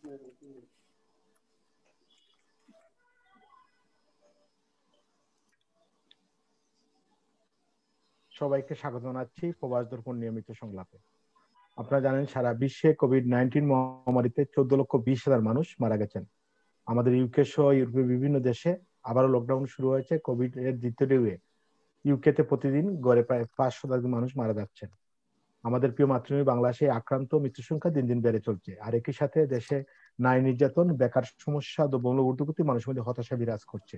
সবাইকে স্বাগত জানাচ্ছি প্রবাস দর্পণ নিয়মিত সংলাপে। আপনারা জানেন সারা বিশ্বে কোভিড-19 মহামারীতে 14,20,000 মানুষ মারা গেছেন। আমাদের ইউকে সহ ইউরোপের বিভিন্ন দেশে আবারও লকডাউন শুরু হয়েছে। কোভিড এর দ্বিতীয় ঢেউয়ে ইউকেতে প্রতিদিন গড়ে প্রায় 500 মানুষ মারা যাচ্ছেন। আমাদের প্রিয় মাতৃভূমি বাংলাদেশে আক্রান্ত মৃত্যু সংখ্যা দিন দিন বেড়ে চলছে। আর একই সাথে দেশে নারী নির্যাতন, বেকার সমস্যা, দ্রব্যমূল্য ঊর্ধ্বগতি মানুষের মধ্যে হতাশা বিরাজ করছে।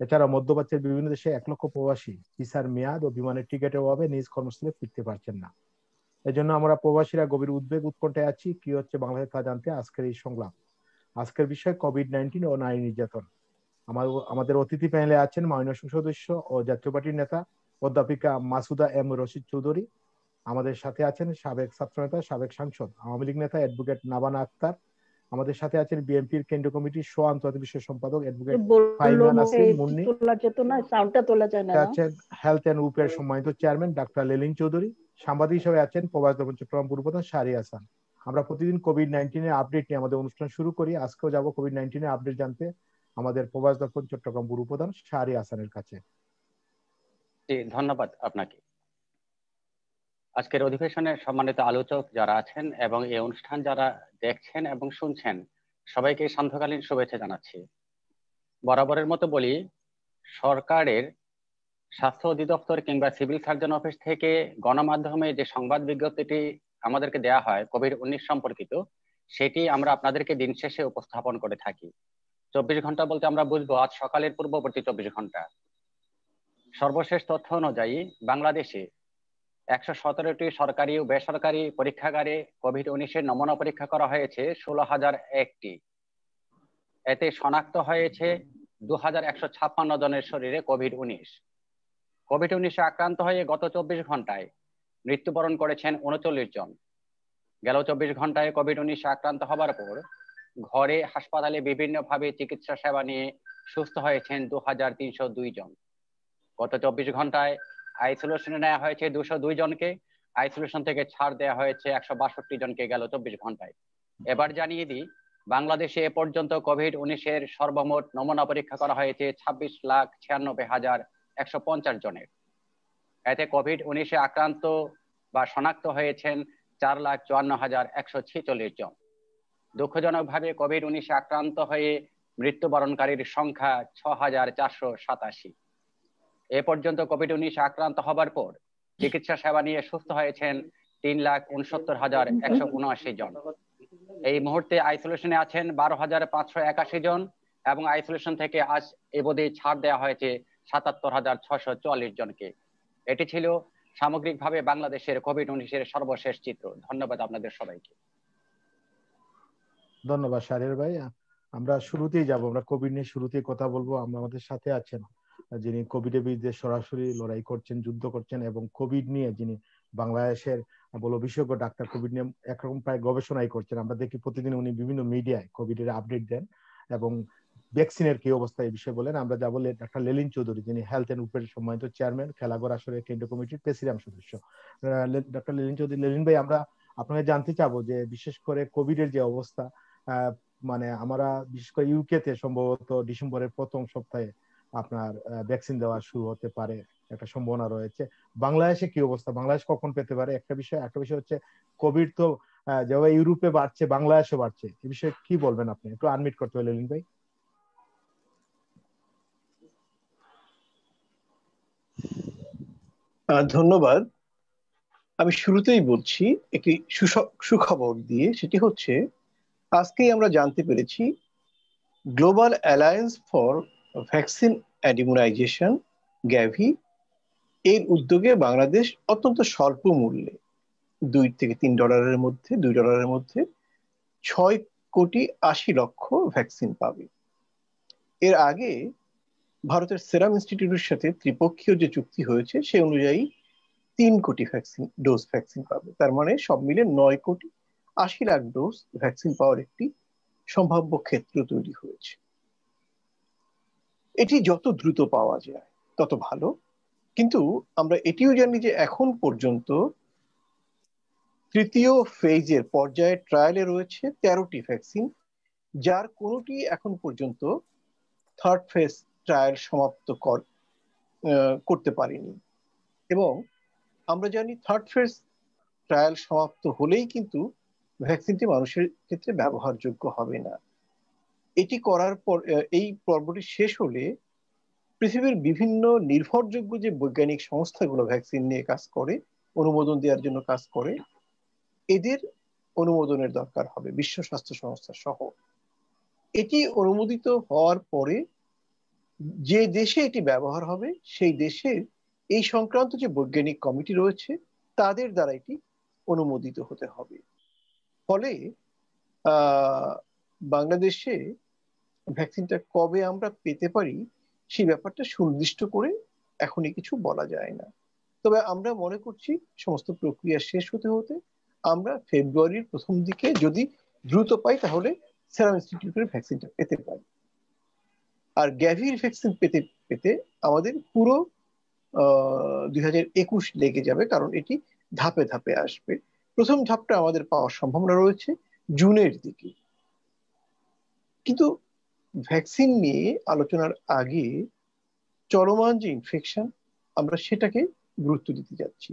এছাড়া মধ্যপ্রাচ্যের বিভিন্ন দেশে 1 লক্ষ প্রবাসী ভিসার মেয়াদ ও বিমানের টিকিটের অভাবে নিজ কর্মস্থলে ফিরতে পারছেন না। এজন্য আমরা প্রবাসীরা গভীর উদ্বেগ উৎকণ্ঠায় আছি। কি হচ্ছে বাংলাদেশে তা জানতে আজকের এই সংলাপ। আজকের বিষয় কোভিড-19 ও নারী নির্যাতন। আমাদের অতিথি প্যানেলে আছেন মাননীয় সংসদ সদস্য ও জাতীয় পার্টির নেতা অধ্যাপিকা মাসুদা এম রশিদ চৌধুরী। আমাদের সাথে আছেন সাবেক ছাত্রনেতা, সাবেক সাংসদ, আওয়ামী লীগ নেতা অ্যাডভোকেট নাবানা আক্তার। আমাদের সাথে আছেন বিএনপির কেন্দ্রীয় কমিটির সহ আন্তর্জাতিক বিষয় সম্পাদক অ্যাডভোকেট ফাইমা নাসরিন মুন্নি। আছেন হেলথ এন্ড ওয়েলফেয়ার সম্মানিত চেয়ারম্যান ডাক্তার লেলিন চৌধুরী। সাংবাদিক হিসেবে আছেন প্রবাস দর্পণ চট্টগ্রাম ব্যুরো প্রধান শাহরি হাসান। আমরা প্রতিদিন কোভিড-19 এর আপডেট নিয়ে আমাদের অনুষ্ঠান শুরু করি। আজকেও যাব কোভিড-19 এর আপডেট জানতে আমাদের প্রবাস দর্পণ চট্টগ্রাম ব্যুরো প্রধান শাহরি হাসানের কাছে। ধন্যবাদ আপনাকে। আজকের অধিবেশনে সম্মানিত আলোচক যারা আছেন এবং এই অনুষ্ঠান যারা দেখছেন এবং শুনছেন, সবাইকে সান্ধ্যকালীন শুভেচ্ছা জানাচ্ছি। বরাবরের মতো বলি, সরকারের স্বাস্থ্য অধিদপ্তর কিংবা সিভিল সার্জন অফিস থেকে গণমাধ্যমে যে সংবাদ বিজ্ঞপ্তিটি আমাদেরকে দেয়া হয় কোভিড-19 সম্পর্কিত, সেটি আমরা আপনাদেরকে দিন শেষে উপস্থাপন করে থাকি। 24 ঘন্টা বলতে আমরা বুঝবো আজ সকালের পূর্ববর্তী 24 ঘন্টা। সর্বশেষ তথ্য অনুযায়ী বাংলাদেশে 117টি সরকারি ও বেসরকারি পরীক্ষাগারে কোভিড-19 নমুনা পরীক্ষা করা হয়েছে 16,001টি। এতে শনাক্ত হয়েছে 2,156 জনের শরীরে কোভিড-19 আক্রান্ত হয়ে গত 24 ঘন্টায় মৃত্যুবরণ করেছেন 39 জন। গেল 24 ঘন্টায় কোভিড-19 আক্রান্ত হবার পর ঘরে হাসপাতালে বিভিন্নভাবে চিকিৎসা সেবা নিয়ে সুস্থ হয়েছেন 2,302 জন। গত 24 ঘন্টায় আইসোলেশনে নেওয়া হয়েছে 202 জনকে। আইসোলেশন থেকে ছাড় দেওয়া হয়েছে 162 জনকে গেল 24 ঘন্টায়। এবার জানিয়ে দিই, বাংলাদেশে এ পর্যন্ত কোভিড-19 সর্বমোট নমুনা পরীক্ষা করা হয়েছে 26,96,150 জনের। এতে কোভিড-19 আক্রান্ত বা শনাক্ত হয়েছেন 4,54,146 জন। দুঃখজনকভাবে কোভিড-19 আক্রান্ত হয়ে মৃত্যুবরণকারীর সংখ্যা 6,487। এ পর্যন্ত কোভিড-19 আক্রান্ত হবার পর চিকিৎসা সেবা নিয়ে সুস্থ হয়েছেন 3,69,179 জন। এই মুহূর্তে আইসোলেশনে আছেন 12,581 জন এবং আইসোলেশন থেকে আজ এবধি ছাড় দেওয়া হয়েছে 77,644 জনকে। এটি ছিল সামগ্রিকভাবে বাংলাদেশের কোভিড-19 সর্বশেষ চিত্র। ধন্যবাদ আপনাদের সবাইকে। ধন্যবাদ শাহরিয়ার ভাই। আমরা শুরুতেই যাব, আমরা কোভিড নিয়ে শুরুতেই কথা বলবো। আমাদের সাথে আছেন যিনি কোভিডের বিরুদ্ধে সরাসরি লড়াই করছেন, যুদ্ধ করছেন এবং কোভিড নিয়ে যিনি বাংলাদেশের বিশেষজ্ঞ ডাক্তার, কোভিড নিয়ে একরকম প্রায় গবেষণাই করছেন। আমরা দেখি প্রতিদিন উনি বিভিন্ন মিডিয়ায় কোভিডের আপডেট দেন এবং ভ্যাকসিনের কি অবস্থা এই বিষয়ে বলেন। আমরা যাব ডাক্তার লেলিন চৌধুরী, যিনি হেলথ এন্ড ওয়েলফেয়ার সম্মানিত চেয়ারম্যান, খেলাঘর আসরের কেন্দ্রীয় কমিটির প্রেসিডেন্ট সদস্য। ডাক্তার লেলিন চৌধুরী, লেলিন ভাই, আমরা আপনাকে জানতে চাবো যে বিশেষ করে কোভিডের যে অবস্থা, মানে আমরা বিশেষ করে ইউকেতে সম্ভবত ডিসেম্বরের প্রথম সপ্তাহে আপনার ভ্যাকসিন দেওয়া শুরু হতে পারে, একটা সম্ভাবনা রয়েছে। বাংলাদেশে কি অবস্থা, বাংলাদেশ কখন পেতে পারে একটা বিষয়। একটা বিষয় হচ্ছে কোভিড তো যেভাবে ইউরোপে বাড়ছে বাংলাদেশে বাড়ছে, এই বিষয়ে কি বলবেন আপনি? একটু আনমিট করতে হলে লিন ভাই। ধন্যবাদ। আমি শুরুতেই বলছি একটি সুখবর দিয়ে, সেটি হচ্ছে আজকেই আমরা জানতে পেরেছি global alliance for vaccine and immunization Gavi এর উদ্যোগে বাংলাদেশ অত্যন্ত স্বল্প মূল্যে $2 থেকে $3 মধ্যে $6,80,00,000 ভ্যাকসিন পাবে। এর আগে ভারতের সেরাম ইনস্টিটিউটের সাথে ত্রিপক্ষীয় যে চুক্তি হয়েছে সে অনুযায়ী 3 কোটি ডোজ ভ্যাকসিন পাবে। তার মানে সব মিলে 9,80,00,000 ডোজ ভ্যাকসিন পাওয়ার একটি সম্ভাব্য ক্ষেত্র তৈরি হয়েছে। এটি যত দ্রুত পাওয়া যায় তত ভালো, কিন্তু আমরা এটিও জানি যে এখন পর্যন্ত তৃতীয় ফেজের পর্যায়ে ট্রায়ালে রয়েছে 13টি ভ্যাকসিন যার কোনোটি এখন পর্যন্ত থার্ড ফেজ ট্রায়াল সমাপ্ত করতে পারেনি। এবং আমরা জানি থার্ড ফেজ ট্রায়াল সমাপ্ত হলেই কিন্তু ভ্যাকসিনটি মানুষের ক্ষেত্রে ব্যবহারযোগ্য হবে না। এটি করার পর এই পর্বটি শেষ হলে পৃথিবীর বিভিন্ন নির্ভরযোগ্য যে বৈজ্ঞানিক সংস্থাগুলো ভ্যাকসিন নিয়ে কাজ করে, অনুমোদন দেওয়ার জন্য কাজ করে, এদের অনুমোদনের দরকার হবে, বিশ্ব স্বাস্থ্য সংস্থা সহ। এটি অনুমোদিত হওয়ার পরে যে দেশে এটি ব্যবহার হবে সেই দেশের এই সংক্রান্ত যে বৈজ্ঞানিক কমিটি রয়েছে তাদের দ্বারা এটি অনুমোদিত হতে হবে। ফলে বাংলাদেশে ভ্যাকসিনটা কবে আমরা পেতে পারি সেই ব্যাপারটা সুনির্দিষ্ট করে এখনই কিছু বলা যায় না। তবে আমরা মনে করছি সমস্ত প্রক্রিয়া শেষ হতে হতে আমরা ফেব্রুয়ারির প্রথম দিকে যদি দ্রুত পাই তাহলে সেরাম ইনস্টিটিউটের ভ্যাকসিনটা পেতে পারি। আর গ্যাভির ভ্যাকসিন পেতে পেতে আমাদের পুরো 2021 লেগে যাবে, কারণ এটি ধাপে ধাপে আসবে। প্রথম ধাপটা আমাদের পাওয়ার সম্ভাবনা রয়েছে জুনের দিকে। কিন্তু ভ্যাকসিন নিয়ে আলোচনার আগে চলমান যে ইনফেকশন আমরা সেটাকে গুরুত্ব দিতে যাচ্ছি,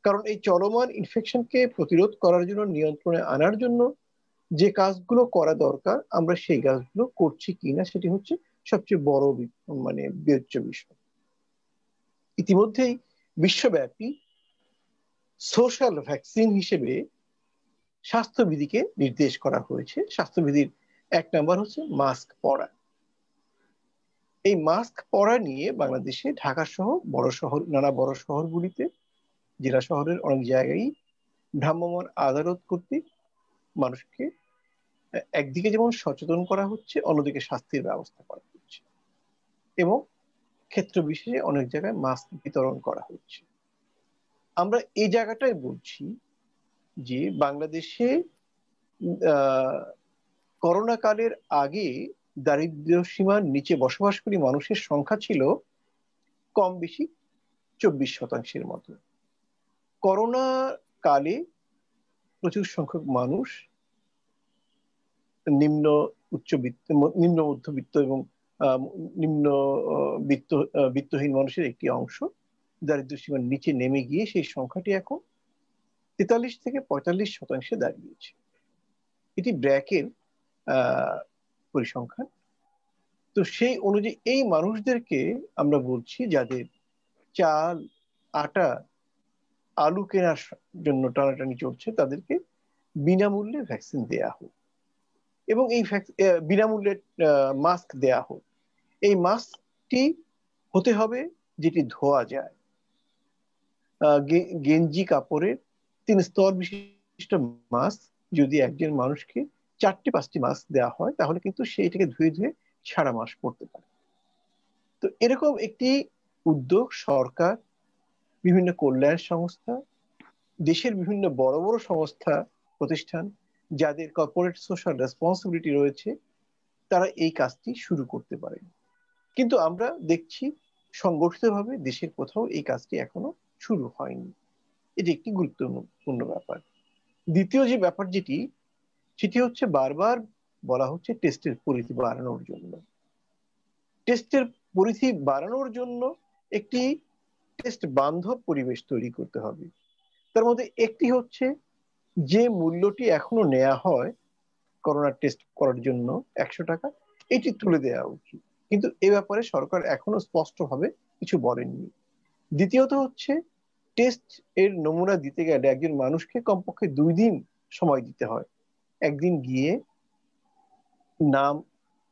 কারণ এই চলমান ইনফেকশনকে প্রতিরোধ করার জন্য, নিয়ন্ত্রণে আনার জন্য যে কাজগুলো করা দরকার আমরা সেই কাজগুলো করছি কিনা সেটি হচ্ছে সবচেয়ে বড় বিবেচ্য বিষয়। ইতিমধ্যেই বিশ্বব্যাপী সোশ্যাল ভ্যাকসিন হিসেবে স্বাস্থ্যবিধিকে নির্দেশ করা হয়েছে। স্বাস্থ্যবিধির 1 নম্বর হচ্ছে মাস্ক পরা। এই মাস্ক পরা নিয়ে বাংলাদেশে ঢাকা সহ নানা বড় শহরগুলিতে, জেলা শহরের অনেক জায়গায় ভ্রাম্যমাণ আদালত কর্তৃক মানুষকে একদিকে যেমন সচেতন করা হচ্ছে, অন্যদিকে শাস্তির ব্যবস্থা করা হচ্ছে এবং ক্ষেত্র বিশেষে অনেক জায়গায় মাস্ক বিতরণ করা হচ্ছে। আমরা এই জায়গাটাই বলছি যে বাংলাদেশে করোনা কালের আগে দারিদ্র্য সীমার নিচে বসবাসকারী মানুষের সংখ্যা ছিল কম বেশি 24% মতো। করোনা কালে প্রচুর সংখ্যক মানুষ নিম্ন মধ্যবিত্ত এবং নিম্ন বিত্তহীন মানুষের একটি অংশ দারিদ্র্য সীমার নিচে নেমে গিয়ে সেই সংখ্যাটি এখন 43 থেকে 45% দাঁড়িয়েছে। এটি ব্র্যাকের পরিসংখ্যান। তো সেই অনুযায়ী এই মানুষদেরকে আমরা বলছি যাদের চাল, আটা, আলু কেনার জন্য টানাটানি চলছে তাদেরকে বিনামূল্যে ভ্যাকসিন দেয়া হোক এবং এই বিনামূল্যে মাস্ক দেয়া হোক। এই মাস্কটি হতে হবে যেটি ধোয়া যায়, গেঞ্জি কাপড়ের 3 স্তর বিশিষ্ট মাস্ক। যদি একজন মানুষকে 4-5টি মাস্ক দেওয়া হয় তাহলে কিন্তু সেইটাকে ধুয়ে ধুয়ে সারা মাস পড়তে পারে। তো এরকম একটি উদ্যোগ সরকার, বিভিন্ন কল্যাণ সংস্থা, দেশের বিভিন্ন বড় বড় সংস্থা প্রতিষ্ঠান যাদের কর্পোরেট সোশ্যাল রেসপন্সিবিলিটি রয়েছে তারা এই কাজটি শুরু করতে পারে। কিন্তু আমরা দেখছি সংগঠিতভাবে দেশের কোথাও এই কাজটি এখনো শুরু হয়নি। এটি একটি গুরুত্বপূর্ণ ব্যাপার। দ্বিতীয় যে ব্যাপার সেটি হচ্ছে বারবার বলা হচ্ছে টেস্টের পরিধি বাড়ানোর জন্য। টেস্টের পরিধি বাড়ানোর জন্য একটি টেস্ট বান্ধব পরিবেশ তৈরি করতে হবে। তার মধ্যে একটি হচ্ছে যে মূল্যটি এখনো নেওয়া হয় করোনা টেস্ট করার জন্য 100 টাকা, এটি তুলে দেওয়া উচিত। কিন্তু এ ব্যাপারে সরকার এখনো স্পষ্টভাবে কিছু বলেননি। দ্বিতীয়ত হচ্ছে টেস্ট এর নমুনা দিতে গেলে একজন মানুষকে কমপক্ষে 2 দিন সময় দিতে হয়। একদিন গিয়ে নাম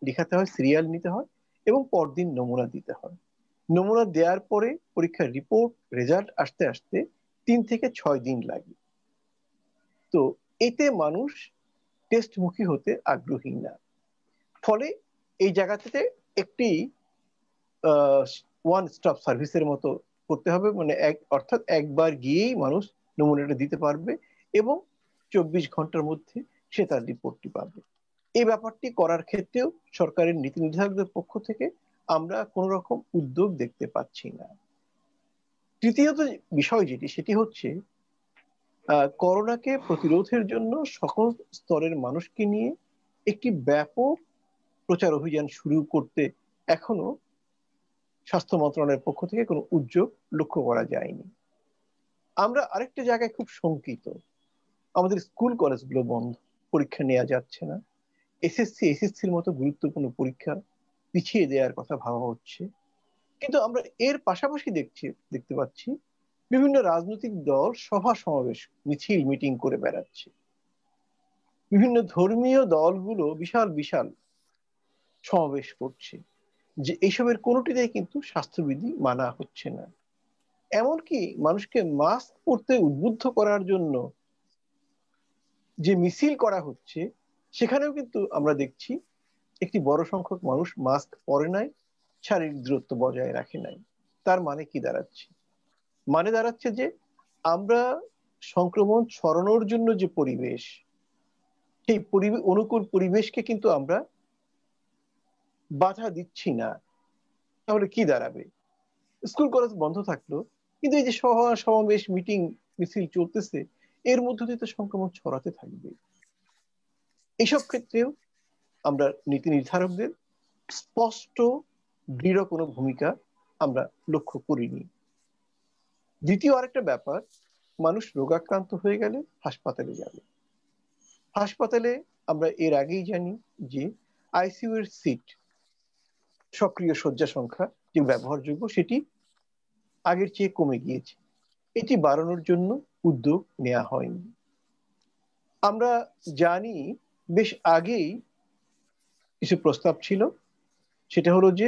লেখাতে হয়, সিরিয়াল নিতে হয় এবং পরদিন নমুনা দিতে হয়। নমুনা দেওয়ার পরে পরীক্ষার রিপোর্ট, রেজাল্ট আসতে আসতে 3 থেকে 6 দিন লাগে। তো এতে মানুষ টেস্টমুখী হতে আগ্রহী না। ফলে এই জায়গাতে একটি ওয়ান স্টপ সার্ভিসের মতো করতে হবে, অর্থাৎ একবার গিয়েই মানুষ নমুনাটা দিতে পারবে এবং 24 ঘন্টার মধ্যে সে তার রিপোর্টটি পাবে। এই ব্যাপারটি করার ক্ষেত্রেও সরকারের নীতি নির্ধারকদের পক্ষ থেকে আমরা কোন রকম উদ্যোগ দেখতে পাচ্ছি না। তৃতীয়ত বিষয় সেটি হচ্ছে করোনাকে প্রতিরোধের জন্য সকল স্তরের মানুষকে নিয়ে একটি ব্যাপক প্রচার অভিযান শুরু করতে এখনো স্বাস্থ্য মন্ত্রণালয়ের পক্ষ থেকে কোনো উদ্যোগ লক্ষ্য করা যায়নি। আমরা আরেকটা জায়গায় খুব শঙ্কিত, আমাদের স্কুল কলেজগুলো বন্ধ, পরীক্ষা নেওয়া যাচ্ছে না। এসএসসির মতো গুরুত্বপূর্ণ পরীক্ষা পিছিয়ে দেওয়ার কথা ভাবা হচ্ছে। কিন্তু আমরা এর পাশাপাশি দেখতে পাচ্ছি বিভিন্ন রাজনৈতিক দল সভা সমাবেশ, মিছিল, মিটিং করে বেড়াচ্ছে। বিভিন্ন ধর্মীয় দলগুলো বিশাল বিশাল সমাবেশ করছে, যে এইসবের কোনোটিতেই কিন্তু স্বাস্থ্যবিধি মানা হচ্ছে না। এমনকি মানুষকে মাস্ক পরতে উদ্বুদ্ধ করার জন্য যে মিছিল করা হচ্ছে, সেখানেও কিন্তু আমরা দেখছি একটি বড় সংখ্যক মানুষ মাস্ক পরে নাই, শারীরিক দূরত্ব বজায় রাখে নাই। তার মানে কি দাঁড়াচ্ছে? মানে দাঁড়াচ্ছে যে আমরা সংক্রমণ ছড়ানোর জন্য যে পরিবেশ, সেই অনুকূল পরিবেশকে কিন্তু আমরা বাধা দিচ্ছি না। তাহলে কি দাঁড়াবে? স্কুল কলেজ বন্ধ থাকলো, কিন্তু এই যে সমাবেশ, মিটিং, মিছিল চলতেছে, এর মধ্য দিয়ে তো সংক্রমণ ছড়াতে থাকবে। এইসব ক্ষেত্রেও আমরা নীতি নির্ধারকদের স্পষ্ট দৃঢ় কোনো ভূমিকা আমরা লক্ষ্য করিনি। দ্বিতীয় আরেকটা ব্যাপার, মানুষ রোগাক্রান্ত হয়ে গেলে হাসপাতালে যাবে। হাসপাতালে আমরা এর আগেই জানি যে আইসিইউ এর সিট, সক্রিয় শয্যা সংখ্যা যে ব্যবহারযোগ্য, সেটি আগের চেয়ে কমে গিয়েছে। এটি বাড়ানোর জন্য উদ্যোগ নেওয়া হয়নি। আমরা জানি বেশ আগেই কিছু প্রস্তাব ছিল, সেটা হলো যে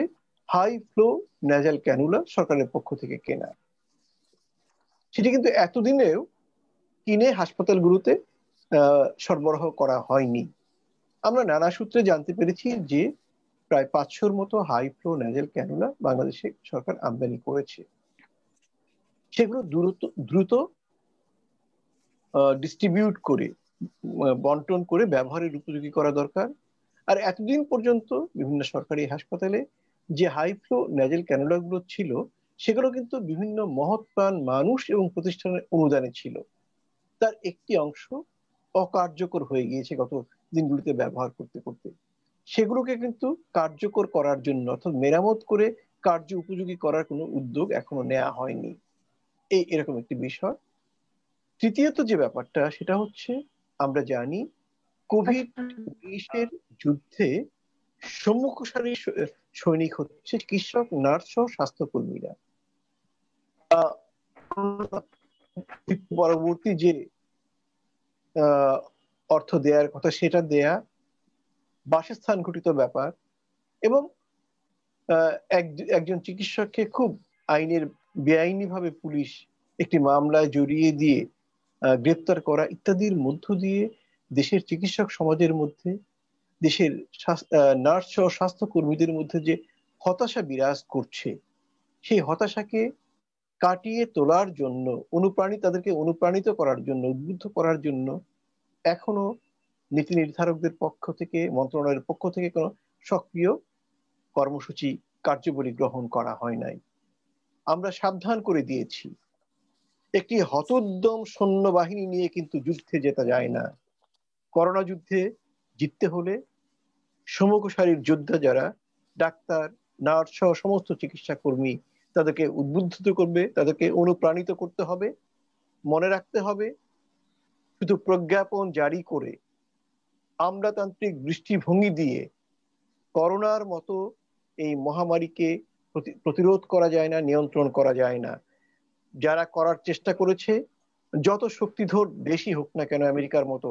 হাই ফ্লো ন্যাজাল ক্যানুলা সরকারের পক্ষ থেকে কেনা। সেটি কিন্তু এতদিনেও কিনে হাসপাতালগুলোতে সরবরাহ করা হয়নি। আমরা নানা সূত্রে জানতে পেরেছি যে প্রায় 500-র মতো হাই ফ্লো ন্যাজাল ক্যানুলা বাংলাদেশে সরকার আমদানি করেছে। সেগুলো দ্রুত ডিস্ট্রিবিউট করে, বন্টন করে ব্যবহারের উপযোগী করা দরকার। আর এতদিন পর্যন্ত বিভিন্ন সরকারি হাসপাতালে যে হাই ফ্লো ন্যাজাল ক্যানুলা গুলো ছিল, সেগুলো কিন্তু বিভিন্ন মহৎপ্রাণ মানুষ এবং প্রতিষ্ঠানের অনুদানে ছিল। তার একটি অংশ অকার্যকর হয়ে গিয়েছে গত দিনগুলিতে ব্যবহার করতে করতে। সেগুলোকে কিন্তু কার্যকর করার জন্য, অর্থাৎ মেরামত করে কার্য উপযোগী করার কোনো উদ্যোগ এখনো নেওয়া হয়নি। এরকম একটি বিষয়। তৃতীয়ত যে ব্যাপারটা, সেটা হচ্ছে আমরা জানি কোভিড-19 যুদ্ধে সম্মুখ সারির সৈনিক হচ্ছে চিকিৎসক, নার্স সহ স্বাস্থ্যকর্মীরা। পরবর্তী যে অর্থ দেওয়ার কথা সেটা দেয়া, বাসস্থান ঘটিত ব্যাপার, এবং একজন চিকিৎসককে খুব আইনের বেআইনি ভাবে পুলিশ একটি মামলায় জড়িয়ে দিয়ে গ্রেপ্তার করা ইত্যাদির মধ্য দিয়ে দেশের চিকিৎসক সমাজের মধ্যে, দেশের নার্স সহ স্বাস্থ্যকর্মীদের মধ্যে যে হতাশা বিরাজ করছে, সেই হতাশাকে কাটিয়ে তোলার জন্য, তাদেরকে অনুপ্রাণিত করার জন্য, উদ্বুদ্ধ করার জন্য এখনো নীতি নির্ধারকদের পক্ষ থেকে, মন্ত্রণালয়ের পক্ষ থেকে কোনো সক্রিয় কর্মসূচি, কার্যবলী গ্রহণ করা হয় নাই। আমরা সাবধান করে দিয়েছি, একটি হতোদ্যম সৈন্যবাহিনী নিয়ে কিন্তু যুদ্ধে জেতা যায় না। করোনা যুদ্ধে জিততে হলে সমগ্র সারির যোদ্ধা যারা ডাক্তার, নার্স সহ সমস্ত চিকিৎসা কর্মী, তাদেরকে উদ্বুদ্ধ করবে, তাদেরকে অনুপ্রাণিত করতে হবে। মনে রাখতে হবে, শুধু প্রজ্ঞাপন জারি করে, আমলাতান্ত্রিক দৃষ্টিভঙ্গি দিয়ে করোনার মতো এই মহামারীকে প্রতিরোধ করা যায় না, নিয়ন্ত্রণ করা যায় না। যারা করার চেষ্টা করেছে, যত শক্তিধর দেশই হোক না কেন, আমেরিকার মতো,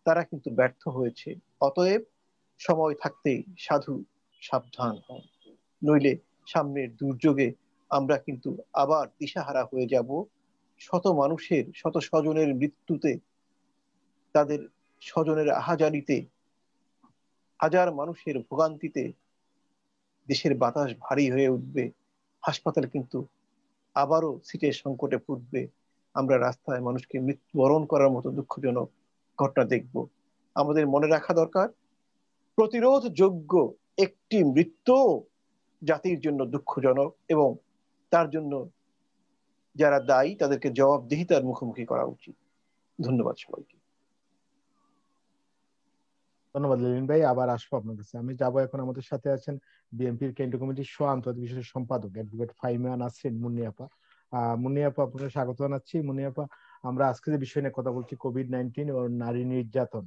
তারা কিন্তু ব্যর্থ হয়েছে। অতএব সময় থাকতেই সাধু সাবধান হন, নইলে সামনের দুর্যোগে আমরা কিন্তু আবার দিশাহারা হয়ে যাব। শত মানুষের, শত স্বজনের মৃত্যুতে, তাদের স্বজনের আহাজারিতে, হাজার মানুষের ভোগান্তিতে দেশের বাতাস ভারী হয়ে উঠবে। হাসপাতাল কিন্তু আবারও সিটের সংকটে পড়বে। আমরা রাস্তায় মানুষকে মৃত্যুবরণ করার মতো দুঃখজনক ঘটনা দেখব। আমাদের মনে রাখা দরকার, প্রতিরোধযোগ্য একটি মৃত্যু জাতির জন্য দুঃখজনক, এবং তার জন্য যারা দায়ী তাদেরকে জবাবদিহিতার মুখোমুখি করা উচিত। ধন্যবাদ সবাইকে। ধন্যবাদ লিলিন ভাই, আবার আসবো আপনার কাছে। আমি যাবো এখন, আমাদের সাথে আছেন বিএনপির কেন্দ্রীয় কমিটির সহ আন্তর্জাতিক বিষয়ের সম্পাদক অ্যাডভোকেট ফাহিমা নাসরিন মুন্নি আপা। মুন্নি আপা, আপনাকে স্বাগত জানাচ্ছি। মুন্নি আপা, আমরা আজকে যে বিষয় নিয়ে কথা বলছি কোভিড-19 ও নারী নির্যাতন।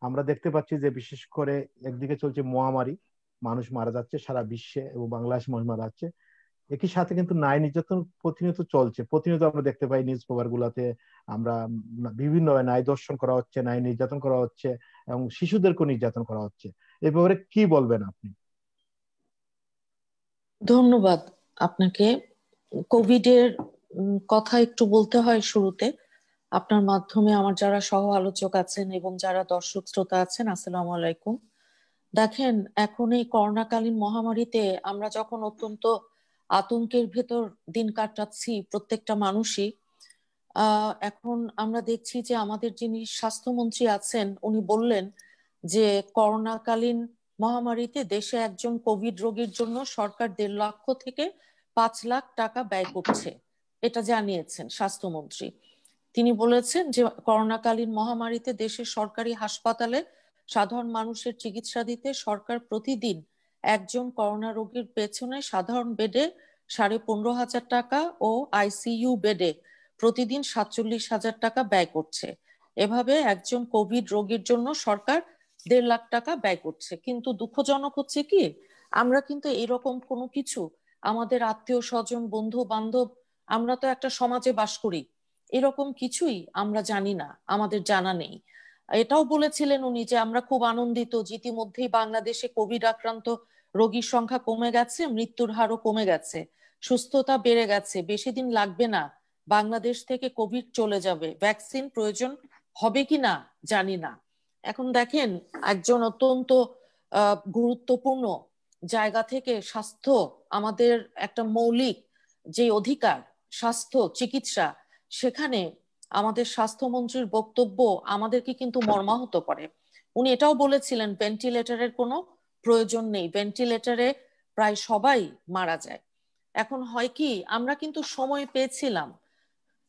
আমরা দেখতে পাচ্ছি যে বিশেষ করে একদিকে চলছে মহামারী, মানুষ মারা যাচ্ছে সারা বিশ্বে এবং বাংলাদেশ মানুষ মারা যাচ্ছে। একই সাথে কিন্তু নারী নির্যাতন প্রতিনিয়ত চলছে, প্রতিনিয়ত আমরা দেখতে পাই নিউজ পেপার গুলাতে। আমরা বিভিন্ন নারী দর্শন করা হচ্ছে, নারী নির্যাতন করা হচ্ছে এবং শিশুদেরকেও নির্যাতন করা হচ্ছে। এ ব্যাপারে কি বলবেন আপনি? ধন্যবাদ আপনাকে। কোভিডের কথা একটু বলতে হয় শুরুতে। আপনার মাধ্যমে আমার যারা সহ আলোচক আছেন এবং যারা দর্শক শ্রোতা আছেন, আসসালামু আলাইকুম। দেখেন, এখন এই করোনাকালীন মহামারীতে আমরা যখন অত্যন্ত আতঙ্কের ভেতর দিন কাটাচ্ছি প্রত্যেকটা মানুষই, এখন আমরা দেখছি যে আমাদের যিনি স্বাস্থ্যমন্ত্রী আছেন উনি বললেন যে করোনাকালীন মহামারীতে দেশে একজন কোভিড রোগীর জন্য সরকার 1.5 লক্ষ থেকে 5 লাখ টাকা ব্যয় করছে। এটা জানিয়েছেন স্বাস্থ্যমন্ত্রী। তিনি বলেছেন যে করোনাকালীন মহামারীতে দেশের সরকারি হাসপাতালে সাধারণ মানুষের চিকিৎসা দিতে সরকার প্রতিদিন একজন করোনা রোগীর পেছনে সাধারণ বেডে 15,500 টাকা ও আইসিইউ বেডে প্রতিদিন 47,000 টাকা ব্যয় করছে। এভাবে একজন কোভিড রোগীর জন্য সরকার 1.5 লাখ টাকা ব্যয় করছে। কিন্তু দুঃখজনক হচ্ছে কি, আমরা কিন্তু এরকম কোনো কিছু আমাদের আত্মীয় স্বজন, বন্ধু বান্ধব, আমরা তো একটা সমাজে বাস করি, এরকম কিছুই আমরা জানি না, আমাদের জানা নেই। এটাও বলেছিলেন উনি যে আমরা খুব আনন্দিত যে ইতিমধ্যেই বাংলাদেশে কোভিড আক্রান্ত রোগীর সংখ্যা কমে গেছে, মৃত্যুর হারও কমে গেছে, সুস্থতা বেড়ে গেছে, বেশি দিন লাগবে না, বাংলাদেশ থেকে কোভিড চলে যাবে, ভ্যাকসিন প্রয়োজন হবে কিনা জানি না। এখন দেখেন, একজন অত্যন্ত গুরুত্বপূর্ণ জায়গা থেকে স্বাস্থ্য আমাদের একটা মৌলিক যে অধিকার, স্বাস্থ্য চিকিৎসা, সেখানে আমাদের স্বাস্থ্যমন্ত্রীর বক্তব্য আমাদেরকে কিন্তু মর্মাহত করে। উনি এটাও বলেছিলেন ভেন্টিলেটরের কোনো প্রয়োজন নেই, ভেন্টিলেটরে প্রায় সবাই মারা যায়। এখন হয় কি, আমরা কিন্তু সময় পেয়েছিলাম,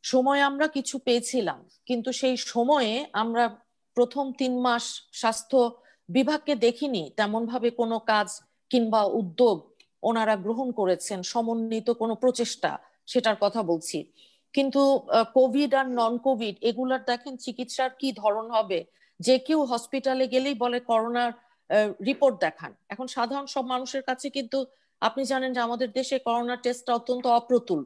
সময় আমরা কিছু পেয়েছিলাম, কিন্তু সেই সময়ে আমরা প্রথম 3 মাস স্বাস্থ্য বিভাগকে দেখিনি তেমন ভাবে কোনো কাজ কিংবা উদ্যোগ ওনারা গ্রহণ করেছেন, সমন্বিত কোনো প্রচেষ্টা, সেটার কথা বলছি। কিন্তু কোভিড আর নন কোভিড এগুলার দেখেন চিকিৎসার কি ধরন হবে। যে কেউ হসপিটালে গেলেই বলে করোনার রিপোর্ট দেখান। এখন সাধারণ সব মানুষের কাছে কিন্তু আপনি জানেন যে আমাদের দেশে করোনা টেস্টটা অত্যন্ত অপ্রতুল,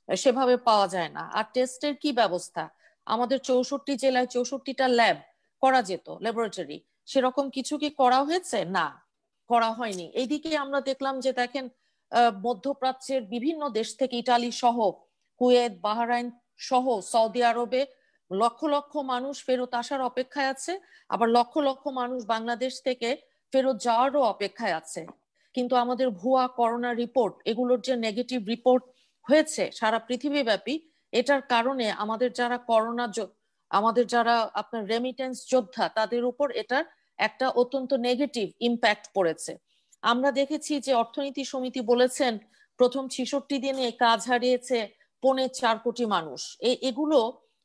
সেভাবে পাওয়া যায় না। আর টেস্টের কি ব্যবস্থা, আমাদের 64 জেলায় 64টা ল্যাব করা যেত, ল্যাবরেটরি, সেরকম কিছু কি করা হয়েছে? না, করা হয়নি। এইদিকে আমরা দেখলাম যে দেখেন, মধ্যপ্রাচ্যের বিভিন্ন দেশ থেকে, ইটালি সহ, কুয়েত, বাহরাইন সহ, সৌদি আরবে লক্ষ লক্ষ মানুষ ফেরত আসার অপেক্ষায় আছে, আবার লক্ষ লক্ষ মানুষ বাংলাদেশ থেকে ফেরত যাওয়ারও অপেক্ষায় আছে। কিন্তু আমাদের ভুয়া করোনা রিপোর্ট, এগুলোর যে নেগেটিভ রিপোর্ট হয়েছে সারা পৃথিবী ব্যাপী, এটার কারণে আমাদের যারা করোনা, আমাদের যারা আপনার রেমিটেন্স যোদ্ধা, তাদের উপর এটার একটা অত্যন্ত নেগেটিভ ইম্প্যাক্ট পড়েছে। আমরা দেখেছি যে অর্থনীতি সমিতি বলেছেন প্রথম 66 দিনে কাজ হারিয়েছে 4.25 কোটি মানুষ। এগুলো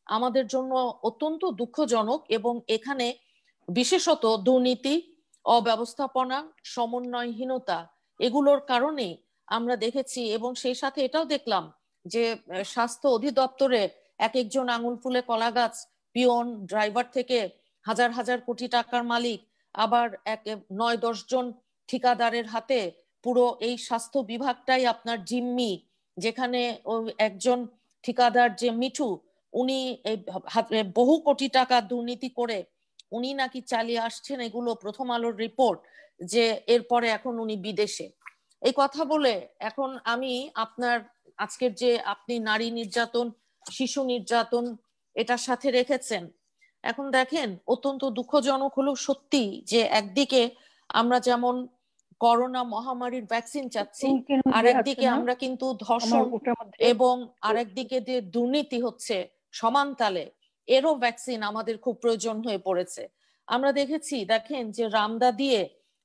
আমাদের জন্য অত্যন্ত দুঃখজনক এবং এখানে বিশেষত দুর্নীতি, অব্যবস্থাপনা, সমন্বয়হীনতা, এগুলোর কারণে আমরা দেখেছি। এবং সেই সাথে এটাও দেখলাম যে স্বাস্থ্য অধিদপ্তরে এক একজন আঙুল ফুলে কলা গাছ, পিয়ন, ড্রাইভার থেকে হাজার হাজার কোটি টাকার মালিক, আবার 9-10 জন ঠিকাদারের হাতে পুরো এই স্বাস্থ্য বিভাগটাই আপনার জিম্মি, যেখানে একজন ঠিকাদার যে মিঠু, উনি বহু কোটি টাকা দুর্নীতি করে উনি নাকি চালিয়ে আসছেন, এগুলো প্রথম আলোর রিপোর্ট, যে এরপরে এখন উনি বিদেশে। এই কথা বলে এখন আমি আপনার আজকের যে আপনি নারী নির্যাতন, শিশু নির্যাতন এটার সাথে রেখেছেন, এখন দেখেন অত্যন্ত দুঃখজনক হলো সত্যি যে একদিকে আমরা যেমন করোনা মহামারীর ভ্যাকসিন চাচ্ছি, আরেকদিকে আমরা কিন্তু ধর্ষণ এবং আরেকদিকে যে দুর্নীতি হচ্ছে সমান তালে, এরও ভ্যাকসিন আমাদের খুব প্রয়োজন হয়ে পড়েছে। আমরা দেখেছি, দেখেন যে রামদা দিয়ে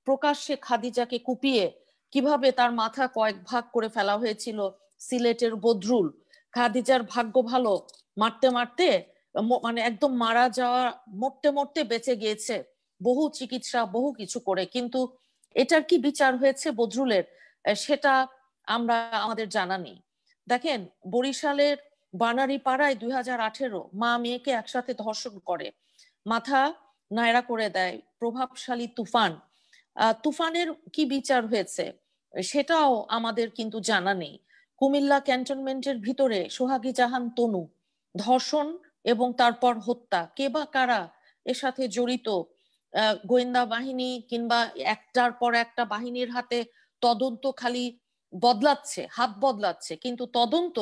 প্রকাশ্যে খাদিজাকে কুপিয়ে কিভাবে তার মাথা কয়েক ভাগ করে ফেলা হয়েছিল সিলেটের বদরুল। খাদিজার ভাগ্য ভালো, মারতে মারতে মানে একদম মারা যাওয়া, মরতে মরতে বেঁচে গিয়েছে, বহু চিকিৎসা, বহু কিছু করে, কিন্তু এটার কি বিচার হয়েছে বজরুলের সেটা আমরা আমাদের জানা নেই। দেখেন, বরিশালের বানারী পাড়ায় 2018 মা মেয়েকে একসাথে ধর্ষণ করে, মাথা নায়রা করে দেয় প্রভাবশালী তুফান। তুফানের কি বিচার হয়েছে সেটাও আমাদের কিন্তু জানা নেই। কুমিল্লা ক্যান্টনমেন্টের ভিতরে সোহাগী জাহান তনু ধর্ষণ এবং তারপর হত্যা, কে বা কারা এর সাথে জড়িত? গোয়েন্দা বাহিনী কিংবা একটার পর একটা বাহিনীর হাতে তদন্ত খালি বদলাচ্ছে, হাত বদলাচ্ছে, কিন্তু তদন্ত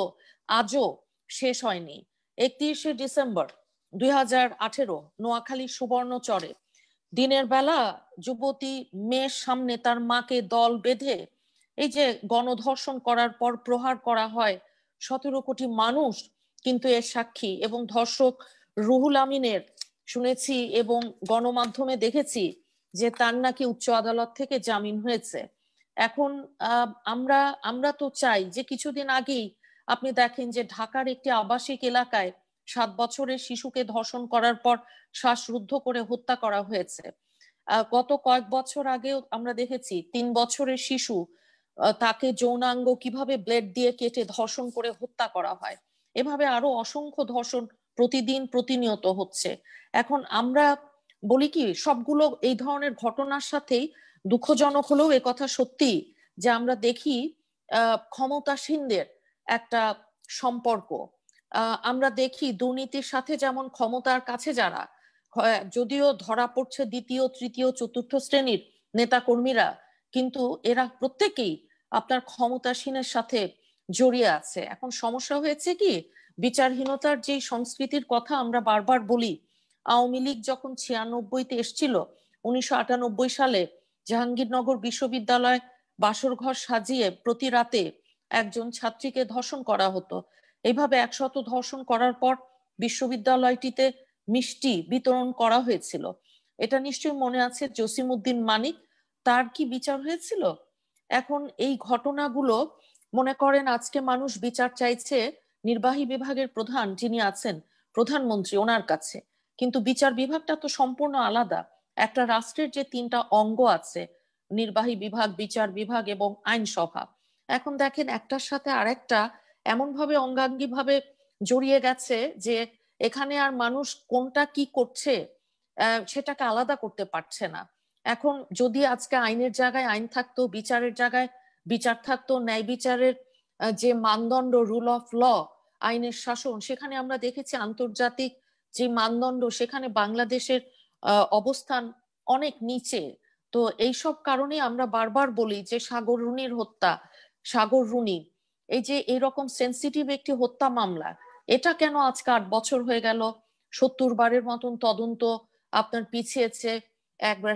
আজও শেষ হয়নি। 31শে ডিসেম্বর 2018 নোয়াখালী সুবর্ণচরে দিনের বেলা যুবতী মেয়ের সামনে তার মাকে দল বেঁধে এই যে গণধর্ষণ করার পর প্রহার করা হয়। 17 কোটি মানুষ কিন্তু এর সাক্ষী, এবং ধর্ষক রুহুল আমিনের শুনেছি এবং গণমাধ্যমে দেখেছি যে তার নাকি উচ্চ আদালত থেকে জামিন হয়েছে। এখন আমরা তো চাই যে কিছুদিন আগেই আপনি দেখেন যে ঢাকার একটি আবাসিক এলাকায় 7 বছরের শিশুকে ধর্ষণ করার পর শ্বাসরুদ্ধ করে হত্যা করা হয়েছে। গত কয়েক বছর আগেও আমরা দেখেছি 3 বছরের শিশু তাকে যৌনাঙ্গ কিভাবে ব্লেড দিয়ে কেটে ধর্ষণ করে হত্যা করা হয়। এভাবে আরো অসংখ্য ধর্ষণ প্রতিদিন প্রতিনিয়ত হচ্ছে। এখন আমরা বলি কি, সবগুলো এই ধরনের ঘটনার সাথেই দুঃখজনক হলেও এ কথা সত্যি যে আমরা দেখি ক্ষমতাসীনদের একটা সম্পর্ক। আমরা দেখি দুর্নীতির সাথে যেমন ক্ষমতার কাছে যারা, যদিও ধরা পড়ছে দ্বিতীয়, তৃতীয়, চতুর্থ শ্রেণীর নেতা কর্মীরা, কিন্তু এরা প্রত্যেকেই আপনার ক্ষমতাসীনের সাথে জড়িয়ে আছে। এখন সমস্যা হয়েছে কি, বিচারহীনতার যে সংস্কৃতির কথা আমরা বারবার বলি, আওয়ামী লীগ যখন 96-তে এসছিল, 1998 সালে জাহাঙ্গীরনগর বিশ্ববিদ্যালয় বাসর ঘর সাজিয়ে প্রতি রাতে একজন ছাত্রীকে ধর্ষণ করা হতো। এইভাবে 100 ধর্ষণ করার পর বিশ্ববিদ্যালয়টিতে মিষ্টি বিতরণ করা হয়েছিল। এটা নিশ্চয়ই মনে আছে, জসিমউদ্দিন মানিক, তার কি বিচার হয়েছিল? এখন এই ঘটনাগুলো মনে করেন আজকে মানুষ বিচার চাইছে নির্বাহী বিভাগের প্রধান যিনি আছেন, প্রধানমন্ত্রী, ওনার কাছে, কিন্তু বিচার বিভাগটা তো সম্পূর্ণ আলাদা। একটা রাষ্ট্রের যে 3টা অঙ্গ আছে, নির্বাহী বিভাগ, বিচার বিভাগ এবং আইনসভা, এখন দেখেন একটার সাথে আরেকটা এমন ভাবে অঙ্গাঙ্গি ভাবে জড়িয়ে গেছে যে এখানে আর মানুষ কোনটা কি করছে সেটাকে আলাদা করতে পারছে না। এখন যদি আজকে আইনের জায়গায় আইন থাকতো, বিচারের জায়গায় বিচার থাকতো, ন্যায় বিচারের যে মানদণ্ড, রুল অফ ল, আইনের শাসন, সেখানে আমরা দেখেছি আন্তর্জাতিক যে মানদণ্ড, সেখানে বাংলাদেশের অবস্থান অনেক নিচে। তো এইসব কারণে আমরা বারবার বলি যে সাগর রুনির হত্যা, সাগর রুনি, এই যে এরকম সেন্সিটিভ একটি হত্যা মামলা, এটা কেন আজকে 8 বছর হয়ে গেল? 70 বারের মতন তদন্ত আপনার পিছিয়েছে। একবার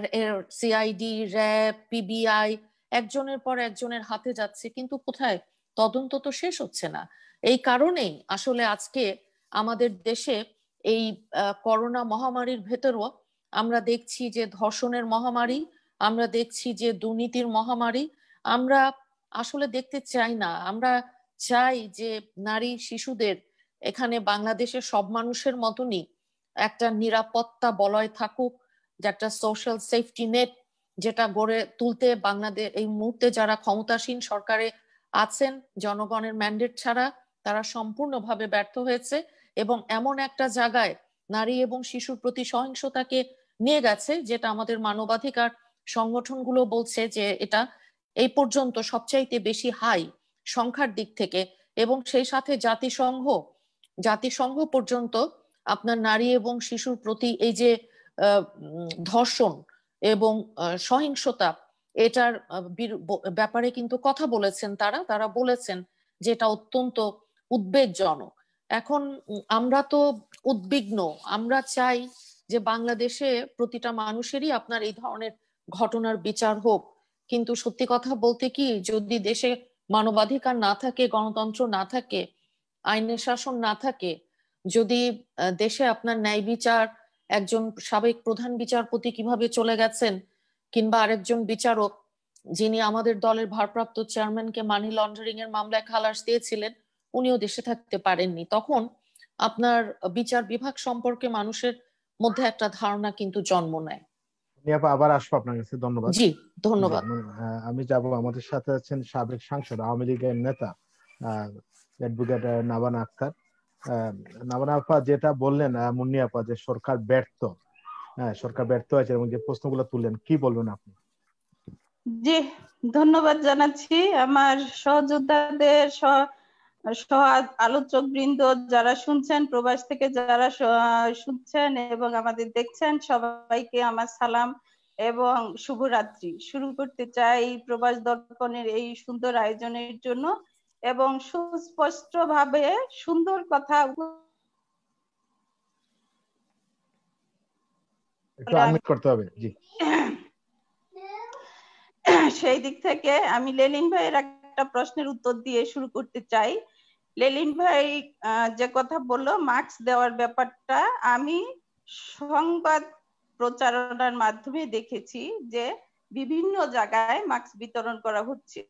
সিআইডি, র্যাব, পিবিআই একজনের পর একজনের হাতে যাচ্ছে, কিন্তু কোথায়? তদন্ত তো শেষ হচ্ছে না। এই কারণেই আসলে আজকে আমাদের দেশে এই করোনা মহামারীর ভেতরও আমরা দেখছি যে ধর্ষণের মহামারী, আমরা দেখছি যে দুর্নীতির মহামারী। আমরা আসলে দেখতে চাই না, আমরা চাই যে নারী শিশুদের এখানে বাংলাদেশের সব মানুষের মতনই একটা নিরাপত্তা বলয় থাকুক, যে একটা সোশ্যাল সেফটি নেট যেটা গড়ে তুলতে বাংলাদেশ এই মুহূর্তে যারা ক্ষমতাসীন সরকারে আছেন, জনগণের ম্যান্ডেট ছাড়া তারা সম্পূর্ণভাবে ব্যর্থ হয়েছে এবং এমন একটা জায়গায় নারী এবং শিশুর প্রতি সহিংসতাকে নিয়ে গেছে যেটা আমাদের মানবাধিকার সংগঠনগুলো বলছে যে এটা এই পর্যন্ত সবচাইতে বেশি হাই সংখ্যার দিক থেকে, এবং সেই সাথে জাতিসংঘ পর্যন্ত আপনার নারী এবং শিশুর প্রতি এই যে ধর্ষণ এবং সহিংসতা, এটার ব্যাপারে কিন্তু কথা বলেছেন তারা বলেছেন যে এটা অত্যন্ত উদ্বেগজনক। এখন আমরা তো উদ্বিগ্ন, আমরা চাই যে বাংলাদেশে প্রতিটা মানুষেরই আপনার এই ধরনের ঘটনার বিচার হোক, কিন্তু সত্যি কথা বলতে কি, যদি দেশে মানবাধিকার না থাকে, গণতন্ত্র না থাকে, আইনের শাসন না থাকে, যদি দেশে আপনার ন্যায় বিচার, একজন সাবেক প্রধান বিচারপতি কিভাবে চলে গেছেন, কিংবা আরেকজন বিচারক যিনি আমাদের দলের ভারপ্রাপ্ত চেয়ারম্যানকে মানি লন্ডারিং এর মামলায় খালাস দিয়েছিলেন, উনিও দেশে থাকতে পারেননি, তখন আপনার বিচার বিভাগ সম্পর্কে মানুষের মধ্যে একটা ধারণা কিন্তু জন্ম নেয়। নিয়াপা আবার আসবো আপনার কাছে, ধন্যবাদ। জি ধন্যবাদ। আমি যাব, আমাদের সাথে আছেন সাবেক সাংসদ আওয়ামী লীগের নেতা অ্যাডভোকেট নাবানা আক্তার। নাবানা আপা যেটা বললেন মুন্নি আপা, যে সরকার ব্যর্থ, সরকার ব্যর্থ হয়েছে এবং যে প্রশ্নগুলো তুললেন, কি বলবেন আপনি? জি ধন্যবাদ জানাচ্ছি আমার সহযোদ্ধাদের, সহ আলোচক বৃন্দ যারা শুনছেন, প্রবাস থেকে যারা শুনছেন এবং আমাদের দেখছেন, সবাইকে আমার সালাম এবং শুভরাত্রি। শুরু করতে চাই প্রবাস দর্পণের এই সুন্দর আয়োজনের জন্য এবং সুস্পষ্ট ভাবে সুন্দর কথা একটু আনমিউট করতে হবে। জি সেই দিক থেকে আমি লেলিন ভাইয়ের একটা প্রশ্নের উত্তর দিয়ে শুরু করতে চাই। লেলিন ভাই যে কথা বললো মাস্ক দেওয়ার ব্যাপারটা, আমি সংবাদ প্রচারণার মাধ্যমে দেখেছি যে বিভিন্ন জায়গায় মাস্ক বিতরণ করা হচ্ছে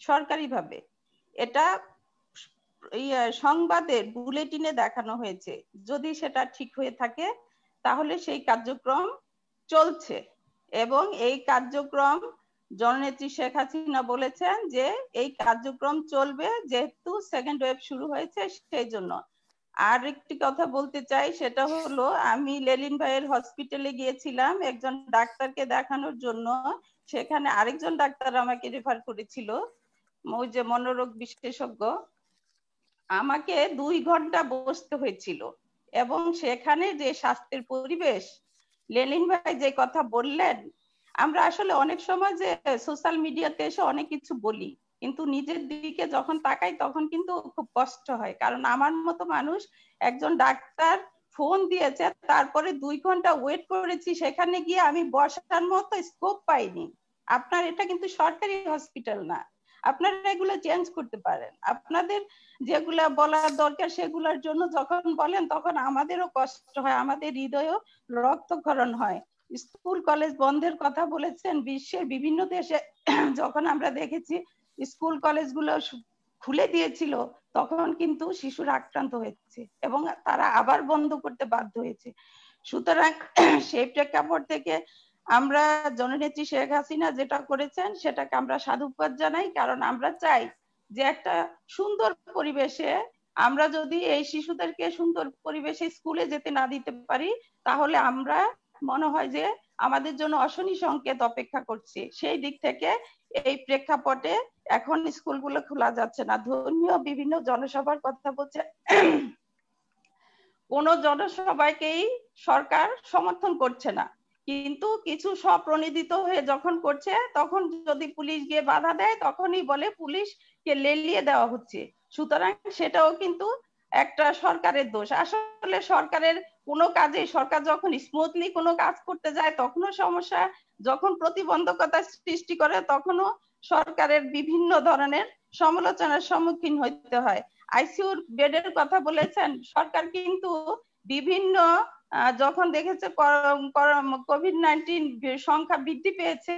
সরকারিভাবে। এটা সংবাদের বুলেটিনে দেখানো হয়েছে। যদি সেটা ঠিক হয়ে থাকে তাহলে সেই কার্যক্রম চলছে এবং এই কার্যক্রম জননেত্রী শেখ হাসিনা বলেছেন যে এই কার্যক্রম চলবে, যেহেতু সেকেন্ড ওয়েভ শুরু হয়েছে সেই জন্য। আর একটি কথা বলতে চাই, সেটা হলো আমি লেলিন ভাইয়ের হসপিটালে গিয়েছিলাম একজন ডাক্তারকে দেখানোর জন্য। সেখানে আরেকজন ডাক্তার আমাকে রেফার করেছিল, ওই যে মনোরোগ বিশেষজ্ঞ। আমাকে 2 ঘন্টা বসতে হয়েছিল এবং সেখানে যে স্বাস্থ্যের পরিবেশ, লেলিন ভাই যে কথা বললেন, আমরা আসলে অনেক সময় যে সোশ্যাল মিডিয়াতে এসে অনেক কিছু বলি, কিন্তু নিজের দিকে যখন তাকাই তখন কিন্তু খুব কষ্ট হয়। কারণ আমার মতো মানুষ, একজন ডাক্তার ফোন দিয়েছে, তারপরে 2 ঘন্টা ওয়েট করেছি, সেখানে গিয়ে আমি বসার মতো স্কোপ পাইনি। আপনার এটা কিন্তু সরকারি হসপিটাল না, আপনারা এগুলো চেঞ্জ করতে পারেন। আপনাদের যেগুলা বলার দরকার সেগুলোর জন্য যখন বলেন তখন আমাদেরও কষ্ট হয়, আমাদের হৃদয়ও রক্তক্ষরণ হয়। স্কুল কলেজ বন্ধের কথা বলেছেন, বিশ্বের বিভিন্ন দেশে যখন আমরা দেখেছি স্কুল কলেজগুলো খুলে দিয়েছিল তখন কিন্তু শিশুরা আক্রান্ত হয়েছে এবং তারা আবার বন্ধ করতে বাধ্য হয়েছে। সুতরাং সেই প্রেক্ষাপট থেকে আমরা জননেত্রী শেখ হাসিনা যেটা করেছেন সেটাকে আমরা সাধুবাদ জানাই। কারণ আমরা চাই যে একটা সুন্দর পরিবেশে, আমরা যদি এই শিশুদেরকে সুন্দর পরিবেশে স্কুলে যেতে না দিতে পারি তাহলে আমরা মনে হয় যে আমাদের জন্য অশনি সংকেত অপেক্ষা করছে। সেই দিক থেকে এই প্রেক্ষাপটে এখন স্কুলগুলো খোলা যাচ্ছে না। ধর্মীয় বিভিন্ন জনসভার কথা বলছে, কোন জনসভাকেই সরকার সমর্থন করছে না, কিন্তু কিছু স্বপ্রণোদিত হয়ে যখন করছে তখন যদি পুলিশ গিয়ে বাধা দেয় তখনই বলে পুলিশকে লেলিয়ে দেওয়া হচ্ছে। সুতরাং সেটাও কিন্তু একটা সরকারের দোষ। আসলে সরকারের কোনো কাজে, সরকার যখন স্মুথলি কোনো কাজ করতে যায় তখনও সমস্যা, যখন প্রতিবন্ধকতা সৃষ্টি করে তখনও সরকারের বিভিন্ন ধরনের সমালোচনার সম্মুখীন হতে হয়। আইসিইউর বেডের কথা বলেছেন, সরকার কিন্তু বিভিন্ন যখন দেখেছে কোভিড-19 সংখ্যা বৃদ্ধি পেয়েছে,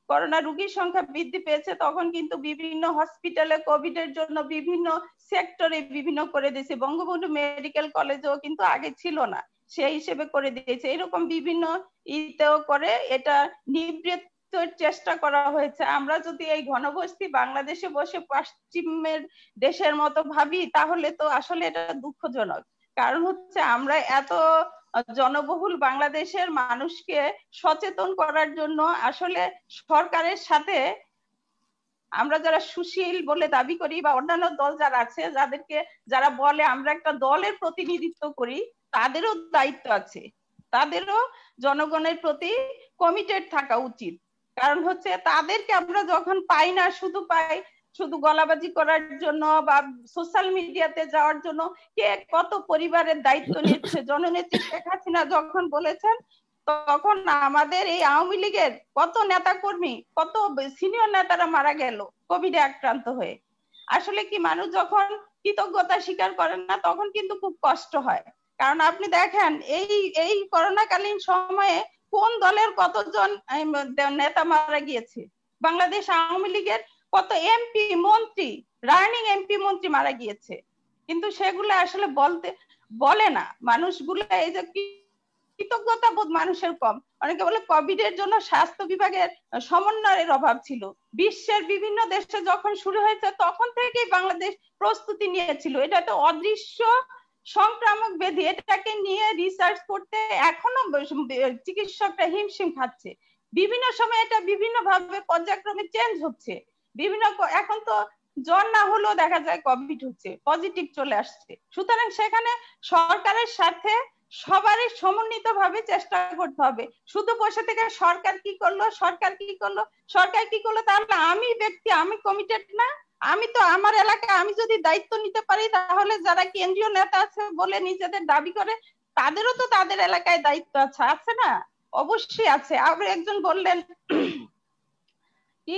করোনা রোগীর সংখ্যা বৃদ্ধি পেয়েছে, তখন কিন্তু বিভিন্ন হসপিটালে কোভিড এর জন্য বিভিন্ন সেক্টরে বিভিন্ন করে দিয়েছে। বঙ্গবন্ধু মেডিকেল কলেজেও কিন্তু আগে ছিল না, সেই হিসেবে করে দিয়েছে। এরকম বিভিন্ন ইতেও করে এটা নিবৃত্ত চেষ্টা করা হয়েছে। আমরা যদি এই ঘনবস্তি বাংলাদেশে বসে পশ্চিমের দেশের মতো ভাবি তাহলে তো আসলে এটা দুঃখজনক। কারণ হচ্ছে আমরা এত জনবহুল বাংলাদেশের মানুষকে সচেতন করার জন্য আসলে সরকারের সাথে আমরা যারা সুশীল বলে দাবি করি বা অন্যান্য দল যারা আছে, যারা বলে আমরা একটা দলের প্রতিনিধিত্ব করি, তাদেরও দায়িত্ব আছে, তাদেরও জনগণের প্রতি কমিটেড থাকা উচিত। কারণ হচ্ছে তাদেরকে আমরা যখন পাই না, শুধু গলাবাজি করার জন্য বা সোশ্যাল মিডিয়াতে যাওয়ার জন্য, কে কত পরিবারের দায়িত্ব নিচ্ছে। জননেত্রী শেখ হাসিনা যখন বলেছেন তখন আমাদের এই আওয়ামী লীগের কত নেতা কর্মী, কত সিনিয়র নেতারা মারা গেল কোভিডে আক্রান্ত হয়ে। আসলে কি মানুষ যখন কৃতজ্ঞতা স্বীকার করেন না তখন কিন্তু খুব কষ্ট হয়। কারণ আপনি দেখেন এই করোনাকালীন সময়ে কোন দলের কতজন নেতা মারা গিয়েছে। বাংলাদেশ আওয়ামী লীগের কত এমপি মন্ত্রী, রানিং এমপি মন্ত্রী মারা গিয়েছে, কিন্তু সেগুলো আসলে বলে না মানুষগুলো। এই যে কৃতজ্ঞতা দায়িত্ববোধ মানুষের কম। অনেকে বলে কোভিড এর জন্য স্বাস্থ্য বিভাগের সমন্বয়ের অভাব ছিল। বিশ্বের বিভিন্ন দেশে যখন শুরু হয়েছে তখন থেকেই বাংলাদেশ প্রস্তুতি নিয়েছিল। এটা তো অদৃশ্য সংক্রামক ব্যাধি, এটাকে নিয়ে রিসার্চ করতে এখনো চিকিৎসকরা হিমশিম খাচ্ছে। বিভিন্ন সময় এটা বিভিন্ন ভাবে পর্যায়ক্রমে চেঞ্জ হচ্ছে। বিভিন্ন এখন তো জ্বর না হলেও দেখা যায় কোভিড হচ্ছে, পজিটিভ চলে আসছে। সুতরাং সেখানে সরকারের সাথে সবারই সমন্বিত ভাবে চেষ্টা করতে হবে। শুধু বসে থেকে সরকার কি করলো সরকার কি করলো সরকার কি করলো, তাহলে আমি ব্যক্তি আমি কমিটেড না? আমি তো আমার এলাকায় আমি যদি দায়িত্ব নিতে পারি, তাহলে যারা কেন্দ্রীয় নেতা আছে বলে নিজেদের দাবি করে, তাদেরও তো তাদের এলাকায় দায়িত্ব আছে না? অবশ্যই আছে। আবার একজন বললেন কি,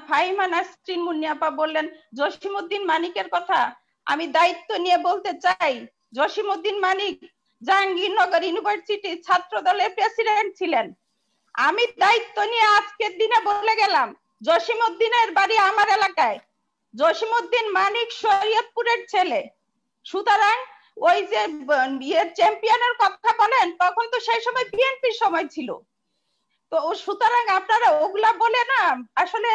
ফাহিমা নাসরিন মুন্নিয়াপা বললেন জসিমউদ্দিন মানিকের কথা। আমি দায়িত্ব নিয়ে বলতে চাই, জসিমউদ্দিন মানিক জাহাঙ্গীরনগর ইউনিভার্সিটি ছাত্র দলের প্রেসিডেন্ট ছিলেন। আমি দায়িত্ব নিয়ে আজকের দিনে বলে গেলাম, জসিমউদ্দিনের বাড়ি আমার এলাকায়। জসিমউদ্দিন মানিক শরীয়তপুরের ছেলে। সুতরাং ওই যে চ্যাম্পিয়নের কথা বলেন, তখন তো সেই সময় বিএনপির সময় ছিল। তো সুতরাং আপনারা ওগুলা বলে না, আসলে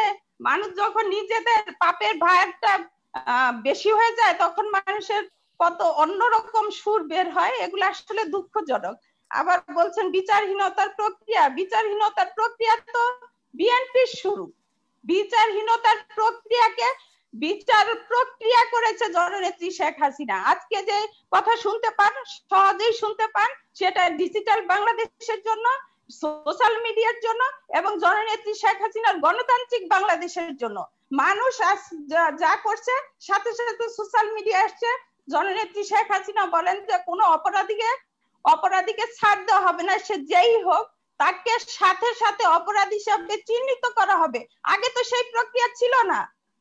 মানুষ যখন নিজেদের পাপের ভারটা বেশি হয়ে যায় তখন মানুষের কত অন্যরকম সুর বের হয়, এগুলো আসলে দুঃখজনক। আবার বলছেন বিচারহীনতার প্রক্রিয়া, বিচারহীনতার প্রক্রিয়া তো বিএনপির শুরু। বিচারহীনতার প্রক্রিয়াকে বিচার প্রক্রিয়া করেছে জননেত্রী শেখ হাসিনা। আজকে যে কথা শুনতে পান, সহজেই শুনতে পান, সেটা ডিজিটাল বাংলাদেশের জন্য, সোশ্যাল মিডিয়ার জন্য এবং জননেত্রী শেখ হাসিনার গণতান্ত্রিক বাংলাদেশের জন্য। মানুষ যা করছে সাথে সাথে সোশ্যাল মিডিয়া আসছে। জননেত্রী শেখ হাসিনা বলেন যে কোনো অপরাধীকে ছাড় দেওয়া হবে না, সে যেই হোক তাকে সাথে সাথে অপরাধী হিসাবে চিহ্নিত করা হবে। আগে তো সেই প্রক্রিয়া ছিল না।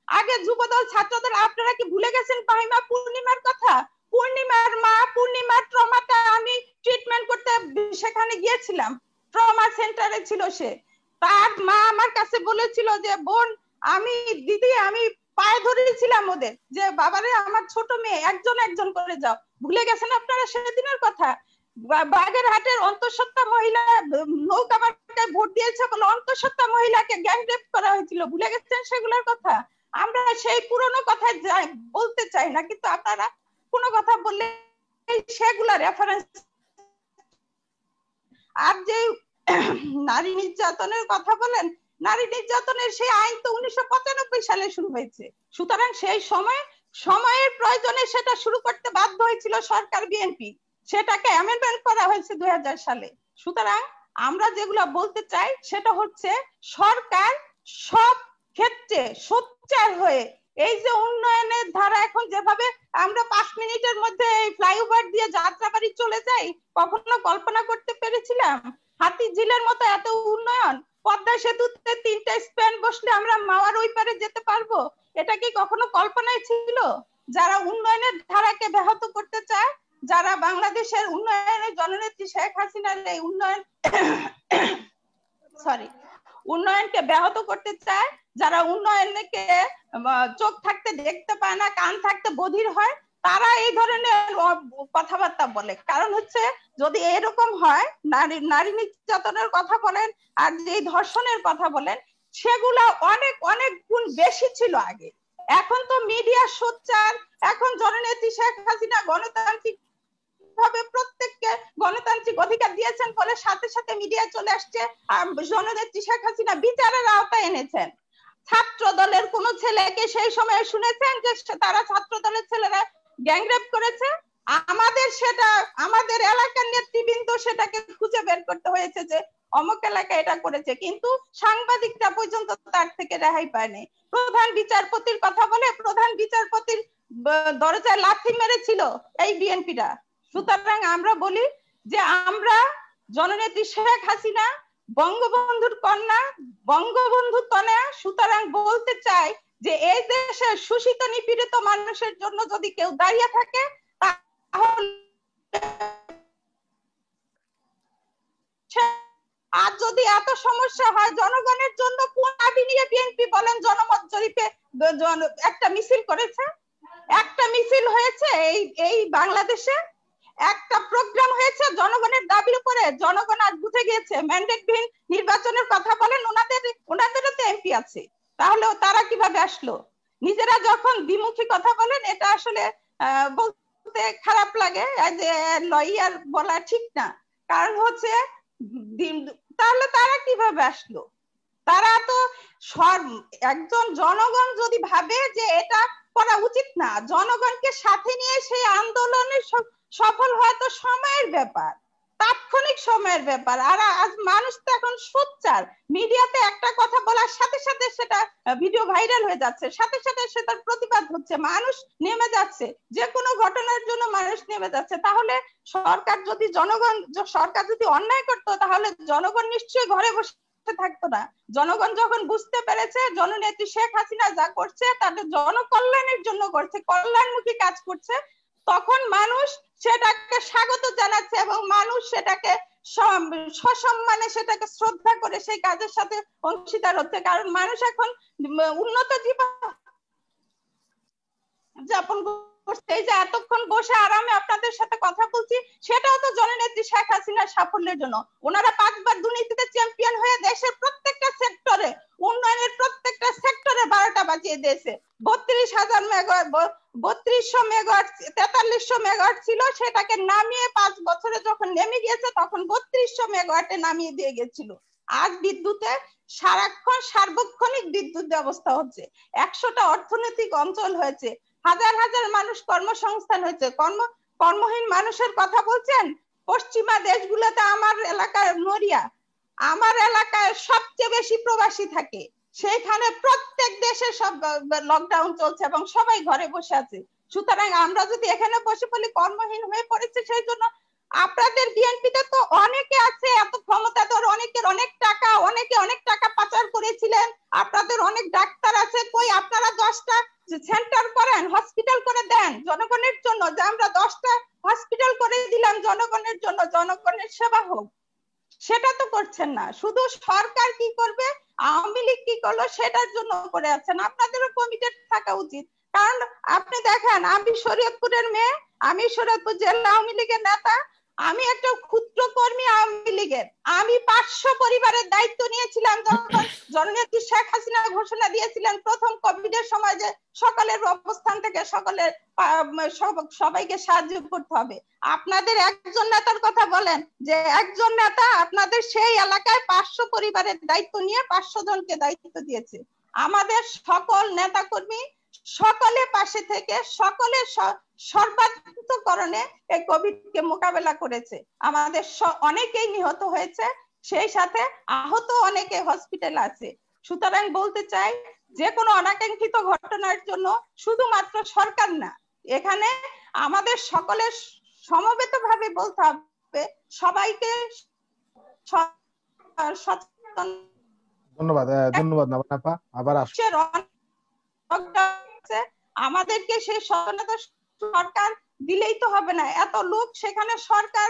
আগে যুবদল ছাত্রদল, আপনারা কি ভুলে গেছেন ফাহিমা পূর্ণিমার কথা? পূর্ণিমার মা, পূর্ণিমার ট্রমাটা আমি ট্রিটমেন্ট করতে সেখানে গিয়েছিলাম, ট্রমা সেন্টারে ছিল সে। তার মা আমার কাছে বলেছিল যে বোন, আমি দিদি আমি পায়ে ধরেছিলাম ওদের, যে বাবারে আমার ছোট মেয়ে একজন একজন করে যাও। ভুলে গেছেন আপনারা সেদিনের কথা? বাগেরহাটের অন্তঃসত্ত্বা মহিলা নৌকা মার্কায় ভোট দিয়েছে বলে অন্তঃসত্ত্বা মহিলাকে গ্যাং রেপ করা হয়েছিল, ভুলে গেছেন সেগুলোর কথা? আমরা সেই পুরনো কথা বলতে চাই না, কিন্তু আপনারা কোনো কথা বললে সেগুলা রেফারেন্স। আর যে নারী নির্যাতনের কথা বলেন, নারী নির্যাতনের সেই আইন তো 1995 সালে শুরু হয়েছে। সুতরাং সেই সময়ের প্রয়োজনে সেটা শুরু করতে বাধ্য হয়েছিল সরকার, বিএনপি। সেটাকে অ্যামেন্ডমেন্ট করা হয়েছে 2000 সালে। সুতরাং আমরা যেগুলো বলতে চাই সেটা হচ্ছে সরকার সব ক্ষেত্রে সোচ্চার হয়ে এই যে উন্নয়নের ধারা, এখন যেভাবে আমরা 5 মিনিটের মধ্যে এই ফ্লাইওভার দিয়ে যাত্রাবাড়ি চলে যাই, কখনো কল্পনা করতে পেরেছিলাম হাতিঝিলের মতো এত উন্নয়ন? পদ্মা সেতুতে 3টা স্প্যান বসলে আমরা মাওয়ার ওই পারে যেতে পারবো? এটা কি কখনো কল্পনায় ছিল? যারা উন্নয়নের ধারাকে ব্যাহত করতে চায়, যারা বাংলাদেশের উন্নয়নের জননেত্রী শেখ হাসিনার এই উন্নয়নকে ব্যাহত করতে চায়, যারা উন্নয়নকে চোখ থাকতে দেখতে পায় না, কান থাকতে বধির হয়, তারা এই ধরনের কথাবার্তা বলে। কারণ হচ্ছে যদি এরকম হয়, নারী নির্যাতনের কথা বলেন আর যে ধর্ষণের কথা বলেন, সেগুলা অনেক অনেক গুণ বেশি ছিল আগে। এখন তো মিডিয়া সোচ্চার, এখন জননেত্রী শেখ হাসিনা গণতান্ত্রিক ভাবে প্রত্যেককে গণতান্ত্রিক অধিকার দিয়েছেন বলে সাথে সাথে মিডিয়া চলে আসছে। জননেত্রী শেখ হাসিনা বিচারের আওতায় এনেছেন। ছাত্র দলের কোন ছেলেকে সেই সময় শুনেছেন যে তারা ছাত্র দলের ছেলেরা গ্যাংরেপ করেছে? আমাদের এলাকার নেতৃবৃন্দ সেটাকে খুঁজে বের করতে হয়েছে যে অমুক এলাকায় এটা করেছে, কিন্তু সাংবাদিকরা পর্যন্ত তার থেকে রেহাই পায়নি। প্রধান বিচারপতির কথা বলে প্রধান বিচারপতির দরজায় লাথি মেরেছিল এই বিএনপিরা। সুতরাং আমরা বলি যে আমরা জননেত্রী শেখ হাসিনা বঙ্গবন্ধুর কন্যা, বঙ্গবন্ধুর কন্যা। সুতরাং বলতে চাই যে এই দেশের শোষিত নিপীড়িত মানুষের জন্য যদি কেউ দাঁড়িয়ে থাকে, আর যদি এত সমস্যা হয় জনগণের জন্য, কোন দাবি নিয়ে বিএনপি বলেন জনমত জরিপে একটা মিছিল করেছে? একটা মিছিল হয়েছে এই বাংলাদেশে? একটা প্রোগ্রাম হয়েছে জনগণের দাবির উপরে, জনগণ আজ বুঝে গিয়েছে ম্যান্ডেটবিহীন নির্বাচনের কথা বলেন, ওনাদেরও তো এমপি আছে, তাহলে তারা কিভাবে আসলো? নিজেরা যখন দ্বিমুখী কথা বলেন, এটা আসলে বলতে খারাপ লাগে, যে লয়ার বলা ঠিক না। কারণ হচ্ছে তাহলে তারা কিভাবে আসলো? তারা তো একজন জনগণ যদি ভাবে যে এটা করা উচিত না, জনগণকে সাথে নিয়ে সেই আন্দোলনে সফল হওয়া তো সময়ের ব্যাপার, তাৎক্ষণিক সময়ের ব্যাপার। আর আজ মানুষ তো এখন সোচ্চার, মিডিয়াতে একটা কথা বলার সাথে সাথে সেটা ভিডিও ভাইরাল হয়ে যাচ্ছে, সাথে সাথে সেটার প্রতিবাদ হচ্ছে, মানুষ নেমে যাচ্ছে, যে কোনো ঘটনার জন্য মানুষ নেমে যাচ্ছে। তাহলে সরকার যদি অন্যায় করতো, তাহলে জনগণ নিশ্চয়ই ঘরে বসে থাকতো না। জনগণ যখন বুঝতে পেরেছে জননেত্রী শেখ হাসিনা যা করছে তাদের জনকল্যাণের জন্য করছে, কল্যাণমুখী কাজ করছে, তখন মানুষ সেটাকে স্বাগত জানাচ্ছে এবং মানুষ সেটাকে সসম্মানে সেটাকে শ্রদ্ধা করে সেই কাজের সাথে অংশীদার হচ্ছে। কারণ মানুষ এখন উন্নত জীবন যাপন করছে। এই যে এতক্ষণ বসে আরামে আপনাদের সাথে কথা বলছি, সেটাও তো জননেত্রী শেখ হাসিনার সাফল্যের জন্য। ওনারা 5 বার দুর্নীতিতে চ্যাম্পিয়ন হয়ে দেশের প্রত্যেকটা সেক্টরে, উন্নয়নের প্রত্যেকটা সেক্টরে 12টা বাজিয়ে দিয়েছে। 32,000 মেগাওয়াট, 3200 মেগাওয়াট, 4300 মেগাওয়াট ছিল, সেটাকে নামিয়ে 5 বছরে যখন নেমে গিয়েছে তখন 3200 মেগাওয়াটে নামিয়ে দিয়ে গেছিল। আজ বিদ্যুতে সারাক্ষণ সার্বক্ষণিক বিদ্যুৎ ব্যবস্থা হচ্ছে, 100টা অর্থনৈতিক অঞ্চল হয়েছে, হাজার হাজার মানুষ কর্মসংস্থান হয়েছে। কর্মহীন মানুষের কথা বলছেন, পশ্চিমা দেশগুলোতে আমার এলাকায় নড়িয়া, আমার এলাকায় সবচেয়ে বেশি প্রবাসী থাকে, সেইখানে প্রত্যেক দেশে সব লকডাউন চলছে এবং সবাই ঘরে বসে আছে। সুতরাং আমরা যদি এখানে বসে বলি কর্মহীন হয়ে পড়েছে, সেই জন্য আপনাদের বিএনপিতে তো অনেকে আছে এত ক্ষমতাধর, অনেকের অনেক টাকা, অনেকে অনেক টাকা পাচার করেছিলেন, আপনাদের অনেক ডাক্তার আছে, কই আপনারা 10টা সেন্টার করেন, হসপিটাল করে দেন জনগণের জন্য, যে আমরা 10টা হসপিটাল করে দিলাম জনগণের জন্য, জনগণের সেবা হোক, সেটা তো করছেন না। শুধু সরকার কি করবে, আওয়ামী লীগ কি করলো সেটার জন্য করে আছেন। আপনাদেরও কমিটেড থাকা উচিত। কারণ আপনি দেখেন, আমি শরীয়তপুরের মেয়ে, আমি শরীয়তপুর জেলা আওয়ামী লীগের নেতা, আমি একটা ক্ষুদ্র কর্মী আওয়ামী লীগের, আমি 500 পরিবারের দায়িত্ব নিয়েছিলাম যখন জননেত্রী শেখ হাসিনা ঘোষণা দিয়েছিলেন প্রথম কোভিডের সময় যে সকলের অবস্থান থেকে সকলের সবাইকে সাহায্য করতে হবে। আপনাদের একজন নেতার কথা বলেন, যে একজন নেতা আপনাদের সেই এলাকায় 500 পরিবারের দায়িত্ব নিয়ে 500 জনকে দায়িত্ব দিয়েছে। আমাদের সকল নেতা কর্মী সকলে পাশে থেকে সকলের সর্বাত্মকরণে এই কোভিড কে মোকাবেলা করেছে। আমাদের অনেকেই নিহত হয়েছে, সেই সাথে আহত অনেকে হসপিটালে আছে। সুতরাং বলতে চাই, যে কোনো অনাকাঙ্ক্ষিত ঘটনার জন্য শুধুমাত্র সরকার না, এখানে আমাদের সকলের সমবেতভাবে বলতে হবে, সবাইকে সচেতন। ধন্যবাদ নাবান আপা, আবার আসুন। আমাদেরকে সেই সচেতনতা সরকার দিলেই তো হবে না, এত লোক সেখানে সরকার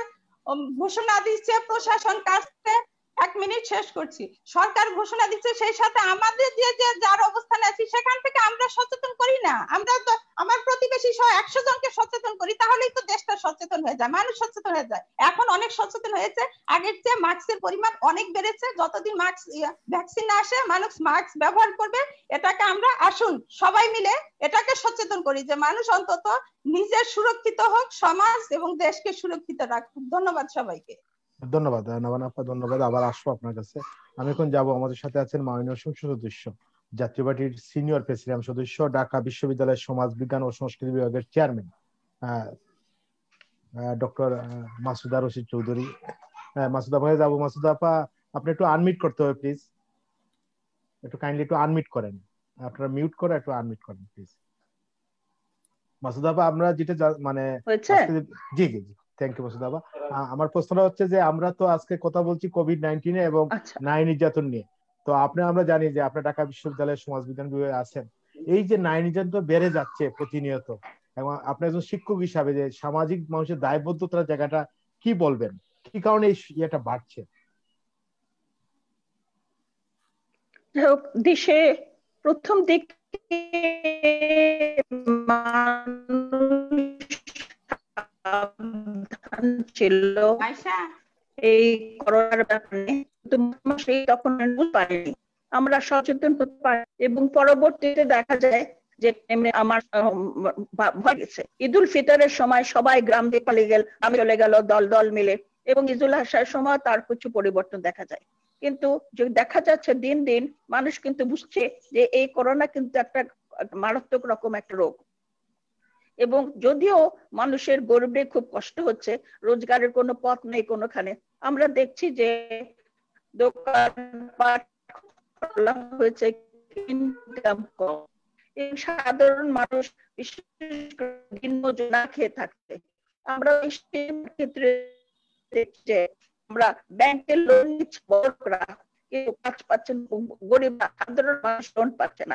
ঘোষণা দিচ্ছে, প্রশাসন কাছে 1 মিনিট শেষ করছি, সরকার ঘোষণা দিচ্ছে, সেই সাথে আমাদের যে যার অবস্থানে আছি সেখান থেকে আমরা সচেতন করি না। আমরা তো আমার প্রতিবেশী সহ 100 জনকে সচেতন করি, তাহলেই তো দেশটা সচেতন হয়ে যায়, মানুষ সচেতন হয়ে যায়। এখন অনেক সচেতন হয়েছে, আগের চেয়ে মাস্কের পরিমাণ অনেক বেড়েছে, যতদিন ভ্যাকসিন না আসে মানুষ মাস্ক ব্যবহার করবে, এটাকে আমরা আসুন সবাই মিলে এটাকে সচেতন করি, যে মানুষ অন্তত নিজের সুরক্ষিত হোক, সমাজ এবং দেশকে সুরক্ষিত রাখুক। ধন্যবাদ সবাইকে। ধন্যবাদ নাবান আপা, ধন্যবাদ। আবার আসবো আপনার কাছে। আমি এখন যাব, আমাদের সাথে আছেন মাননীয় সংসদ সদস্য, জাতীয় পার্টির সিনিয়র প্রেসিডেন্ট সদস্য, ঢাকা বিশ্ববিদ্যালয়ের সমাজ বিজ্ঞান ও সংস্কৃতি বিভাগের চেয়ারম্যান ডক্টর মাসুদা রশিদ চৌধুরী। মাসুদা ভাই যাবো। মাসুদা আপা, আপনি একটু আনমিউট করতে হবে প্লিজ, একটু কাইন্ডলি একটু আনমিউট করেন, আপনারা মিউট করে একটু আনমিউট করেন প্লিজ। মাসুদা আপা, আমরা যেটা মানে জি জি জি, থ্যাংক ইউ মাসুদা আপা। আমার প্রশ্নটা হচ্ছে যে আমরা তো আজকে কথা বলছি কোভিড-19 এবং নারী নির্যাতন নিয়ে। তো আমরা জানি যে আপনি ঢাকা বিশ্ববিদ্যালয়ের সমাজ বিজ্ঞান বিভাগে আছেন। এই যে নারী নির্যাতন তো বেড়ে যাচ্ছে প্রতিনিয়ত, এবং আপনি একজন শিক্ষক হিসাবে যে সামাজিক মানুষের দায়বদ্ধতার জায়গাটা কি বলবেন, কি কারণে এই ইয়েটা বাড়ছে? দেশে প্রথম দিকে সাবধান ছিল আয়শা, এই করোনার ব্যাপারে, সেই তখন পারিনি, আমরা সচেতন হতে পারি। এবং পরবর্তীতে দেখা যায় যে আমার ভয় গেছে। ঈদ উল ফিতরের সময় সবাই গ্রাম দিয়ে পালিয়ে গেল, আমি চলে গেল দল দল মিলে, এবং ঈদুল আজহার সময় তার কিছু পরিবর্তন দেখা যায়। কিন্তু দেখা যাচ্ছে দিন দিন মানুষ কিন্তু বুঝছে যে এই করোনা কিন্তু একটা মারাত্মক রকম একটা রোগ। এবং যদিও মানুষের গরিবের খুব কষ্ট হচ্ছে, রোজগারের কোনো পথ নেই কোনোখানে, আমরা দেখছি যে দোকানপাট খোলা হয়েছে, ইনকাম কম, এই সাধারণ মানুষ বিশেষ করে দিনমজুর না খেয়ে থাকছে। আমরা ক্ষেত্রে দেখছি যে আমরা ব্যাংকের লোন নিচ্ছি বড়রা, কিন্তু কাজ পাচ্ছেন গরিব সাধারণ মানুষ লোন পাচ্ছে না।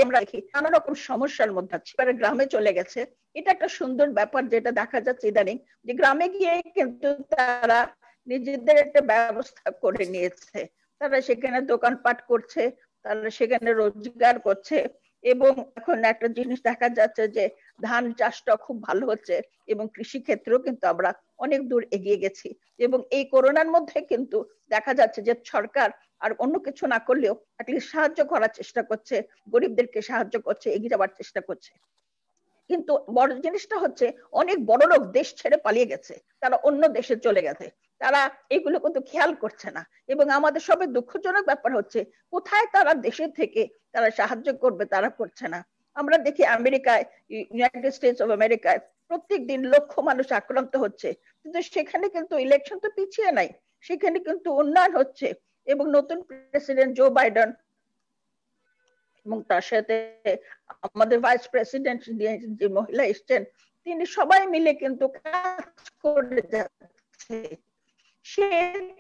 আমরা দেখি নানা রকম সমস্যার মধ্যে আছে, গ্রামে চলে গেছে। এটা একটা সুন্দর ব্যাপার যেটা দেখা যাচ্ছে ইদানিং, যে গ্রামে গিয়ে কিন্তু তারা নিজেদের একটা ব্যবস্থা করে নিয়েছে, তারা সেখানে দোকানপাট করছে, তারা সেখানে রোজগার করছে। এবং এখন একটা জিনিস দেখা যাচ্ছে যে ধান চাষটা খুব ভালো হচ্ছে, এবং কৃষি ক্ষেত্রেও কিন্তু আমরা অনেক দূর এগিয়ে গেছি। এবং এই করোনার মধ্যে কিন্তু দেখা যাচ্ছে যে সরকার আর অন্য কিছু না করলেও অ্যাটলিস্ট সাহায্য করার চেষ্টা করছে, গরিবদেরকে সাহায্য করছে, এগিয়ে যাওয়ার চেষ্টা করছে। কিন্তু বড় জিনিসটা হচ্ছে অনেক বড় লোক দেশ ছেড়ে পালিয়ে গেছে, তারা অন্য দেশে চলে গেছে, তারা এগুলো কিন্তু খেয়াল করছে না। এবং আমাদের সবাই দুঃখজনক ব্যাপার হচ্ছে কোথায় তারা দেশে থেকে তারা সাহায্য করবে, তারা করছে না। আমরা দেখি আমেরিকায়, ইউনাইটেড স্টেটস অফ আমেরিকায় প্রত্যেক দিন লক্ষ মানুষ আক্রান্ত হচ্ছে, কিন্তু সেখানে কিন্তু ইলেকশন তো পিছিয়ে নাই, সেখানে কিন্তু উন্নয়ন হচ্ছে। এবং নতুন প্রেসিডেন্ট জো বাইডেন এবং তার সাথে আমাদের ভাইস প্রেসিডেন্ট যে মহিলা এসছেন, তিনি সবাই মিলে কিন্তু কাজ করে যাচ্ছে। সে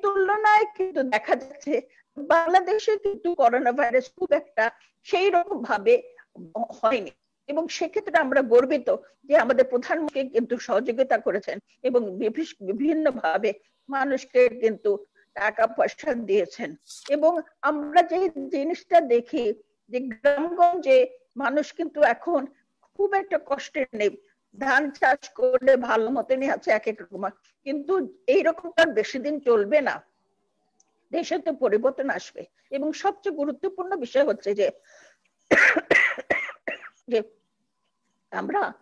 তুলনায় কিন্তু দেখা যাচ্ছে বাংলাদেশে কিন্তু করোনা ভাইরাস খুব একটা সেই রকম ভাবে হয়নি। এবং সেক্ষেত্রে আমরা গর্বিত যে আমাদের প্রধানমন্ত্রী কিন্তু সহযোগিতা করেছেন এবং বিভিন্ন ভাবে মানুষকে কিন্তু টাকা পয়সা দিয়েছেন। এবং আমরা যে জিনিসটা দেখি যে গ্রামগঞ্জে মানুষ কিন্তু এখন খুব একটা কষ্টে নেই, ধান চাষ করলে ভালো মতনই আছে এক এক রকম, কিন্তু এইরকম তার বেশি দিন চলবে না, দেশে তো পরিবর্তন আসবে। এবং সবচেয়ে গুরুত্বপূর্ণ বিষয় হচ্ছে যে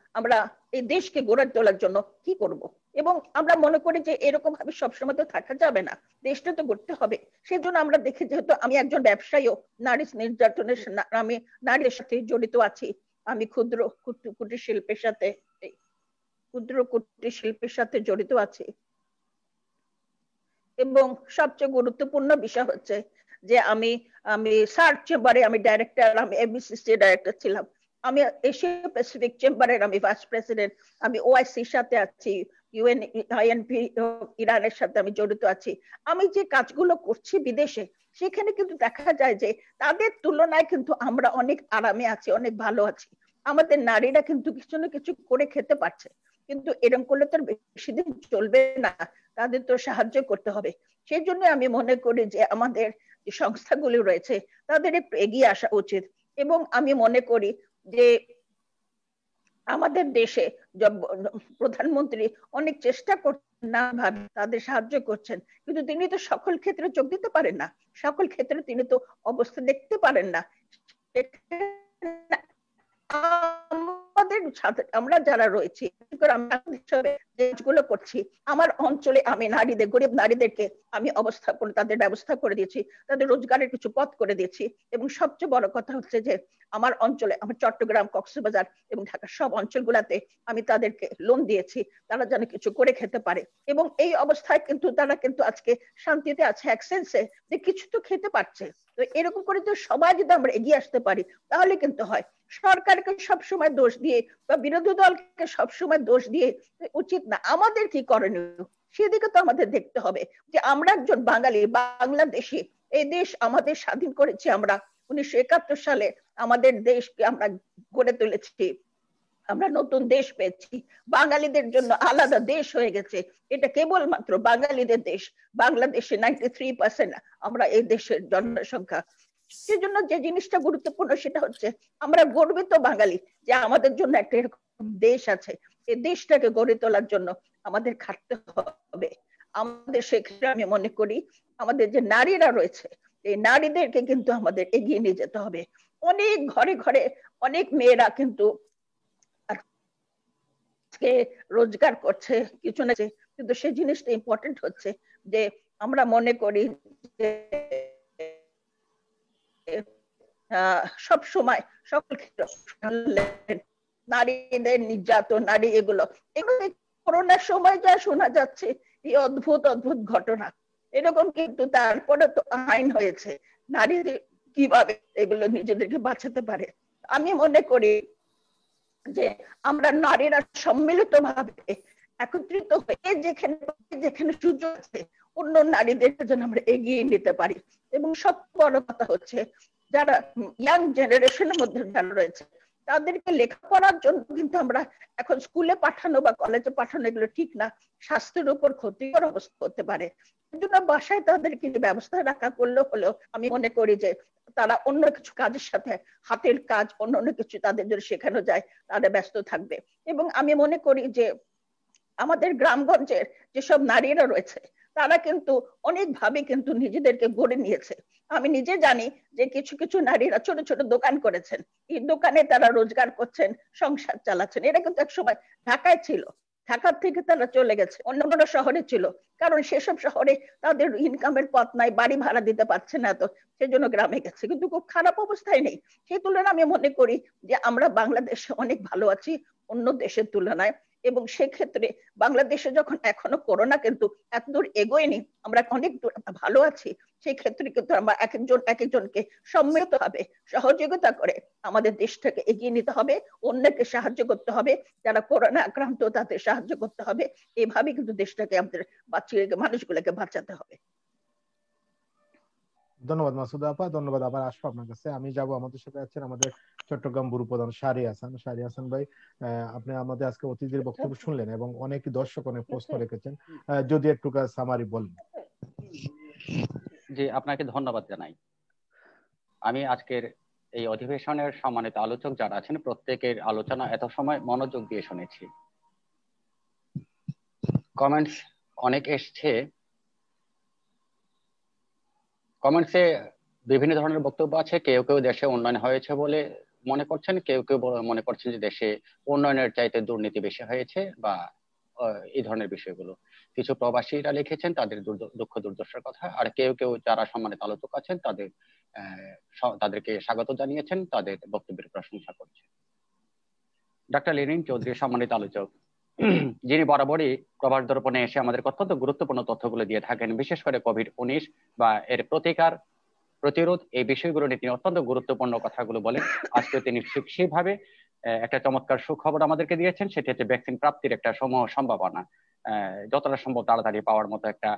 আমরা এই দেশকে গড়ে তোলার জন্য কি করব। এবং আমরা মনে করি যে এরকম ভাবে সবসময় তো থাকা যাবে না, দেশটা তো গড়তে হবে। সেজন্য আমরা দেখি, যেহেতু আমি একজন ব্যবসায়ীও, নারী নির্যাতনের আমি নারীর সাথে জড়িত আছি, আমি ক্ষুদ্র কুটির শিল্পের সাথে জড়িত আছি। এবং সবচেয়ে গুরুত্বপূর্ণ বিষয় হচ্ছে যে আমি সার্ক চেম্বারে আমি ডাইরেক্টর, আমি এমবিসিসি ডাইরেক্টর ছিলাম, আমি এশিয়া প্যাসিফিক চেম্বারের আমি ভাইস প্রেসিডেন্ট, আমি ওআইসির সাথে আছি, আইএনপি ইরানের সাথে আমি জড়িত আছি। আমি যে কাজগুলো করছি বিদেশে, সেখানে কিন্তু দেখা যায় যে তাদের তুলনায় কিন্তু আমরা অনেক আরামে আছি, অনেক ভালো আছি। আমাদের নারীরা কিন্তু কিছু না কিছু করে খেতে পারছে, কিন্তু এরকম করলে তো বেশি দিন চলবে না, তাদের তো সাহায্য করতে হবে। সেই জন্য আমি মনে করি যে আমাদের যে সংস্থাগুলি রয়েছে তাদের একটু এগিয়ে আসা উচিত। এবং আমি মনে করি যে আমাদের দেশে প্রধানমন্ত্রী অনেক চেষ্টা করছেন, না ভাবে তাদের সাহায্য করছেন, কিন্তু তিনি তো সকল ক্ষেত্রে যোগ দিতে পারেন না, সকল ক্ষেত্রে তিনি তো অবস্থা দেখতে পারেন না। আমাদের আমরা যারা রয়েছি করছি, আমার অঞ্চলে আমি নারীদের, গরিব নারীদেরকে আমি তাদের ব্যবস্থা করে দিয়েছি, তাদের রোজগারের কিছু পথ করে দিয়েছি। এবং সবচেয়ে বড় কথা হচ্ছে যে আমার অঞ্চলে, আমার চট্টগ্রাম, কক্সবাজার এবং ঢাকার সব অঞ্চলগুলোতে আমি তাদেরকে লোন দিয়েছি, তারা যেন কিছু করে খেতে পারে। এবং এই অবস্থায় কিন্তু তারা কিন্তু আজকে শান্তিতে আছে, এক সেন্সে যে কিছু তো খেতে পারছে। তো এরকম করে তো সবাই যদি আমরা এগিয়ে আসতে পারি তাহলে কিন্তু হয়। সরকারকে সবসময় দোষ দিয়ে বা বিরোধী দলকে সবসময় দোষ দিয়ে উচিত না। আমাদের কি করণীয় সেদিকে তো আমাদের দেখতে হবে যে আমরা একজন বাঙালি, বাংলাদেশি, এই দেশ আমাদের স্বাধীন করেছি আমরা 1971 সালে, আমাদের দেশকে আমরা গড়ে তুলেছি, আমরা নতুন দেশ পেয়েছি, বাঙালিদের জন্য আলাদা দেশ হয়ে গেছে, এটা কেবলমাত্র বাঙালিদের দেশ। বাংলাদেশে 93% আমরা এই দেশের জনসংখ্যা। সেজন্য যে জিনিসটা গুরুত্বপূর্ণ সেটা হচ্ছে আমরা গর্বিত বাঙালি যে আমাদের জন্য একটা এরকম দেশ আছে, এই দেশটাকে গড়ে তোলার জন্য আমাদের খাটতে হবে। আমাদের সেক্ষেত্রে আমি মনে করি আমাদের যে নারীরা রয়েছে, এই নারীদেরকে কিন্তু আমাদের এগিয়ে নিয়ে যেতে হবে। অনেক ঘরে ঘরে অনেক মেয়েরা কিন্তু আজকে রোজগার করছে কিছু না, কিন্তু সেই জিনিসটা ইম্পর্টেন্ট হচ্ছে যে আমরা মনে করি যে সব সময় সকল ক্ষেত্রে নারীদের নির্যাতন, নারী এগুলো করোনার সময় যা শোনা যাচ্ছে এই অদ্ভুত অদ্ভুত ঘটনা, এরকম কিন্তু তারপরে তো আইন হয়েছে নারীদের কিভাবে এগুলো নিজেদেরকে বাঁচাতে পারে। আমি মনে করি যে আমরা নারীরা সম্মিলিত ভাবে একত্রিত হয়ে যেখানে যেখানে সুযোগ আছে অন্য নারীদেরকে যেন আমরা এগিয়ে নিতে পারি। এবং সবচেয়ে বড় কথা হচ্ছে যারা ইয়াং জেনারেশনের মধ্যে যারা রয়েছে তাদেরকে লেখাপড়ার জন্য কিন্তু আমরা এখন স্কুলে পাঠানো বা কলেজে পাঠানো এগুলো ঠিক না, স্বাস্থ্যের উপর ক্ষতিকর অবস্থা হতে পারে। এই জন্য বাসায় তাদের কিন্তু ব্যবস্থা রাখা করলেও হলেও আমি মনে করি যে তারা অন্য কিছু কাজের সাথে হাতের কাজ অন্য অন্য কিছু তাদের যদি শেখানো যায় তারা ব্যস্ত থাকবে। এবং আমি মনে করি যে আমাদের গ্রামগঞ্জের যেসব নারীরা রয়েছে তারা কিন্তু অনেকভাবে কিন্তু নিজেদেরকে গড়ে নিয়েছে। আমি নিজে জানি যে কিছু কিছু নারীরা ছোট ছোট দোকান করেছেন, এই দোকানে তারা রোজগার করছেন, সংসার চালাচ্ছেন। এটা কিন্তু একসময় ঢাকায় ছিল, ঢাকার থেকে তারা চলে গেছে অন্য অন্য শহরে ছিল, কারণ সেসব শহরে তাদের ইনকামের পথ নাই, বাড়ি ভাড়া দিতে পারছে না, তো সেজন্য গ্রামে গেছে, কিন্তু খুব খারাপ অবস্থায় নেই। সেই তুলনায় আমি মনে করি যে আমরা বাংলাদেশে অনেক ভালো আছি অন্য দেশের তুলনায়। এবং সেক্ষেত্রে বাংলাদেশে যখন এখনো করোনা কিন্তু এত দূর এগোয়নি, আমরা অনেক ভালো আছি, সেই ক্ষেত্রে কিন্তু আমরা এক একজনকে সম্মিলিত ভাবে সহযোগিতা করে আমাদের দেশটাকে এগিয়ে নিতে হবে, অন্যকে সাহায্য করতে হবে, যারা করোনা আক্রান্ত তাদের সাহায্য করতে হবে। এইভাবে কিন্তু দেশটাকে আমাদের মানুষগুলোকে বাঁচাতে হবে। ধন্যবাদ মাসুদা আপা, ধন্যবাদ। আবার আসবো আপনার কাছে। আমি যাব, আমাদের সাথে আছেন আমাদের চট্টগ্রাম ব্যুরো প্রধান শাহরি হাসান। শাহরি হাসান ভাই, আপনি আমাদের আজকে অতিথির বক্তব্য শুনলেন এবং অনেক দর্শক অনেক প্রশ্ন রেখেছেন, যদি একটু সামারি বলেন। জি, আপনাকে ধন্যবাদ জানাই। আমি আজকের এই অধিবেশনের সম্মানিত আলোচক যারা আছেন প্রত্যেকের আলোচনা এত সময় মনোযোগ দিয়ে শুনেছি। কমেন্টস অনেক এসছে, কমেন্টসে বিভিন্ন ধরনের বক্তব্য আছে। কেউ কেউ দেশে উন্নয়ন হয়েছে বলে মনে করছেন, কেউ কেউ মনে করছেন যে দেশে উন্নয়নের চাইতে দুর্নীতি বেশি হয়েছে বা এই ধরনের বিষয়গুলো। কিছু প্রবাসীরা লিখেছেন তাদের দুঃখ দুর্দশার কথা, আর কেউ কেউ যারা সম্মানিত আলোচক আছেন তাদেরকে স্বাগত জানিয়েছেন, তাদের বক্তব্যের প্রশংসা করছেন। ডাক্তার লেনিন চৌধুরী সম্মানিত আলোচক, যিনি বরাবরই প্রবাস দর্পণে এসে আমাদের অত্যন্ত গুরুত্বপূর্ণ তথ্যগুলো দিয়ে থাকেন, বিশেষ করে কোভিড-19 বা এর প্রতিকার প্রতিরোধ এই বিষয়গুলো নিয়ে তিনি অত্যন্ত গুরুত্বপূর্ণ কথাগুলো বলেন। আজকে তিনি ঠিক সেইভাবে একটা চমৎকার সুখবর আমাদেরকে দিয়েছেন, সেটি হচ্ছে ভ্যাকসিন প্রাপ্তির একটা সম্ভাবনা যতটা সম্ভব তাড়াতাড়ি পাওয়ার মতো একটা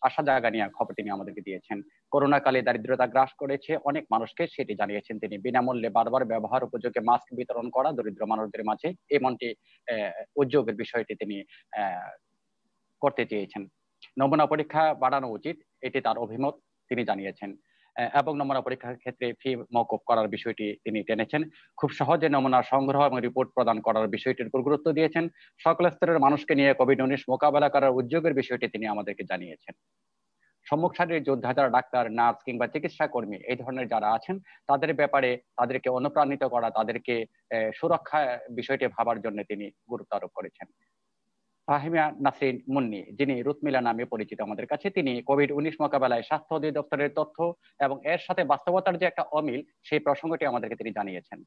আশা জায়গা নিয়ে খবর তিনি আমাদেরকে দিয়েছেন। করোনা কালে দারিদ্রতা গ্রাস করেছে অনেক মানুষকে, সেটি জানিয়েছেন তিনি। বিনামূল্যে বারবার ব্যবহার উপযোগী মাস্ক বিতরণ করা দরিদ্র মানুষদের মাঝে, এমনটি উদ্যোগের বিষয়টি তিনি করতে চেয়েছেন। নমুনা পরীক্ষা বাড়ানো উচিত, এটি তার অভিমত তিনি জানিয়েছেন। এবং নমুনা পরীক্ষার ক্ষেত্রে ফি মওকুফ করার বিষয়টি তিনি টেনেছেন। খুব সহজে নমুনা সংগ্রহ এবং রিপোর্ট প্রদান করার বিষয়টির উপর গুরুত্ব দিয়েছেন। সকল স্তরের মানুষকে নিয়ে কোভিড-19 মোকাবেলা করার উদ্যোগের বিষয়টি তিনি আমাদেরকে জানিয়েছেন। সম্মুখ সারির যোদ্ধা যারা ডাক্তার, নার্স কিংবা চিকিৎসা কর্মী এই ধরনের যারা আছেন তাদের ব্যাপারে তাদেরকে অনুপ্রাণিত করা, তাদেরকে সুরক্ষা বিষয়টি ভাবার জন্য তিনি গুরুত্ব আরোপ করেছেন। ফাহিমা নাসরিন মুন্নি, যিনি রুতমিলা নামে পরিচিত আমাদের কাছে, তিনি কোভিড-19 মোকাবেলায় স্বাস্থ্য অধিদপ্তরের তথ্য এবং এর সাথে বাস্তবতার যে একটা অমিল সেই প্রসঙ্গটি আমাদেরকে তিনি জানিয়েছেন।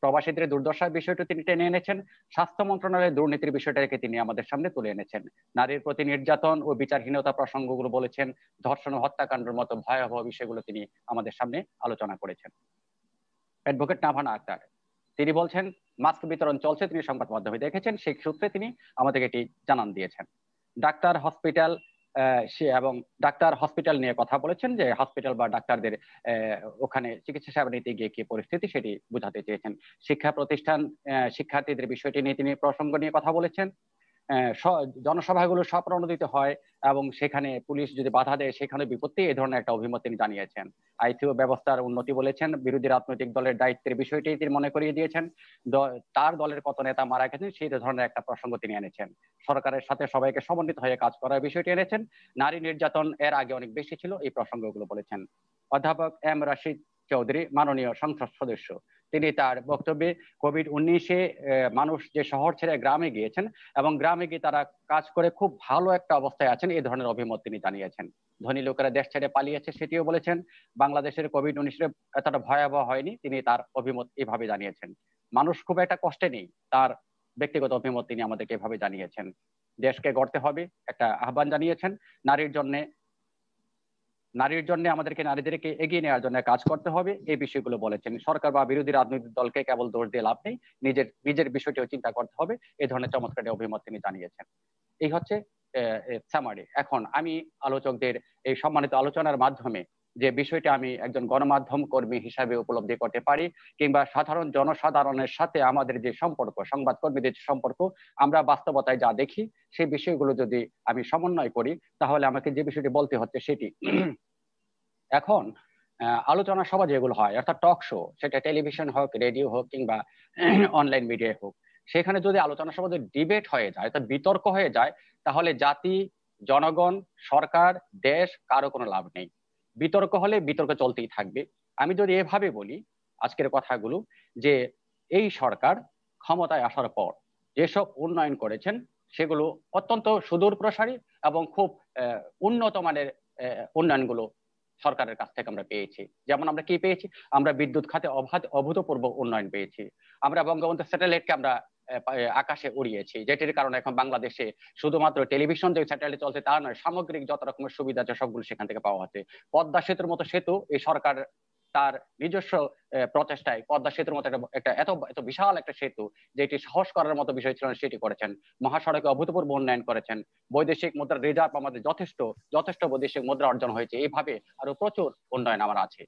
প্রবাসীদের দুর্দশার বিষয়টি তিনি টেনে এনেছেন। স্বাস্থ্য মন্ত্রণালয়ের দুর্নীতির বিষয়টাকে তিনি আমাদের সামনে তুলে এনেছেন। নারীর প্রতি নির্যাতন ও বিচারহীনতা প্রসঙ্গগুলো বলেছেন। ধর্ষণ ও হত্যাকাণ্ডের মতো ভয়াবহ বিষয়গুলো তিনি আমাদের সামনে আলোচনা করেছেন। অ্যাডভোকেট নাভানা আক্তার, তিনি বলছেন মাস্ক বিতরণ চলছে, তিনি সংবাদ মাধ্যমে দেখেছেন, সেই সূত্রে তিনি আমাদেরকে এটি জানান দিয়েছেন। ডাক্তার হসপিটাল নিয়ে কথা বলেছেন, যে হসপিটাল বা ডাক্তারদের ওখানে চিকিৎসা সেবা নিতে গিয়ে কি পরিস্থিতি সেটি বোঝাতে চেয়েছেন। শিক্ষা প্রতিষ্ঠান শিক্ষার্থীদের বিষয়টি নিয়ে তিনি প্রসঙ্গ নিয়ে কথা বলেছেন। জনসভাগুলো স্বপ্রণোদিত হয় এবং সেখানে পুলিশ যদি বাধা দেয় সেখানে বিপত্তি, এই ধরনের একটা অভিমত তিনি জানিয়েছেন। আইসিইউ ব্যবস্থার উন্নতি বলেছেন, বিরোধী রাজনৈতিক দলের দায়িত্বের বিষয়টি তিনি মনে করিয়ে দিয়েছেন, তার দলের কত নেতা মারা গেছেন সেই ধরনের একটা প্রসঙ্গ তিনি এনেছেন। সরকারের সাথে সবাইকে সমন্বিত হয়ে কাজ করার বিষয়টি এনেছেন। নারী নির্যাতন এর আগে অনেক বেশি ছিল, এই প্রসঙ্গগুলো বলেছেন। অধ্যাপক এম রাশিদ চৌধুরী, মাননীয় সংসদ সদস্য, তিনি তার বক্তব্যে কোভিড-19 মানুষ যে শহর ছেড়ে গ্রামে গিয়েছেন এবং গ্রামে গিয়ে তারা কাজ করে খুব ভালো একটা অবস্থায় আছেন, এই ধরনের অভিমত তিনি জানিয়েছেন। ধনী লোকেরা দেশ ছেড়ে পালিয়েছে সেটিও বলেছেন। বাংলাদেশের কোভিড-19 এতটা ভয়াবহ হয়নি, তিনি তার অভিমত এভাবে জানিয়েছেন। মানুষ খুব একটা কষ্টে নেই, তার ব্যক্তিগত অভিমত তিনি আমাদেরকে এভাবে জানিয়েছেন। দেশকে গড়তে হবে একটা আহ্বান জানিয়েছেন। নারীর জন্য আমাদেরকে, নারীদেরকে এগিয়ে নেওয়ার জন্য কাজ করতে হবে, এই বিষয়গুলো বলেছেন। সরকার বা বিরোধী রাজনৈতিক দলকে কেবল দোষ দিয়ে লাভ নেই, নিজের বিষয়টিও চিন্তা করতে হবে, এই ধরনের চমৎকার অভিমত তিনি জানিয়েছেন। এই হচ্ছে সামারি। এখন আমি আলোচকদের এই সম্মানিত আলোচনার মাধ্যমে যে বিষয়টা আমি একজন গণমাধ্যম কর্মী হিসাবে উপলব্ধি করতে পারি, কিংবা সাধারণ জনসাধারণের সাথে আমাদের যে সম্পর্ক, সংবাদ কর্মীদের যে সম্পর্ক, আমরা বাস্তবতায় যা দেখি সেই বিষয়গুলো যদি আমি সমন্বয় করি, তাহলে আমাকে যে বিষয়টি বলতে হচ্ছে সেটি, এখন আলোচনা সভা যেগুলো হয় অর্থাৎ টক শো, সেটা টেলিভিশন হোক, রেডিও হোক কিংবা অনলাইন মিডিয়া হোক, সেখানে যদি আলোচনা সভা ডিবেট হয়ে যায়, অর্থাৎ বিতর্ক হয়ে যায়, তাহলে জাতি, জনগণ, সরকার, দেশ কারো কোনো লাভ নেই। বিতর্ক হলে বিতর্ক চলতেই থাকবে। আমি যদি এভাবে বলি আজকের কথাগুলো, যে এই সরকার ক্ষমতায় আসার পর যেসব উন্নয়ন করেছেন সেগুলো অত্যন্ত সুদূর প্রসারী এবং খুব উন্নত মানের উন্নয়নগুলো সরকারের কাছ থেকে আমরা পেয়েছি। যেমন আমরা কি পেয়েছি? আমরা বিদ্যুৎ খাতে অভূতপূর্ব উন্নয়ন পেয়েছি। আমরা বঙ্গবন্ধু স্যাটেলাইটকে আমরা আকাশে উড়িয়েছি, যেটির কারণে এখন বাংলাদেশে শুধুমাত্র টেলিভিশন যে স্যাটেলাইট চলছে তা নয়, সামগ্রিক যত রকমের সুবিধা আছে সবগুলো সেখান থেকে পাওয়া হচ্ছে। পদ্মা সেতুর মতো সেতু এই সরকার তার নিজস্ব প্রচেষ্টায়, পদ্মা সেতুর মতো একটা এত বিশাল একটা সেতু যেটি সাহস করার মতো বিষয় ছিল সেটি করেছেন। মহাসড়কে অভূতপূর্ব উন্নয়ন করেছেন। বৈদেশিক মুদ্রার রিজার্ভ আমাদের যথেষ্ট বৈদেশিক মুদ্রা অর্জন হয়েছে। এইভাবে আরো প্রচুর উন্নয়ন আমার আছে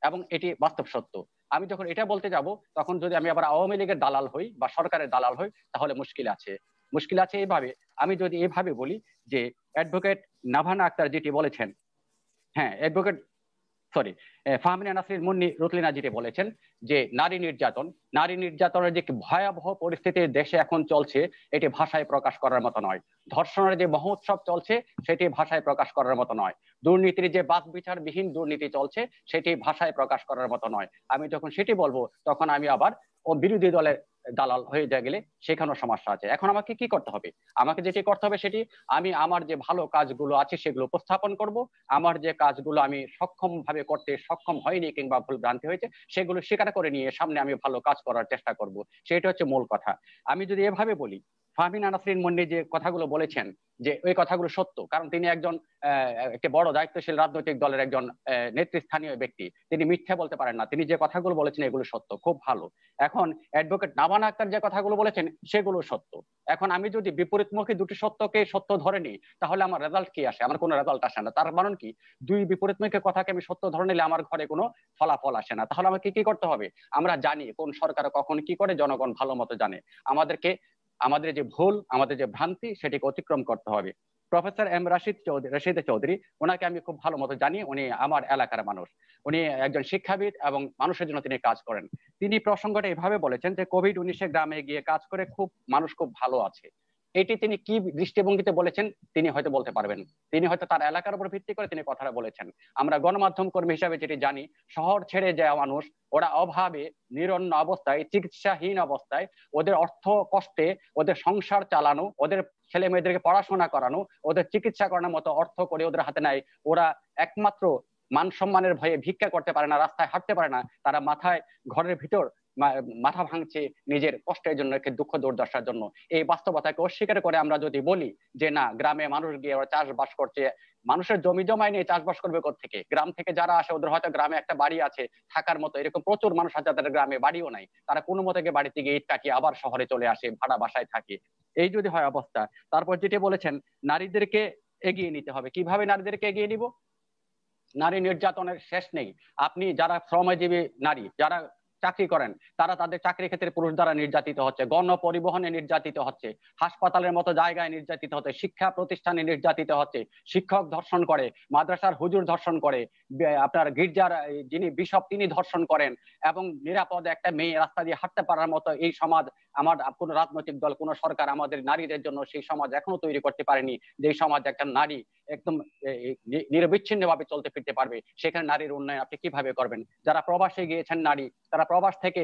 এবং এটি বাস্তব সত্য। আমি যখন এটা বলতে যাব, তখন যদি আমি আবার আওয়ামী লীগের দালাল হই বা সরকারের দালাল হই, তাহলে মুশকিল আছে। এইভাবে আমি যদি এইভাবে বলি যে অ্যাডভোকেট নাভানা আক্তার যেটি বলেছেন, ফাহমিনা নাসরিন মুন্নি রুতলিনা যেটি বলেছেন যে নারী নির্যাতনের যে ভয়াবহ পরিস্থিতি দেশে এখন চলছে, এটি ভাষায় প্রকাশ করার মতো নয়। ধর্ষণের যে মহোৎসব চলছে সেটি ভাষায় প্রকাশ করার মতো নয়। দুর্নীতির যে বাছ বিচারবিহীন দুর্নীতি চলছে সেটি ভাষায় প্রকাশ করার মতো নয়। আমি যখন সেটি বলবো, তখন আমি আবার বিরোধী দলের দালাল হয়ে গেলে সেখানেও সমস্যা আছে। এখন আমাকে কি করতে হবে? আমাকে যেটি করতে হবে সেটি, আমি আমার যে ভালো কাজগুলো আছে সেগুলো উপস্থাপন করব। আমার যে কাজগুলো আমি সক্ষম ভাবে করতে সক্ষম হয়নি কিংবা ভুল ভ্রান্তি হয়েছে সেগুলো স্বীকার করে নিয়ে সামনে আমি ভালো কাজ করার চেষ্টা করব। সেটা হচ্ছে মূল কথা। আমি যদি এভাবে বলি, ফাহমিনা নাসরিন মুন্নি যে কথাগুলো বলেছেন যে ওই কথাগুলো সত্য, কারণ তিনি একটি বড় দায়িত্বশীল রাজনৈতিক দলের একজন নেতৃস্থানীয় ব্যক্তি, তিনি মিথ্যা বলতে পারেন না। তিনি যে কথাগুলো বলেছেন এগুলো সত্য, খুব ভালো। এখন অ্যাডভোকেট নাভানা আক্তার যে কথাগুলো বলেছেন সেগুলো সত্য। এখন আমি যদি বিপরীতমুখী দুটি সত্যকে সত্য ধরে নিই, তাহলে আমার রেজাল্ট কি আসে? আমার কোনো রেজাল্ট আসে না। তার কারণ কি? দুই বিপরীতমুখী কথাকে আমি সত্য ধরে নিলে আমার ঘরে কোনো ফলাফল আসে না। তাহলে আমাকে কি করতে হবে? আমরা জানি কোন সরকার কখন কি করে, জনগণ ভালো মতো জানে। আমাদের যে ভুল, আমাদের যে ভ্রান্তি, সেটিকে অতিক্রম করতে হবে। প্রফেসর এম রাশিদ চৌধুরী, ওনাকে আমি খুব ভালো মতো জানি। উনি আমার এলাকার মানুষ, উনি একজন শিক্ষাবিদ এবং মানুষের জন্য তিনি কাজ করেন। তিনি প্রসঙ্গটা এভাবে বলেছেন যে কোভিড-19 গ্রামে গিয়ে কাজ করে মানুষ খুব ভালো আছে। এটি তিনি কি দৃষ্টিভঙ্গিতে বলেছেন তিনি হয়তো বলতে পারবেন। তিনি হয়তো তার এলাকার উপর ভিত্তি করে তিনি কথাটা বলেছেন। আমরা গণমাধ্যম কর্মী হিসাবে যেটি জানি, শহর ছেড়ে যাওয়া মানুষ, ওরা অভাবে, নিরন্ন অবস্থায়, চিকিৎসাহীন অবস্থায়, ওদের অর্থ কষ্টে ওদের সংসার চালানো, ওদের ছেলে মেয়েদেরকে পড়াশোনা করানো, ওদের চিকিৎসা করানোর মতো অর্থ করে ওদের হাতে নাই। ওরা একমাত্র মান সম্মানের ভয়ে ভিক্ষা করতে পারে না, রাস্তায় হাঁটতে পারে না। তারা ঘরের ভিতর মাথা ভাঙছে নিজের কষ্টের জন্য, দুঃখ দুর্দশার জন্য। এই বাস্তবতাকে অস্বীকার করে আমরা যদি বলি যে না, গ্রামে মানুষ গিয়ে ওরা চাষবাস করছে, মানুষের জমি জমায় নিয়ে চাষবাস করবে কোত্থেকে? গ্রাম থেকে যারা আসে ওদের হয়তো গ্রামে একটা বাড়ি আছে থাকার মতো, এরকম প্রচুর মানুষ আছে যাদের গ্রামে বাড়িও নাই। তারা কোনো মতে বাড়িতে গিয়ে ইট কাটিয়ে আবার শহরে চলে আসে, ভাড়া বাসায় থাকে। এই যদি হয় অবস্থা, তারপর যেটি বলেছেন নারীদেরকে এগিয়ে নিতে হবে। কিভাবে নারীদেরকে এগিয়ে নিব? নারী নির্যাতনের শেষ নেই। আপনি যারা শ্রমজীবী নারী, যারা চাকরি করেন, তারা তাদের চাকরির ক্ষেত্রে পুরুষ দ্বারা নির্যাতিত হচ্ছে, গণপরিবহনে নির্যাতিত হচ্ছে, হাসপাতালের মতো জায়গায় নির্যাতিত হচ্ছে, শিক্ষা প্রতিষ্ঠানে নির্যাতিত হচ্ছে, শিক্ষক ধর্ষণ করে, মাদ্রাসার হুজুর ধর্ষণ করে, আপনার গির্জার যিনি বিশপ তিনি ধর্ষণ করেন, এবং নিরাপদে একটা মেয়ে রাস্তা দিয়ে হাঁটতে পারার মতো এই সমাজ আমার কোন রাজনৈতিক দল, কোন সরকার আমাদের নারীদের জন্য সেই সমাজ এখনো তৈরি করতে পারেনি, যে সমাজ একটা নারী একদম নিরবিচ্ছিন্ন ভাবে চলতে ফিরতে পারবে। সেখানে নারীর উন্নয়ন আপনি কিভাবে করবেন? যারা প্রবাসে গিয়েছেন নারী, তারা প্রবাস থেকে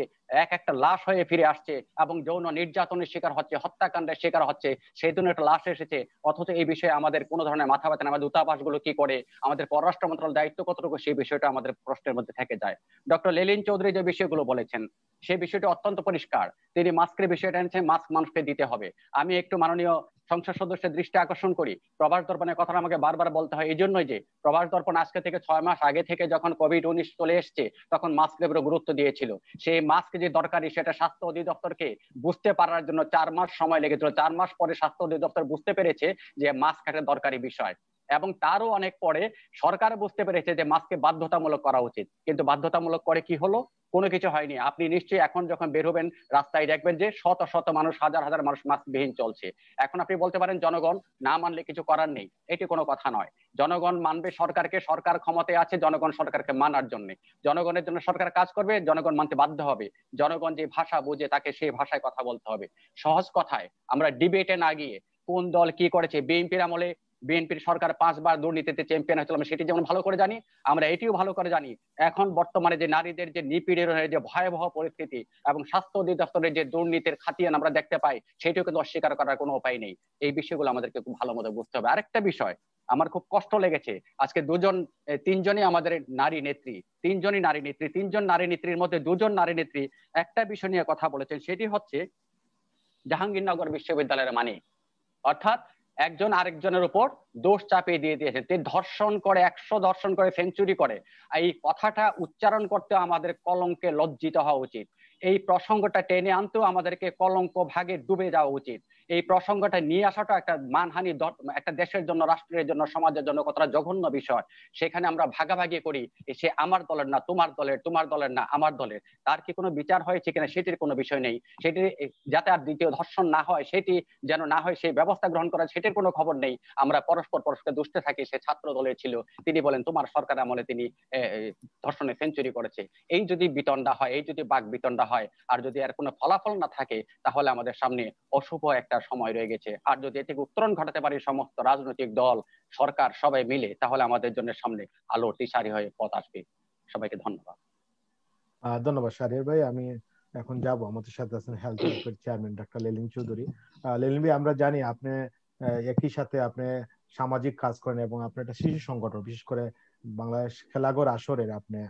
একটা লাশ হয়ে ফিরে আসছে এবং যৌন নির্যাতনের শিকার হচ্ছে, হত্যাকাণ্ডের শিকার হচ্ছে, সেই জন্য একটা লাশ এসেছে, অথচ এই বিষয়ে আমাদের কোনো ধরনের মাথা ব্যথা না। আমাদের দূতাবাসগুলো কি করে, আমাদের পররাষ্ট্র মন্ত্রণালয়ের দায়িত্ব কতটুকু, সেই বিষয়টা আমাদের প্রশ্নের মধ্যে থেকে যায়। ডক্টর লেলিন চৌধুরী যে বিষয়গুলো বলেছেন সেই বিষয়টি অত্যন্ত পরিষ্কার। তিনি মাস্কের বিষয়টা এনেছেন, মাস্ক মানুষকে দিতে হবে। আমি একটু মাননীয় সংসদ সদস্যের দৃষ্টি আকর্ষণ করি, প্রবাস দর্পণের কথা আমাকে বারবার বলতে হয় এই জন্যই যে প্রবাস দর্পণ আজকে থেকে 6 মাস আগে থেকে যখন কোভিড-19 চলে এসছে তখন মাস্কের উপরে গুরুত্ব দিয়েছিল। সেই মাস্ক যে দরকারি সেটা স্বাস্থ্য অধিদপ্তরকে বুঝতে পারার জন্য 4 মাস সময় লেগেছিল। 4 মাস পরে স্বাস্থ্য অধিদপ্তর বুঝতে পেরেছে যে মাস্ক একটা দরকারি বিষয়, এবং তারও অনেক পরে সরকার বুঝতে পেরেছে যে মাস্ককে বাধ্যতামূলক করা উচিত। কিন্তু বাধ্যতামূলক করে কি হলো? কোনো কিছু হয়নি। আপনি নিশ্চয়ই এখন যখন বের হবেন রাস্তায় দেখবেন যে শত শত মানুষ, হাজার হাজার মানুষ মাস্কবিহীন চলছে। এখন আপনি বলতে পারেন জনগণ না মানলে কিছু করার নেই, এটি কোনো কথা নয়। জনগণ মানবে সরকারকে, সরকার ক্ষমতায় আছে জনগণ সরকারকে মানার জন্য। জনগণের জন্য সরকার কাজ করবে, জনগণ মানতে বাধ্য হবে। জনগণ যে ভাষা বুঝে তাকে সেই ভাষায় কথা বলতে হবে। সহজ কথায় আমরা ডিবেটে না গিয়ে কোন দল কি করেছে, বিএনপির আমলে বিএনপির সরকার 5 বার দুর্নীতিতে চ্যাম্পিয়ন হয়েছিল, আমরা সেটি যেমন ভালো করে জানি, আমরা এটিও ভালো করে জানি এখন বর্তমানে যে নারীদের যে নিপীড়নের যে ভয়াবহ পরিস্থিতি এবং স্বাস্থ্য অধিদপ্তরের যে দুর্নীতির খাতিয়ান আমরা দেখতে পাই, সেটিও কিন্তু অস্বীকার করার কোনো উপায় নেই। এই বিষয়গুলো আমাদেরকে খুব ভালো মতো বুঝতে হবে। আরেকটা বিষয় আমার খুব কষ্ট লেগেছে, আজকে তিনজনই আমাদের নারী নেত্রী, তিনজন নারী নেত্রীর মধ্যে 2 জন নারী নেত্রী একটা বিষয় নিয়ে কথা বলেছেন, সেটি হচ্ছে জাহাঙ্গীরনগর বিশ্ববিদ্যালয়ের মানে, অর্থাৎ একজন আরেকজনের উপর দোষ চাপিয়ে দিয়ে দিয়েছেন। তিনি ধর্ষণ করে, 100 ধর্ষণ করে, সেঞ্চুরি করে। এই কথাটা উচ্চারণ করতে আমাদের কলঙ্কে লজ্জিত হওয়া উচিত। এই প্রসঙ্গটা টেনে আনতেও আমাদেরকে কলঙ্ক ভাগে ডুবে যাওয়া উচিত। এই প্রসঙ্গটা নিয়ে আসাটা একটা মানহানি, একটা দেশের জন্য, রাষ্ট্রের জন্য, সমাজের জন্য কতটা জঘন্য বিষয়। সেখানে আমরা ভাগাভাগি করি, সে আমার দলের না তোমার দলের, তোমার দলের না আমার দলের। তার কি কোনো বিচার হয়েছে কিনা সেটির কোনো বিষয় নেই। সেটি যাতে আর দ্বিতীয় ধর্ষণ না হয়, সেটি যেন না হয় সেই ব্যবস্থা গ্রহণ করা, সেটির কোনো খবর নেই। আমরা পরস্পরকে দুষতে থাকি, সে ছাত্র দলের ছিল, তিনি বলেন তোমার সরকার আমলে তিনি ধর্ষণে সেঞ্চুরি করেছে। এই যদি বিতণ্ডা হয়, এই যদি বাক বিতণ্ডা হয়, আর যদি এর কোনো ফলাফল না থাকে, তাহলে আমাদের সামনে অশুভ একটা সময় রয়ে গেছে। আর যদি এ থেকে উত্তরণ ঘটাতে পারি সমস্ত রাজনৈতিক দল, সরকার সবাই মিলে, তাহলে আমাদের জন্য সামনে আলোর দিশারি হয়ে পথ আসবে। সবাইকে ধন্যবাদ। ধন্যবাদ শাহরিয়ার ভাই। আমি এখন যাব, আমাদের সাথে আছেন health welfare chairman doctor Lenin Chowdhury. Lenin ভাই, আমরা জানি আপনি একই সাথে আপনি সামাজিক কাজ করেন এবং আপনি একটা শিশু সংগঠন, বিশেষ করে বাংলাদেশ খেলাঘর আসরের আপনি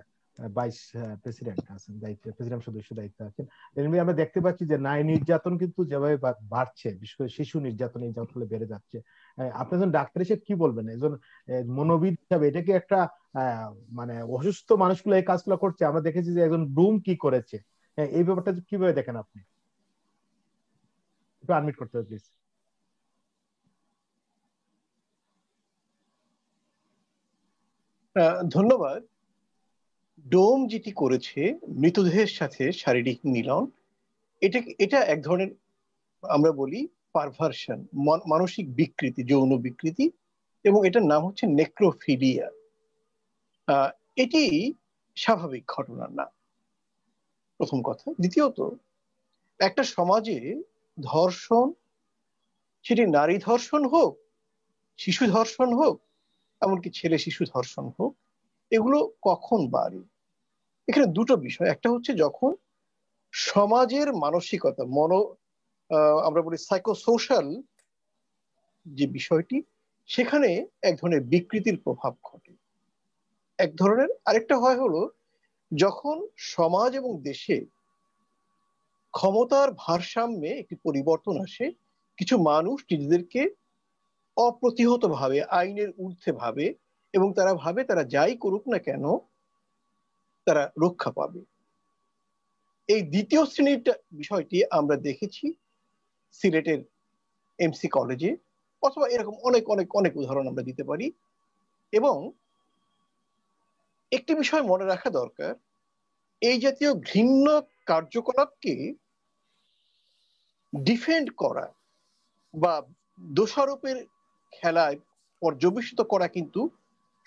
ভাইস প্রেসিডেন্ট আছেন, প্রেসিডেন্ট সদস্য দায়িত্ব আছেন। লেলিন ভাই, আমরা দেখতে পাচ্ছি যে নারী নির্যাতন কিন্তু যেভাবে বাড়ছে, বিশেষ করে শিশু নির্যাতন এই ফলে বেড়ে যাচ্ছে। আপনি একজন ডাক্তার হিসেবে কি বলবেন, একজন মনোবিদ হিসাবে? এটা কি একটা মানে অসুস্থ মানুষগুলো এই কাজগুলো করছে? আমরা দেখেছি যে একজন ব্রুম কি করেছে, এই ব্যাপারটা কিভাবে দেখেন আপনি? একটু আনমিউট করতে হবে প্লিজ। ধন্যবাদ। ডোম যেটি করেছে মৃতদেহের সাথে শারীরিক মিলন, এটা এক ধরনের আমরা বলি পারভার্সন, মানসিক বিকৃতি, যৌন বিকৃতি, এবং এটার নাম হচ্ছে নেক্রোফিলিয়া। এটি স্বাভাবিক ঘটনা না, প্রথম কথা। দ্বিতীয়ত, একটা সমাজে ধর্ষণ, সেটি নারী ধর্ষণ হোক, শিশু ধর্ষণ হোক, এমনকি ছেলে শিশু ধর্ষণ হোক, এগুলো কখন বাড়ে? এখানে দুটো বিষয়। একটা হচ্ছে যখন সমাজের মানসিকতা, আমরা বলি সাইকোসোশ্যাল যে বিষয়টি, সেখানে এক ধরনের বিকৃতির প্রভাব ঘটে এক ধরনের। আরেকটা হয় হলো যখন সমাজ এবং দেশে ক্ষমতার ভারসাম্যে একটি পরিবর্তন আসে, কিছু মানুষ নিজেদেরকে অপ্রতিহত ভাবে, আইনের ঊর্ধ্বে ভাবে, এবং তারা ভাবে তারা যাই করুক না কেন তারা রক্ষা পাবে। এই দ্বিতীয় শ্রেণীর বিষয়টি আমরা দেখেছি সিলেটের এমসি কলেজে, অথবা এরকম অনেক অনেক অনেক উদাহরণ আমরা দিতে পারি। এবং একটি বিষয় মনে রাখা দরকার, এই জাতীয় ঘৃণ্য কার্যকলাপকে ডিফেন্ড করা বা দোষারোপের খেলায় পর্যবেসিত করা কিন্তু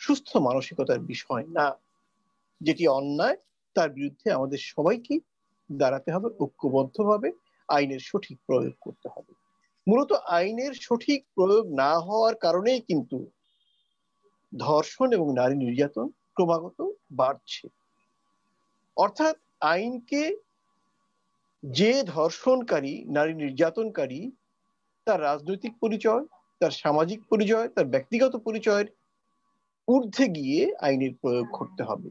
সুস্থ মানসিকতার বিষয় না। যেটি অন্যায় তার বিরুদ্ধে আমাদের সবাইকে দাঁড়াতে হবে, ঐক্যবদ্ধভাবে আইনের সঠিক প্রয়োগ করতে হবে। মূলত আইনের সঠিক প্রয়োগ না হওয়ার কারণেই কিন্তু ধর্ষণ এবং নারী নির্যাতন ক্রমাগত বাড়ছে। অর্থাৎ আইনকে যে ধর্ষণকারী, নারী নির্যাতনকারী, তার রাজনৈতিক পরিচয়, তার সামাজিক পরিচয়, তার ব্যক্তিগত পরিচয়ের ঊর্ধ্বে গিয়ে আইনের প্রয়োগ করতে হবে।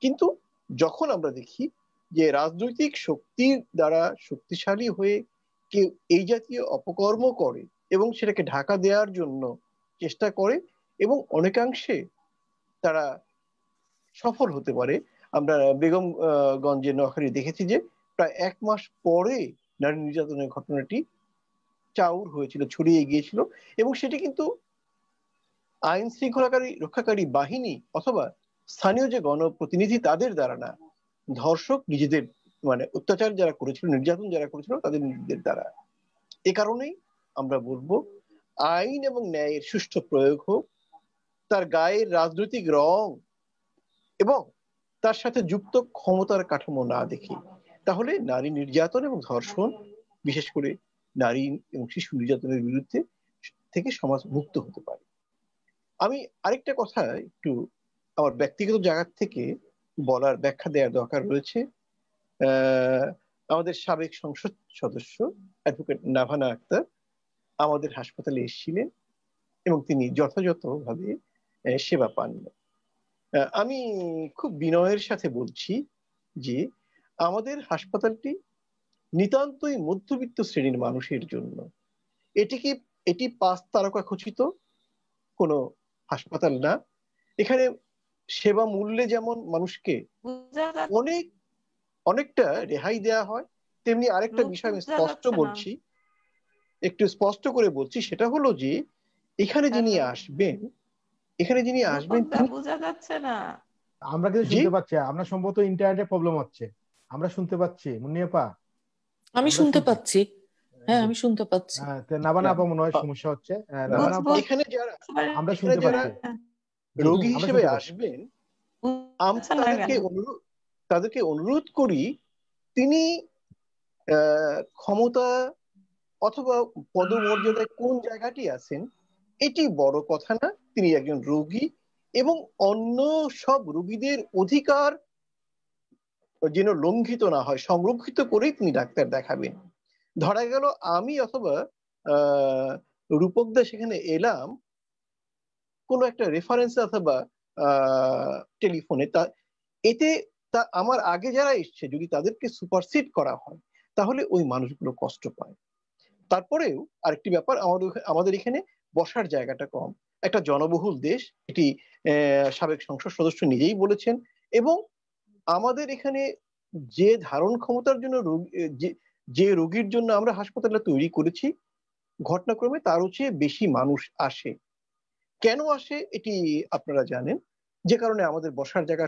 কিন্তু যখন আমরা দেখি যে রাজনৈতিক শক্তির দ্বারা শক্তিশালী হয়ে কেউ এই জাতীয় অপকর্ম করে এবং সেটাকে ঢাকা দেওয়ার জন্য চেষ্টা করে এবং অনেকাংশে তারা সফল হতে পারে, আমরা বেগমগঞ্জে নোয়াখালী দেখেছি যে প্রায় 1 মাস পরে নারী নির্যাতনের ঘটনাটি চাউর হয়েছিল, ছড়িয়ে গিয়েছিল, এবং সেটি কিন্তু আইন শৃঙ্খলাকারী রক্ষাকারী বাহিনী অথবা স্থানীয় যে গণপ্রতিনিধি তাদের দ্বারা না, ধর্ষক নিজেদের, মানে অত্যাচার যারা করেছিল, নির্যাতন যারা করেছিল তাদের নিজেদের দ্বারা। এ কারণেই আমরা বলবো আইন এবং ন্যায়ের সুষ্ঠু প্রয়োগ হোক, তার গায়ের রাজনৈতিক রং এবং তার সাথে যুক্ত ক্ষমতার কাঠামো না দেখি, তাহলে নারী নির্যাতন এবং ধর্ষণ, বিশেষ করে নারী এবং শিশু নির্যাতনের বিরুদ্ধে থেকে সমাজ মুক্ত হতে পারে। আমি আরেকটা কথা একটু আমার ব্যক্তিগত জায়গা থেকে বলার, ব্যাখ্যা দেওয়ার দরকার রয়েছে। আমাদের সাবেক সংসদ সদস্য অ্যাডভোকেট নাভানা আক্তার আমাদের হাসপাতালে এসেছিলেন এবং তিনি যথাযথভাবে সেবা পান। আমি খুব বিনয়ের সাথে বলছি যে আমাদের হাসপাতালটি নিতান্তই মধ্যবিত্ত শ্রেণীর মানুষের জন্য। এটি 5 তারকা খচিত কোনো হাসপাতাল না। এখানে সেবা মূল্যে যেমন মানুষকে অনেকটা রেহাই দেওয়া হয়, তেমনি আরেকটা বিষয় আমি একটু স্পষ্ট করে বলছি, সেটা হলো যে এখানে যিনি আসবেন বোঝা যাচ্ছে না। আমরা কিন্তু শুনতে পাচ্ছি, আমরা সম্ভবত ইন্টারনেটে প্রবলেম হচ্ছে। আমরা শুনতে পাচ্ছি মুন্নিয়াপা, আমি শুনতে পাচ্ছি। হ্যাঁ, আমি শুনতে পাচ্ছি। নাভানা আপা মনে হয় সমস্যা হচ্ছে। নাভানা আপা, এখানে যারা আমরা শুনতে পাচ্ছি রোগী হিসেবে আসবেন, আমরা তাদেরকে অনুরোধ করি, তিনি ক্ষমতা অথবা পদমর্যাদায় কোন জায়গাটি আছেন এটি বড় কথা না। তিনি একজন রোগী এবং অন্য সব রোগীদের অধিকার যেন লঙ্ঘিত না হয়, সংরক্ষিত করেই তিনি ডাক্তার দেখাবেন। ধরা গেল আমি অথবা রূপকদা সেখানে এলাম কোনো একটা রেফারেন্স অথবা টেলিফোনে, এতে আমার আগে যারা এসছে যদি তাদেরকে সুপারসিড করা হয় তাহলে ওই মানুষগুলো কষ্ট পায়। তারপরেও আরেকটি ব্যাপার, আমাদের এখানে বসার জায়গাটা কম, একটা জনবহুল দেশ, এটি সাবেক সংসদ সদস্য নিজেই বলেছেন, এবং আমাদের এখানে যে ধারণ ক্ষমতার জন্য যে রোগীর জন্য আমরা হাসপাতালটা তৈরি করেছি, ঘটনাক্রমে তারও চেয়ে বেশি মানুষ আসে। কেন আসে এটি আপনারা জানেন, যে কারণে আমাদের বসার জায়গা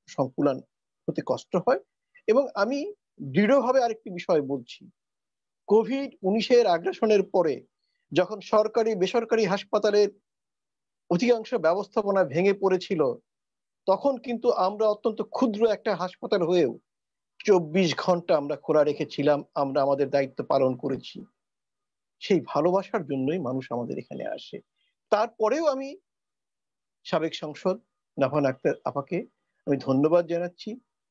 সংকুলান হতে কষ্ট হয়। এবং আমি দৃঢ়ভাবে আরেকটি বিষয় বলছি, কোভিড-19 আগ্রাসনের পরে যখন সরকারি বেসরকারি হাসপাতালের অধিকাংশ ব্যবস্থাপনা ভেঙে পড়েছিল, তখন কিন্তু আমরা অত্যন্ত ক্ষুদ্র একটা হাসপাতাল হয়েও 24 ঘন্টা আমরা খোলা রেখেছিলাম, আমরা আমাদের দায়িত্ব পালন করেছি। সেই ভালোবাসার জন্যই মানুষ আমাদের এখানে আসে। তারপরেও আমি সাবেক সংসদ নাভানা আক্তার আপাকে আমি ধন্যবাদ জানাচ্ছি।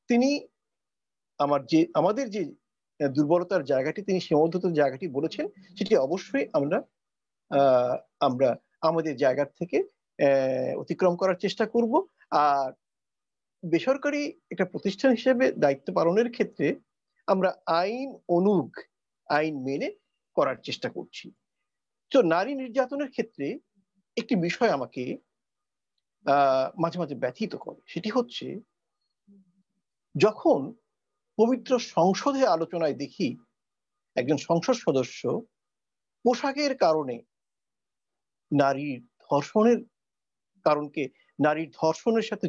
তিনি আমাদের যে দুর্বলতার জায়গাটি, তিনি সীমাবদ্ধতার জায়গাটি বলেছেন, সেটি অবশ্যই আমরা আমাদের জায়গা থেকে অতিক্রম করার চেষ্টা করব। আর বেসরকারি একটা প্রতিষ্ঠান হিসেবে দায়িত্ব পালনের ক্ষেত্রে আমরা আইন মেনে করার চেষ্টা করছি। তো নারী নির্যাতনের ক্ষেত্রে একটি বিষয় আমাকে মাঝে মাঝে ব্যথিত করে, সেটি হচ্ছে যখন পবিত্র সংসদে আলোচনায় দেখি একজন সংসদ সদস্য পোশাকের কারণে নারীর ধর্ষণের কারণকে নারীর ধর্ষণের সাথে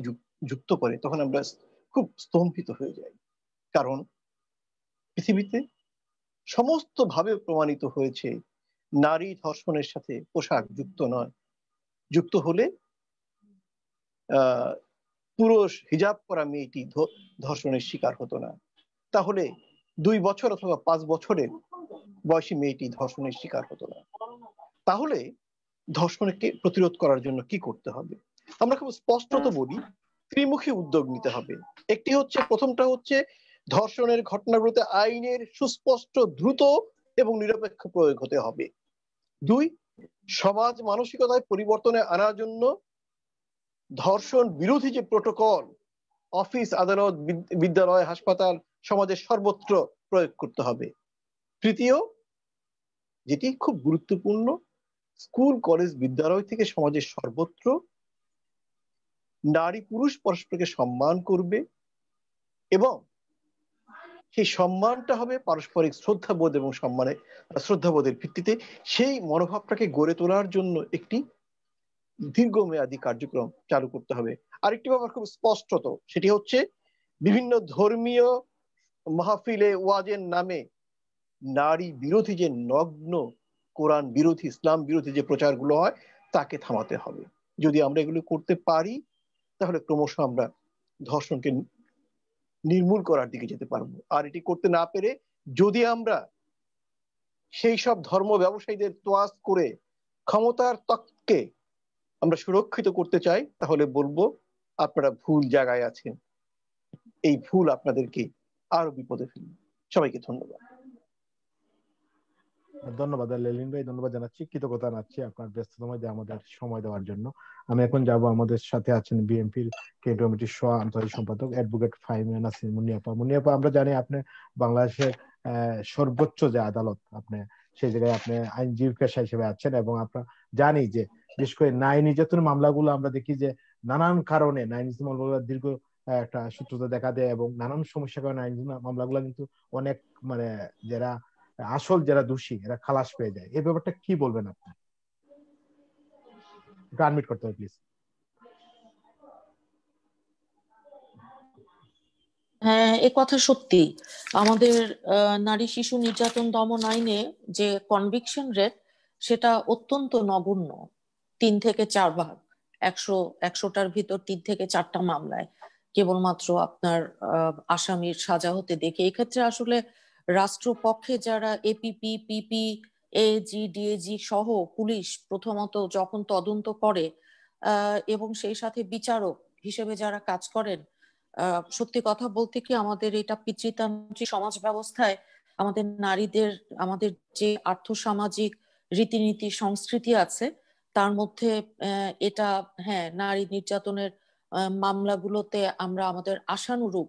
যুক্ত করে, তখন আমরা খুব স্তম্ভিত হয়ে যাই। কারণ পৃথিবীতে সমস্ত ভাবে প্রমাণিত হয়েছে নারী ধর্ষণের সাথে পোশাক যুক্ত নয়। যুক্ত হলে পুরুষ হিজাব করা মেয়েটি ধর্ষণের শিকার হতো না। তাহলে 2 বছর অথবা 5 বছরের বয়সী মেয়েটি ধর্ষণের শিকার হতো না। তাহলে ধর্ষণকে প্রতিরোধ করার জন্য কি করতে হবে? আমরা খুব স্পষ্টত বলি, ত্রিমুখী উদ্যোগ নিতে হবে। একটি হচ্ছে, প্রথমটা হচ্ছে ধর্ষণের ঘটনাগুলোতে আইনের সুস্পষ্ট, দ্রুত এবং নিরপেক্ষ প্রয়োগ হতে হবে। 2, সমাজ মানসিকতায় পরিবর্তনে আনার জন্য ধর্ষণ বিরোধী যে প্রোটোকল অফিস, আদালত, বিদ্যালয়, হাসপাতাল, সমাজের সর্বত্র প্রয়োগ করতে হবে। তৃতীয়, যেটি খুব গুরুত্বপূর্ণ, স্কুল, কলেজ, বিদ্যালয় থেকে সমাজের সর্বত্র নারী পুরুষ পরস্পরকে সম্মান করবে এবং সেই সম্মানটা হবে পারস্পরিক শ্রদ্ধাবোধ এবং শ্রদ্ধাবোধের ভিত্তিতে। সেই মনোভাবটাকে গড়ে তোলার জন্য একটি দীর্ঘমেয়াদী কার্যক্রম চালু করতে হবে। আরেকটি ব্যাপার খুব স্পষ্টত, সেটি হচ্ছে বিভিন্ন ধর্মীয় মাহফিলে ওয়াজের নামে নারী বিরোধী যে নগ্ন কোরআন বিরোধী, ইসলাম বিরোধী যে প্রচারগুলো হয় তাকে থামাতে হবে। যদি আমরা এগুলো করতে পারি তাহলে ক্রমশ আমরা ধর্ষণকে নির্মূল করার দিকে যেতে পারবো। আর এটি করতে না পেরে যদি আমরা সেই সব ধর্ম ব্যবসায়ীদের তোয়াজ করে ক্ষমতার ত্বককে আমরা সুরক্ষিত করতে চাই, তাহলে বলবো আপনারা ভুল জায়গায় আছেন। এই ভুল আপনাদেরকে আরো বিপদে ফেলবে। সবাইকে ধন্যবাদ। ধন্যবাদ লেলিন ভাই, ধন্যবাদ জানাচ্ছি, কৃতজ্ঞতা জানাচ্ছি আপনার ব্যস্ততম যে আমাদের সময় দেওয়ার জন্য। আমি এখন যাব, আমাদের সাথে আছেন বিএনপির কেন্দ্রীয় কমিটির সহ আন্তর্জাতিক সম্পাদক অ্যাডভোকেট ফাহিমা নাসরিন মুন্নিয়াপা। মুন্নিয়াপা, আমরা জানি আপনি বাংলাদেশের সর্বোচ্চ যে আদালত, আপনি সেই জায়গায় আপনি আইনজীবী পেশা হিসেবে আছেন এবং আমরা জানি যে বিশেষ করে নারী নির্যাতন মামলাগুলো আমরা দেখি যে নানান কারণে নারী নির্যাতন মামলাগুলো দীর্ঘ একটা সূত্রতা দেখা দেয় এবং নানান সমস্যার কারণে আইন মামলাগুলো কিন্তু অনেক যারা আসল যারা দোষী এরা খালাস পেয়ে যায়। এই ব্যাপারটা কি বলবেন আপনি? একটু আনমিউট করতে হবে প্লিজ। হ্যাঁ, এ কথা সত্যি। আমাদের নারী শিশু নির্যাতন দমন আইনে যে কনভিকশন রেট সেটা অত্যন্ত নগণ্য, 3 থেকে 4 ভাগ। 100টার ভিতর 3 থেকে 4টা মামলায় কেবলমাত্র আপনার আসামির সাজা হতে দেখে। এক্ষেত্রে আসলে রাষ্ট্রপক্ষে যারা এপিপি, পিপি, এজি, ডিএজি সহ পুলিশ প্রথমত যখন তদন্ত করে এবং সেই সাথে বিচারক হিসেবে যারা কাজ করেন, সত্যি কথা বলতে কি আমাদের এটা পিতৃতান্ত্রিক সমাজ ব্যবস্থায় আমাদের নারীদের, আমাদের যে আর্থসামাজিক রীতিনীতি সংস্কৃতি আছে তার মধ্যে এটা, হ্যাঁ, নারী নির্যাতনের মামলাগুলোতে আমরা আমাদের আশানুরূপ,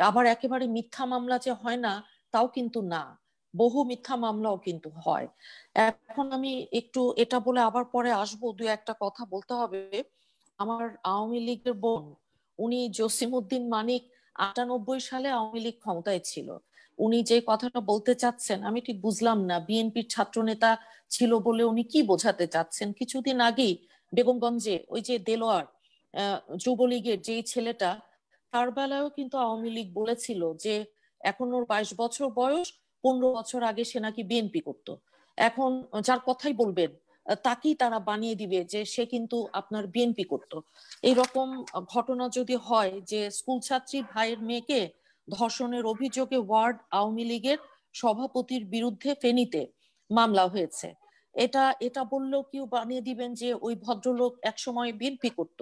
আবার একেবারে মিথ্যা মামলা যে হয় না তাও কিন্তু না, বহু মিথ্যা মামলাও কিন্তু হয়। এখন আমি একটু এটা বলে আবার পরে আসবো, 2-1টা কথা বলতে হবে। আমার আওয়ামী লীগের বোন, উনি জসিমউদ্দিন মানিক 98 সালে আওয়ামী লীগ ক্ষমতায় ছিল। উনি যে কথাটা বলতে চাচ্ছেন আমি ঠিক বুঝলাম না, বিএনপির ছাত্র নেতা ছিল বলে উনি কি বোঝাতে চাচ্ছেন? কিছুদিন আগেই বেগমগঞ্জে ওই যে দেলোয়ার যুবলীগের যে ছেলেটা, তার বেলায়ও কিন্তু আওয়ামী লীগ বলেছিল যে এখন ওর 22 বছর বয়স, 15 বছর আগে সে নাকি বিএনপি করতো। এখন যার কথাই বলবেন তাকেই তারা বানিয়ে দিবে যে সে কিন্তু আপনার বিএনপি করতো। এইরকম ঘটনা যদি হয় যে স্কুল ছাত্রী ভাইয়ের মেয়েকে ধর্ষণের অভিযোগে ওয়ার্ড আওয়ামী লীগের সভাপতির বিরুদ্ধে ফেনীতে মামলা হয়েছে, এটা বললেও কেউ বানিয়ে দিবেন যে ওই ভদ্রলোক একসময় বিএনপি করত।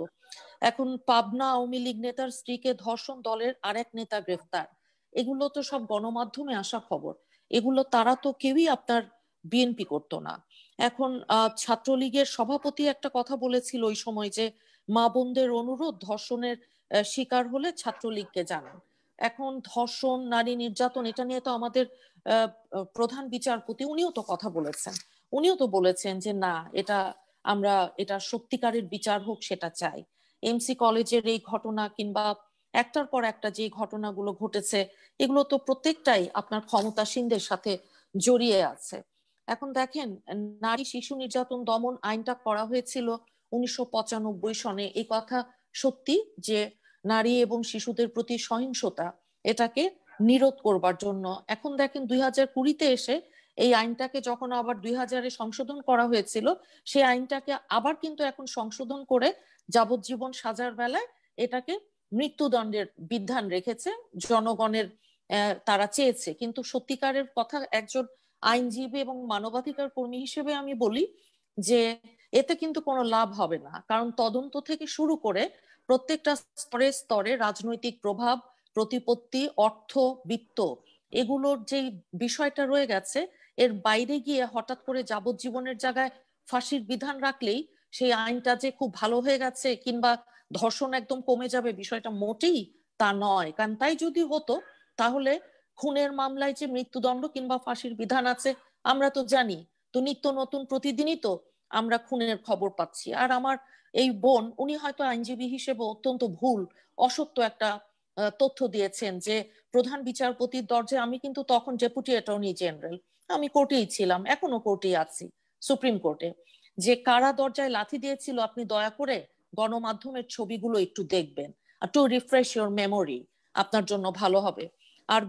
এখন পাবনা আওয়ামী লীগ নেতার স্ত্রীকে ধর্ষণ, দলের আরেক নেতা গ্রেফতার, এগুলো তো সব গণমাধ্যমে আসা খবর। এগুলো তারা তো কেউই আপনার বিএনপি করতো না। এখন ছাত্রলীগের সভাপতি একটা কথা বলেছিল ওই সময় যে মা বোনদের অনুরোধ, ধর্ষণের শিকার হলে ছাত্রলীগকে জানান। এখন ধর্ষণ, নারী নির্যাতন, এটা নিয়ে তো আমাদের প্রধান বিচারপতি উনিও তো কথা বলেছেন। উনিও তো বলেছেন যে না, এটা সত্যিকারের বিচার হোক, সেটা চাই। এমসি কলেজের এই ঘটনা কিংবা একটার পর একটা যে ঘটনাগুলো ঘটেছে, এগুলো তো প্রত্যেকটাই আপনার ক্ষমতাসীনদের সাথে জড়িয়ে আছে। এখন দেখেন, নারী শিশু নির্যাতন দমন আইনটা করা হয়েছিল 1995 সনে। এই কথা সত্যি যে নারী এবং শিশুদের প্রতি সহিংসতা, এটাকে নিরোধ করবার জন্য। এখন দেখেন 2020-তে এসে এই আইনটাকে যখন আবার 2000-এ সংশোধন করা হয়েছিল, সেই আইনটাকে আবার কিন্তু এখন সংশোধন করে যাবজ্জীবন সাজার বেলায় এটাকে মৃত্যুদণ্ডের বিধান রেখেছে। জনগণের তারা চেয়েছে, কিন্তু সত্যিকারের কথা একজন আইনজীবী এবং মানবাধিকার কর্মী হিসেবে আমি বলি যে এতে কিন্তু কোনো লাভ হবে না। কারণ তদন্ত থেকে শুরু করে প্রত্যেকটা স্তরে স্তরে রাজনৈতিক প্রভাব, প্রতিপত্তি, অর্থ, বিত্ত, এগুলোর যে বিষয়টা রয়ে গেছে, এর বাইরে গিয়ে হঠাৎ করে যাবজ্জীবনের জায়গায় ফাঁসির বিধান রাখলেই সেই আইনটা যে খুব ভালো হয়ে গেছে কিংবা ধর্ষণ একদম কমে যাবে, বিষয়টা মোটেই তা নয়। কারণ তাই যদি হতো তাহলে খুনের মামলায় যে মৃত্যুদণ্ড কিংবা ফাঁসির বিধান আছে আমরা তো জানি, তো নিত্য নতুন প্রতিদিনই তো আমরা খুনের খবর পাচ্ছি। আর আমার এই বোন, উনি হয়তো আইনজীবী হিসেবে অত্যন্ত ভুল, অসত্য একটা তথ্য দিয়েছেন যে প্রধান বিচারপতির দরজায়, আমি কিন্তু তখন ডেপুটি অ্যাটর্নি জেনারেল, আমি কোর্টেই ছিলাম, এখনো কোর্টেই আছি, সুপ্রিম কোর্টে, যে কারা দরজায় লাথি দিয়েছিল আপনি দয়া করে গণমাধ্যমের ছবিগুলো একটু দেখবেন, টু রিফ্রেশ ইউর মেমোরি, আপনার জন্য ভালো হবে। আর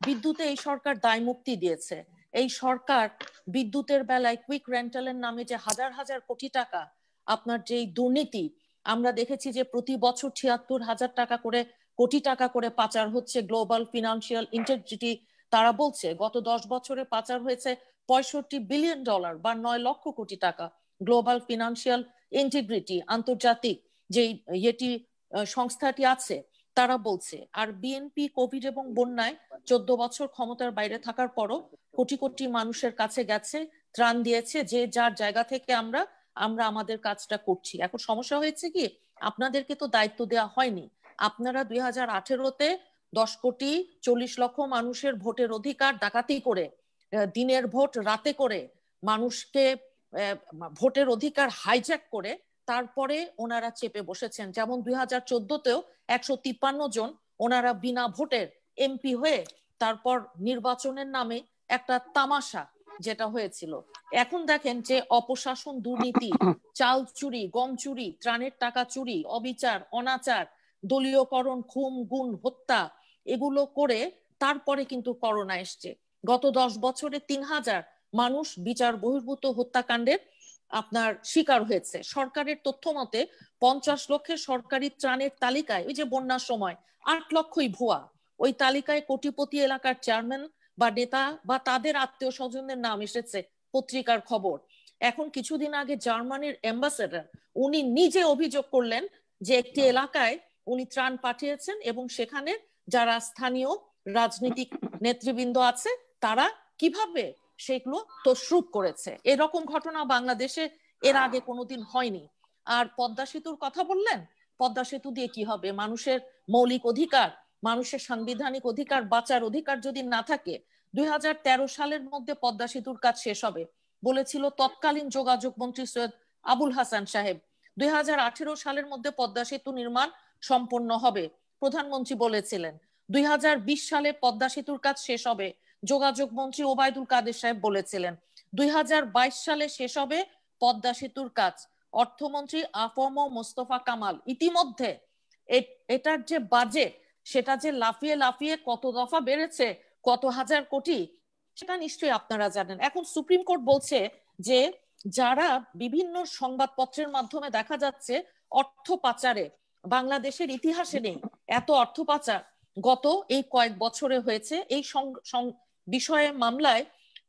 বিদ্যুতে এই সরকার দায় মুক্তি দিয়েছে। এই সরকার বিদ্যুতের বেলায় কুইক রেন্টালের নামে যে হাজার হাজার কোটি টাকা আপনার যেই দুর্নীতি, আমরা দেখেছি যে প্রতি বছর ৭৬,০০০ কোটি টাকা করে পাচার হচ্ছে। গ্লোবাল ফিনান্সিয়াল ইন্টিগ্রিটি তারা বলছে গত 10 বছরে পাচার হয়েছে $65 বিলিয়ন বা 9 লক্ষ কোটি টাকা। গ্লোবাল ফিনান্সিয়াল ইন্টিগ্রিটি আন্তর্জাতিক যে এটি সংস্থাটি আছে তারা বলছে। আর বিএনপি কোভিড এবং বন্যায় 14 বছর ক্ষমতার বাইরে থাকার পরও কোটি কোটি মানুষের কাছে গেছে, ত্রাণ দিয়েছে, যে যার জায়গা থেকে আমরা আমাদের কাজটা করছি। এখন সমস্যা হয়েছে কি, আপনাদেরকে তো দায়িত্ব দেওয়া হয়নি। আপনারা 2018-তে 10,40,00,000 মানুষের ভোটের অধিকার ডাকাতি করে, দিনের ভোট রাতে করে, মানুষকে ভোটের অধিকার হাইজ্যাক করে তারপরে ওনারা চেপে বসেছেন। যেমন 2014-তেও 153 জন ওনারা বিনা ভোটের এমপি হয়ে তারপর নির্বাচনের নামে একটা তামাশা যেটা হয়েছিল। এখন দেখেন যে অপশাসন, দুর্নীতি, চাল চুরি, গম চুরি, ত্রাণের টাকা চুরি, অবিচার, অনাচার, দলীয়করণ, খুন, গুম, হত্যা, এগুলো করে তারপরে কিন্তু করোনা এসছে। গত 10 বছরে 3,000 মানুষ বিচার বহির্ভূত হত্যাকাণ্ডের আপনার শিকার হয়েছে। সরকারের তথ্য মতে 50 লক্ষের সরকারি ত্রাণের তালিকায় ওই যে বন্যার সময় 8 লক্ষই ভুয়া। ওই তালিকায় কোটিপতি এলাকার চেয়ারম্যান বা নেতা বা তাদের আত্মীয় স্বজনদের নাম এসেছে, পত্রিকার খবর। এখন কিছুদিন আগে জার্মানির অ্যাম্বাসেডর উনি নিজে অভিযোগ করলেন যে একটি এলাকায় উনি ত্রাণ পাঠিয়েছেন এবং সেখানে যারা স্থানীয় রাজনৈতিক নেতৃবৃন্দ আছে তারা কিভাবে সেগুলো তশরুপ করেছে। এরকম ঘটনা বাংলাদেশে এর আগে কোনোদিন হয়নি। আর পদ্মা সেতুর কথা বললেন, পদ্মা সেতু দিয়ে কি হবে? মানুষের মৌলিক অধিকার, মানুষের সাংবিধানিক অধিকার, বাঁচার অধিকার যদি না থাকে, 2013 সালের মধ্যে পদ্মা সেতুর কাজ শেষ হবে বলেছিল তৎকালীন যোগাযোগ মন্ত্রী সৈয়দ আবুল হাসান সাহেব। 2018 সালের মধ্যে পদ্মা সেতু নির্মাণ সম্পন্ন হবে প্রধানমন্ত্রী বলেছিলেন। 2020 সালে পদ্মা সেতুর কাজ শেষ হবে যোগাযোগ মন্ত্রী ওবায়দুল কাদের সাহেব বলেছিলেন। 2022 সালে শেষ হবে পদ্মা সেতুর কাজ, অর্থমন্ত্রী আফম মোস্তফা কামাল। ইতিমধ্যে এটার যে বাজেট সেটা যে লাফিয়ে লাফিয়ে কত দফা বেড়েছে, কত হাজার কোটি, সেটা নিশ্চয়ই আপনারা জানেন। এখন সুপ্রিম কোর্ট বলছে যে যারা বিভিন্ন সংবাদপত্রের মাধ্যমে দেখা যাচ্ছে অর্থ পাচারে, বাংলাদেশের ইতিহাসে নেই এত অর্থ পাচার গত এই কয়েক বছরে হয়েছে। এই বিষয়ে মামলায়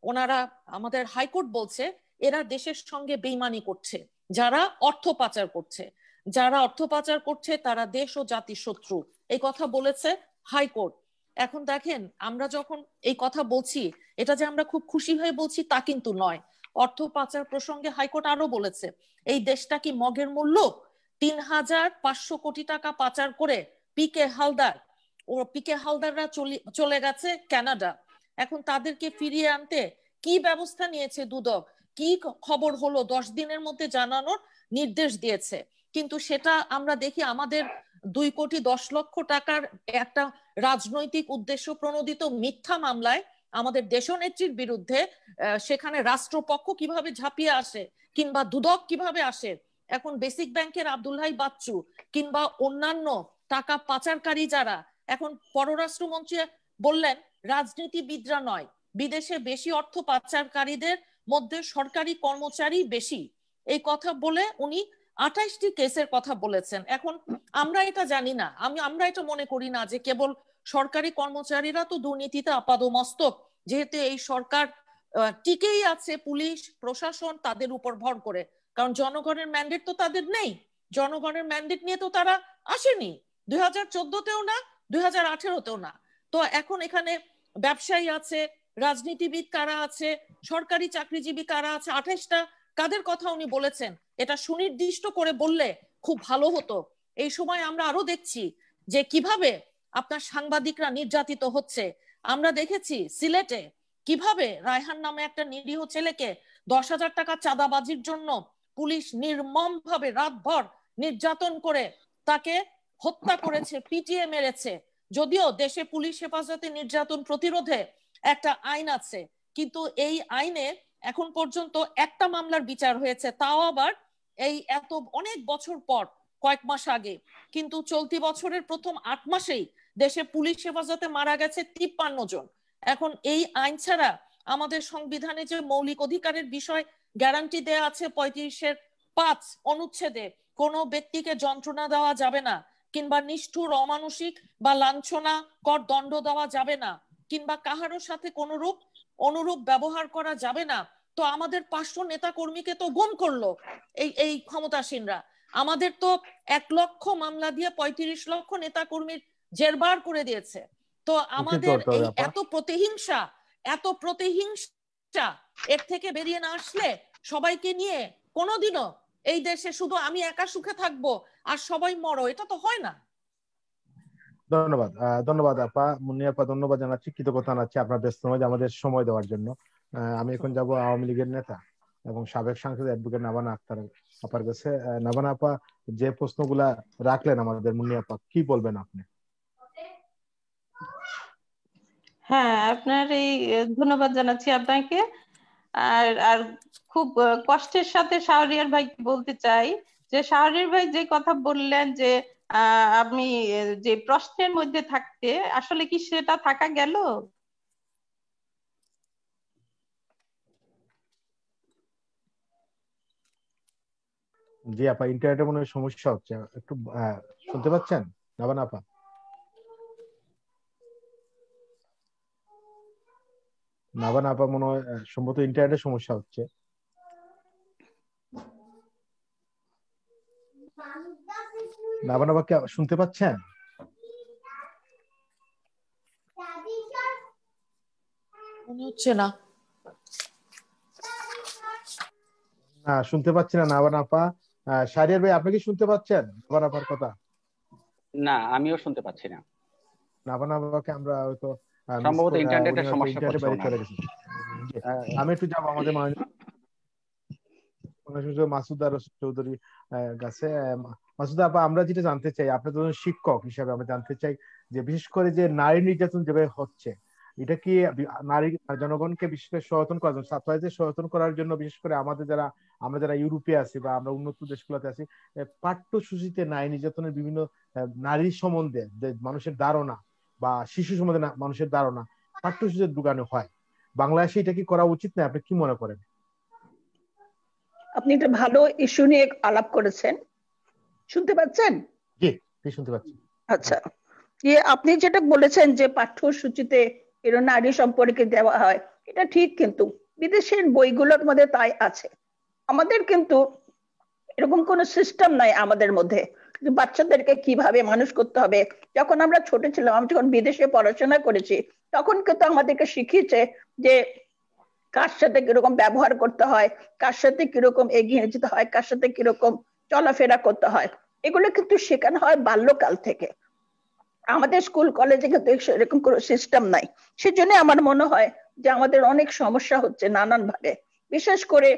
ওনারা, আমাদের হাইকোর্ট বলছে এরা দেশের সঙ্গে বেইমানি করছে, যারা অর্থ পাচার করছে, যারা অর্থ পাচার করছে তারা দেশ ও জাতির শত্রু, এই কথা বলেছে হাইকোর্ট। এখন দেখেন আমরা যখন এই কথা বলছি, এটা যে আমরা খুব খুশি হয়ে বলছি তা কিন্তু নয়। অর্থ পাচার প্রসঙ্গে হাইকোর্ট আরো বলেছে এই দেশটা কি মগের মূল্য? 3,500 কোটি টাকা পাচার করে পিকে হালদাররা চলে গেছে কানাডা। এখন তাদেরকে ফিরিয়ে আনতে কি ব্যবস্থা নিয়েছে দুদক, কি খবর হলো 10 দিনের মধ্যে জানানোর নির্দেশ দিয়েছে। কিন্তু সেটা আমরা দেখি আমাদের 2,10,00,000 টাকার একটা রাজনৈতিক উদ্দেশ্য প্রণোদিত মিথ্যা মামলায় আমাদের দেশনেত্রীর বিরুদ্ধে সেখানে রাষ্ট্রপক্ষ কিভাবে ঝাঁপিয়ে আসে কিংবা দুদক কিভাবে আসে। এখন বেসিক ব্যাংকের আব্দুল হাই বাচ্চু কিংবা অন্যান্য টাকা পাচারকারী যারা, এখন পররাষ্ট্রমন্ত্রী বললেন রাজনীতিবিদরা নয়, বিদেশে বেশি অর্থ পাচারকারীদের মধ্যে সরকারি কর্মচারী বেশি, এই কথা বলে উনি 28টি কেসের কথা বলেছেন। এখন আমরা এটা জানি না, আমরা এটা মনে করি না যে কেবল সরকারি কর্মচারীরা তো দুর্নীতিতে আপাদমস্তক, যেহেতু এই সরকার টিকেই আছে, পুলিশ প্রশাসন তাদের উপর ভর করে, কারণ জনগণের ম্যান্ডেট তো তাদের নেই, জনগণের ম্যান্ডেট নিয়ে তো তারা আসেনি 2014তেও না 2018তেও না। তো এখন এখানে ব্যবসায়ী আছে, রাজনীতিবিদ কারা আছে, সরকারি চাকরিজীবী কারা আছে, 28টা কাদের কথা উনি বলেছেন এটা সুনির্দিষ্ট করে বললে খুব ভালো হতো। এই সময় আমরা আরো দেখছি যে কিভাবে আপনার সাংবাদিকরা নির্যাতিত হচ্ছে। আমরা দেখেছি সিলেটে কিভাবে রায়হান নামে একটা নিরীহ ছেলেকে 10,000 টাকা চাঁদাবাজির জন্য পুলিশ নির্মম ভাবে রাতভর নির্যাতন করে তাকে হত্যা করেছে, পিটিয়ে মেরেছে। যদিও দেশে পুলিশ হেফাজতে নির্যাতন প্রতিরোধে একটা আইন আছে, কিন্তু এই আইনে এখন পর্যন্ত একটা মামলার বিচার হয়েছে, তাও আবার এই এত অনেক বছর পর, কয়েক মাস আগে। কিন্তু চলতি বছরের প্রথম 8 মাসেই দেশে পুলিশ হেফাজতে মারা গেছে 53 জন। এখন এই আইন ছাড়া আমাদের সংবিধানে যে মৌলিক অধিকারের বিষয় গ্যারান্টি দেয়া আছে 35-এর 5 অনুচ্ছেদে, কোনো ব্যক্তিকে যন্ত্রণা দেওয়া যাবে না, কিংবা নিষ্ঠুর অমানুষিক বা লাঞ্ছনাকর দণ্ড দেওয়া যাবে না, কিংবা কাহারোর সাথে কোনরূপ অনুরূপ ব্যবহার করা যাবে না। তো আমাদের 500 নেতা কর্মীকে তো গুম করলো এই ক্ষমতাসীনরা। আমাদের তো 1 লক্ষ মামলা দিয়ে 35 লক্ষ নেতা কর্মীর জেরবার করে দিয়েছে। তো আমাদের এই এত প্রতিহিংসা এর থেকে বেরিয়ে না আসলে সবাইকে নিয়ে কোনোদিনও এই দেশে শুধু আমি একা সুখে থাকবো আর সবাই মরো, এটা তো হয় না। ধন্যবাদ আপা, মুন্নি আপা, ধন্যবাদ জানাচ্ছি, কৃতজ্ঞতা জানাচ্ছি আপনার ব্যস্ত সময় আমাদের সময় দেওয়ার জন্য। আমি এখন যাব আওয়ামী লীগের নেতা এবং সাবেক সাংসদ অ্যাডভোকেট নাবানা আক্তার আপার কাছে। নাবানা আপা, যে প্রশ্নগুলা রাখলেন আমাদের মুন্নি আপা, কি বলবেন আপনি? হ্যাঁ, আপনার এই ধন্যবাদ জানাচ্ছি আপনাকে। আর খুব কষ্টের সাথে শাহরিয়ার ভাই বলতে চাই যে শাহরিয়ার ভাই যে কথা বললেন যে আমি যে প্রশ্নের মধ্যে থাকতে, আসলে কি সেটা থাকা গেল? জি আপা, ইন্টারনেটে মনে হয় সমস্যা হচ্ছে, একটু শুনতে পাচ্ছেন নাবানা আপা? নাবানা আপা মনে হয় সম্ভবত ইন্টারনেটের সমস্যা হচ্ছে। নাবানা আপা, শুনতে পাচ্ছেন? মনে হচ্ছে না। না, শুনতে পাচ্ছি না নাবানা আপা। শাহরিয়ার ভাই, আপনি কি শুনতে পাচ্ছেন নাবানা আপার কথা? না, আমিও শুনতে পাচ্ছি না। নাবানা আপাকে আমরা হয়তো সম্ভবত ইন্টারনেটের সমস্যা ইন্টারনেটে বাইরে চলে গেছে। আমি একটু যাবো আমাদের মাসুদা চৌধুরী কাছে। মাসুদা আপা, আমরা যেটা জানতে চাই, আপনি তো শিক্ষক হিসাবে আমরা জানতে চাই যে বিশেষ করে যে নারী নির্যাতন যেভাবে হচ্ছে, এটা কি নারী জনগণকে বিশেষ করে সচেতন করার জন্য, ছাত্রদের সচেতন করার জন্য, বিশেষ করে আমরা যারা ইউরোপে আছি বা আমরা উন্নত দেশগুলোতে আছি, পাঠ্যসূচিতে নারী নির্যাতনের বিভিন্ন নারী সম্বন্ধে মানুষের ধারণা বা শিশু সম্বন্ধে মানুষের ধারণা পাঠ্যসূচিতে ঢুকানো হয়, বাংলাদেশে এটা কি করা উচিত না? আপনি কি মনে করেন? আপনি একটা ভালো ইস্যু নিয়ে আলাপ করেছেন, শুনতে পাচ্ছেন? জি, শুনতে পাচ্ছি। আচ্ছা, আপনি যেটা বলেছেন যে পাঠ্যসূচিতে এরকম নারী সম্পর্কে দেওয়া হয়, এটা ঠিক, কিন্তু বিদেশের বইগুলোর মধ্যে তাই আছে। আমাদের কিন্তু এরকম কোন সিস্টেম নাই আমাদের মধ্যে বাচ্চাদেরকে কিভাবে মানুষ করতে হবে। যখন আমরা ছোট ছিলাম, আমি যখন বিদেশে পড়াশোনা করেছি, তখন কিন্তু আমাদেরকে শিখিয়েছে যে কার সাথে কিরকম ব্যবহার করতে হয়, কার সাথে কিরকম এগিয়ে যেতে হয়, কার সাথে কিরকম চলাফেরা করতে হয়, এগুলো কিন্তু শেখানো হয় বাল্যকাল থেকে। আমাদের স্কুল কলেজে কিন্তু এরকম কোনো সিস্টেম নাই। সেজন্য আমার মনে হয় যে আমাদের অনেক সমস্যা হচ্ছে নানান ভাবে। বিশেষ করে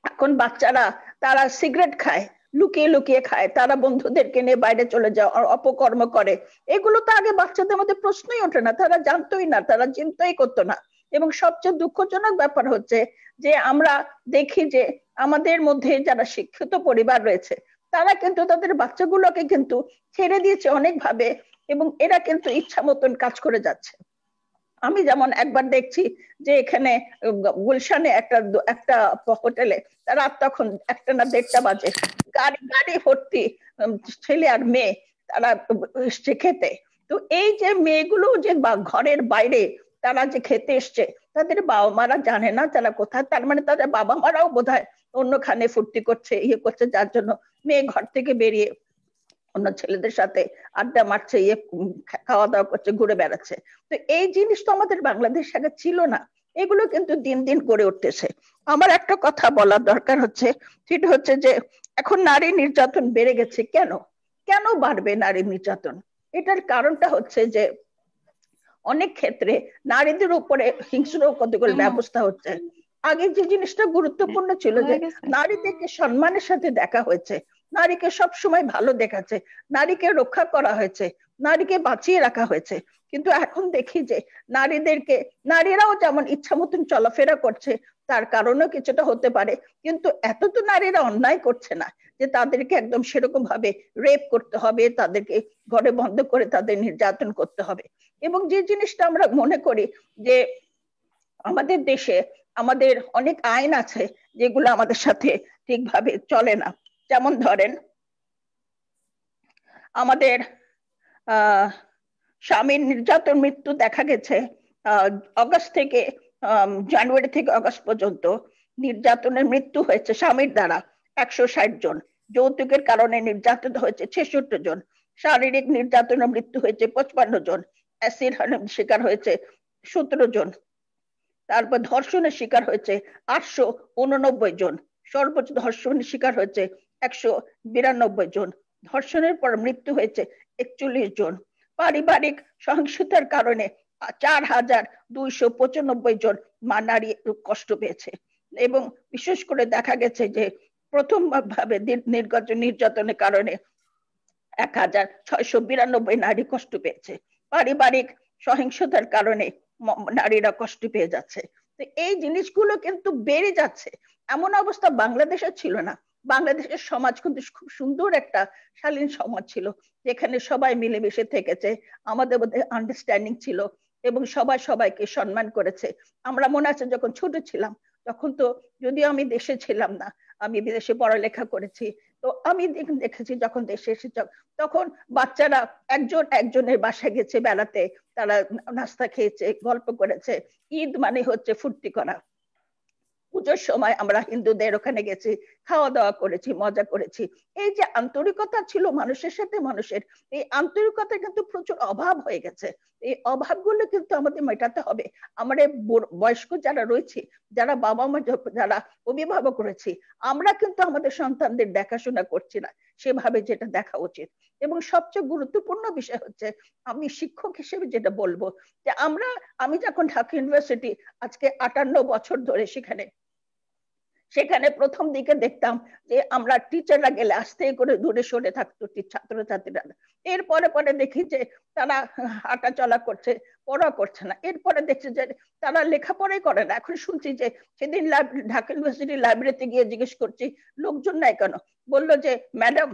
এখন বাচ্চারা তারা সিগারেট খায়, লুকিয়ে লুকিয়ে খায়, তারা বন্ধুদেরকে নিয়ে বাইরে চলে যায়, অপকর্ম করে। এগুলো তো আগে বাচ্চাদের মধ্যে প্রশ্নই ওঠে না, তারা জানতোই না, তারা চিন্তাই করতো না। এবং সবচেয়ে দুঃখজনক ব্যাপার হচ্ছে যে আমরা দেখি যে আমাদের মধ্যে যারা শিক্ষিত পরিবার রয়েছে, তারা কিন্তু তাদের বাচ্চাগুলোকে কিন্তু ছেড়ে দিয়েছে অনেকভাবে, এবং এরা কিন্তু ইচ্ছা মতন কাজ করে যাচ্ছে। আমি যেমন একবার দেখছি যে এখানে গুলশানে একটা হোটেলে রাত তখন 1টা না 1:30 বাজে, গাড়ি ভর্তি ছেলে আর মেয়ে তারা এসছে খেতে। তো এই যে মেয়েগুলো যে ঘরের বাইরে তারা যে খেতে এসছে, তাদের বাবা মারা জানে না তারা কোথায়, তার মানে তাদের বাবা মারাও বোধহয় অন্যখানে ফুর্তি করছে, ইয়ে করছে, যার জন্য মেয়ে ঘর থেকে বেরিয়ে অন্য ছেলেদের সাথে আড্ডা মারছে, ইয়ে খাওয়া দাওয়া করছে, ঘুরে বেড়াচ্ছে। তো এই জিনিস তো আমাদের বাংলাদেশ আগে ছিল না, এগুলো কিন্তু দিন দিন গড়ে উঠতেছে। আমার একটা কথা বলার দরকার হচ্ছে, সেটা হচ্ছে যে এখন নারী নির্যাতন বেড়ে গেছে। কেন কেন বাড়বে নারী নির্যাতন? এটার কারণটা হচ্ছে যে অনেক ক্ষেত্রে নারীদের উপরে হিংস্র কতগুলো ব্যবস্থা হচ্ছে। আগে যে জিনিসটা গুরুত্বপূর্ণ ছিল যে নারীদেরকে সম্মানের সাথে দেখা হয়েছে, নারীকে সব সময় ভালো দেখাচ্ছে, নারীকে রক্ষা করা হয়েছে, নারীকে বাঁচিয়ে রাখা হয়েছে। কিন্তু এখন দেখি যে নারীরাও যেমন ইচ্ছা মতন চলাফেরা করছে, তার কারণেও কিছুটা হতে পারে, কিন্তু এত তো নারীরা অন্যায় করছে না যে তাদেরকে একদম সেরকম ভাবে রেপ করতে হবে, তাদেরকে ঘরে বন্ধ করে তাদের নির্যাতন করতে হবে। এবং যে জিনিসটা আমরা মনে করি যে আমাদের দেশে আমাদের অনেক আইন আছে যেগুলো আমাদের সাথে ঠিকভাবে চলে না। যেমন ধরেন আমাদের স্বামীর নির্যাতন মৃত্যু দেখা গেছে অগাস্ট থেকে জানুয়ারি থেকে অগাস্ট পর্যন্ত নির্যাতনের মৃত্যু হয়েছে স্বামীর দ্বারা 160 জন, যৌতুকের কারণে নির্যাতিত হয়েছে 66 জন, শারীরিক নির্যাতনের মৃত্যু হয়েছে 55 জন, অ্যাসিড শিকার হয়েছে 17 জন, তারপর ধর্ষণের শিকার হয়েছে 889 জন, সর্বোচ্চ ধর্ষণের শিকার হয়েছে 192 জন, ধর্ষণের পর মৃত্যু হয়েছে 41 জন, পারিবারিক সহিংসতার কারণে 4295 জন নারী কষ্ট পেয়েছে। এবং বিশেষ করে দেখা গেছে যে প্রথম ভাবে নির্যাতনের কারণে 1692 নারী কষ্ট পেয়েছে। পারিবারিক সহিংসতার কারণে নারীরা কষ্ট পেয়ে যাচ্ছে। তো এই জিনিসগুলো কিন্তু বেড়ে যাচ্ছে। এমন অবস্থা বাংলাদেশে ছিল না। বাংলাদেশের সমাজ কিন্তু খুব সুন্দর একটা শালীন সমাজ ছিল, যেখানে সবাই মিলেমিশে থেকেছে, আমাদের মধ্যে আন্ডারস্ট্যান্ডিং ছিল এবং সবাই সবাইকে সম্মান করেছে। আমরা মনে আছে যখন ছোট ছিলাম, তখন তো যদিও আমি দেশে ছিলাম না, আমি বিদেশে পড়ালেখা করেছি, তো আমি দেখেছি যখন দেশে এসেছি তখন বাচ্চারা একজনের বাসায় গেছে বেড়াতে, তারা নাস্তা খেয়েছে, গল্প করেছে। ঈদ মানে হচ্ছে ফুর্তি করা। পুজোর সময় আমরা হিন্দুদের ওখানে গেছি, খাওয়া দাওয়া করেছি, মজা করেছি। এই যে আন্তরিকতা ছিল মানুষের সাথে মানুষের, এই আন্তরিকতা কিন্তু প্রচুর অভাব হয়ে গেছে। এই অভাবগুলো কিন্তু আমাদের মেটাতে হবে। আমাদের বয়স্ক যারা রয়েছে, যারা বাবা মা, যারা অভিভাবক রয়েছে, আমরা কিন্তু আমাদের সন্তানদের দেখাশোনা করছি না সেভাবে যেটা দেখা উচিত। এবং সবচেয়ে গুরুত্বপূর্ণ বিষয় হচ্ছে, আমি শিক্ষক হিসেবে যেটা বলবো, যে আমি যখন ঢাকা ইউনিভার্সিটি আজকে 58 বছর ধরে সেখানে প্রথম দিকে দেখতাম যে আমরা টিচাররা গেলে আস্তে করে দূরে সরে থাকতো ছাত্রছাত্রীরা। এরপরে পরে দেখি যে তারা হাঁটা চলা করছে, পড়া করছে না। এরপরে দেখছি যে তারা লেখাপড়াই করে না। এখন শুনছি যে সেদিন ঢাকা ইউনিভার্সিটি লাইব্রেরিতে গিয়ে জিজ্ঞেস করছি, লোকজন নাই কেন, বললো যে ম্যাডাম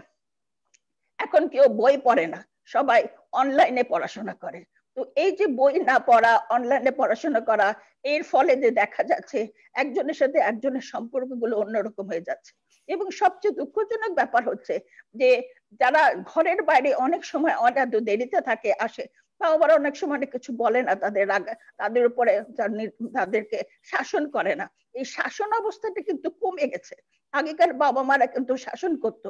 এখন কেউ বই পড়ে না, সবাই অনলাইনে পড়াশোনা করে। তো এই যে বই না পড়া, অনলাইনে পড়াশোনা করা, এর ফলে যে দেখা যাচ্ছে একজনের সাথে একজনের সম্পর্কগুলো অন্যরকম হয়ে যাচ্ছে। এবং সবচেয়ে দুঃখজনক ব্যাপার হচ্ছে যে যারা ঘরের বাইরে অনেক সময় অনেক দেরিতে থাকে আসে, তাও আবার অনেক সময় কিছু বলে না, তাদের উপরে তাদেরকে শাসন করে না। এই শাসন অবস্থাটা কিন্তু কমে গেছে। আগেকার বাবা মারা কিন্তু শাসন করতো,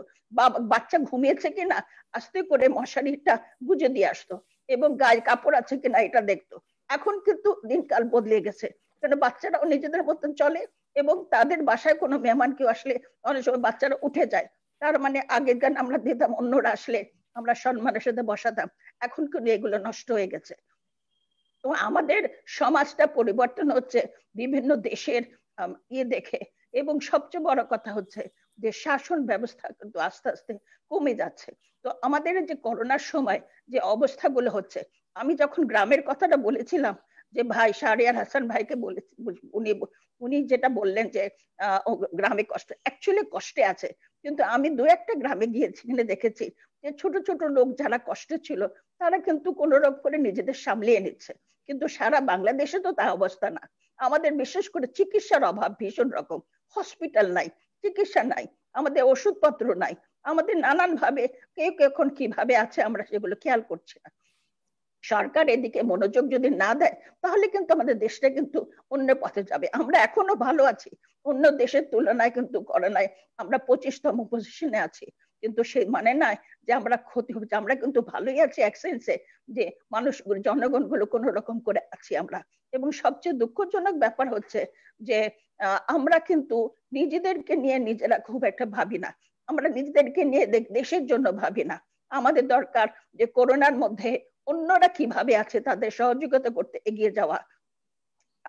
বাচ্চা ঘুমিয়েছে কিনা আস্তে করে মশারিটা গুজে দিয়ে আসতো এবং গায়ে কাপড় আছে কিনা এটা দেখতো। এখন কিন্তু দিনকাল বদলে গেছে, কারণ বাচ্চারাও নিজেদের মতন চলে এবং তাদের বাসায় কোনো মেহমান কেউ আসলে অনেক সময় বাচ্চারা উঠে যায়। তার মানে আগের গান আমরা দিতাম, অন্যরা আসলে আমরা সম্মানের সাথে বসাতাম, এখন কিন্তু এগুলো নষ্ট হয়ে গেছে। তো আমাদের সমাজটা পরিবর্তন হচ্ছে বিভিন্ন দেশের দেখে। এবং সবচেয়ে বড় কথা হচ্ছে যে শাসন ব্যবস্থা কিন্তু আস্তে আস্তে কমে যাচ্ছে। তো আমাদের যে করোনার সময় যে অবস্থাগুলো হচ্ছে, আমি যখন গ্রামের কথাটা বলেছিলাম যে ভাই শাহরিয়ার হাসান ভাইকে বলে উনি উনি যেটা বললেন যে গ্রামে কষ্ট, অ্যাকচুয়ালি কষ্টে আছে, কিন্তু আমি দু একটা গ্রামে গিয়েছি, দেখেছি যে ছোট ছোট লোক যারা কষ্টে ছিল তারা কিন্তু কোন রকম করে নিজেদের সামলিয়ে নিচ্ছে। কিন্তু সারা বাংলাদেশে তো তা অবস্থা না। আমাদের বিশেষ করে চিকিৎসার অভাব ভীষণ রকম, হসপিটাল নাই, চিকিৎসা নাই, আমাদের ওষুধপত্র নাই, আমাদের নানান ভাবে কে কখন কিভাবে আছে আমরা সেগুলো খেয়াল করছি না। সরকার এদিকে মনোযোগ যদি না দেয় তাহলে কিন্তু আমাদের দেশটা কিন্তু অন্য পথে যাবে। আমরা এখনো ভালো আছি, অন্য দেশের তুলনায় কিন্তু করোনায় আমরা 25তম পজিশনে আছি, কিন্তু সেই মানে নয় যে আমরা ক্ষতি হচ্ছে। আমরা কিন্তু ভালোই আছি এক সেন্সে, যে মানুষগুলো জনগণ গুলো কোন রকম করে আছি আমরা। এবং সবচেয়ে দুঃখজনক ব্যাপার হচ্ছে যে আমরা কিন্তু নিজেদেরকে নিয়ে নিজেরা খুব একটা ভাবি না, আমরা নিজেদেরকে নিয়ে দেশের জন্য ভাবি না। আমাদের দরকার যে করোনার মধ্যে অন্যরা কিভাবে আছে তাদের সহযোগিতা করতে এগিয়ে যাওয়া।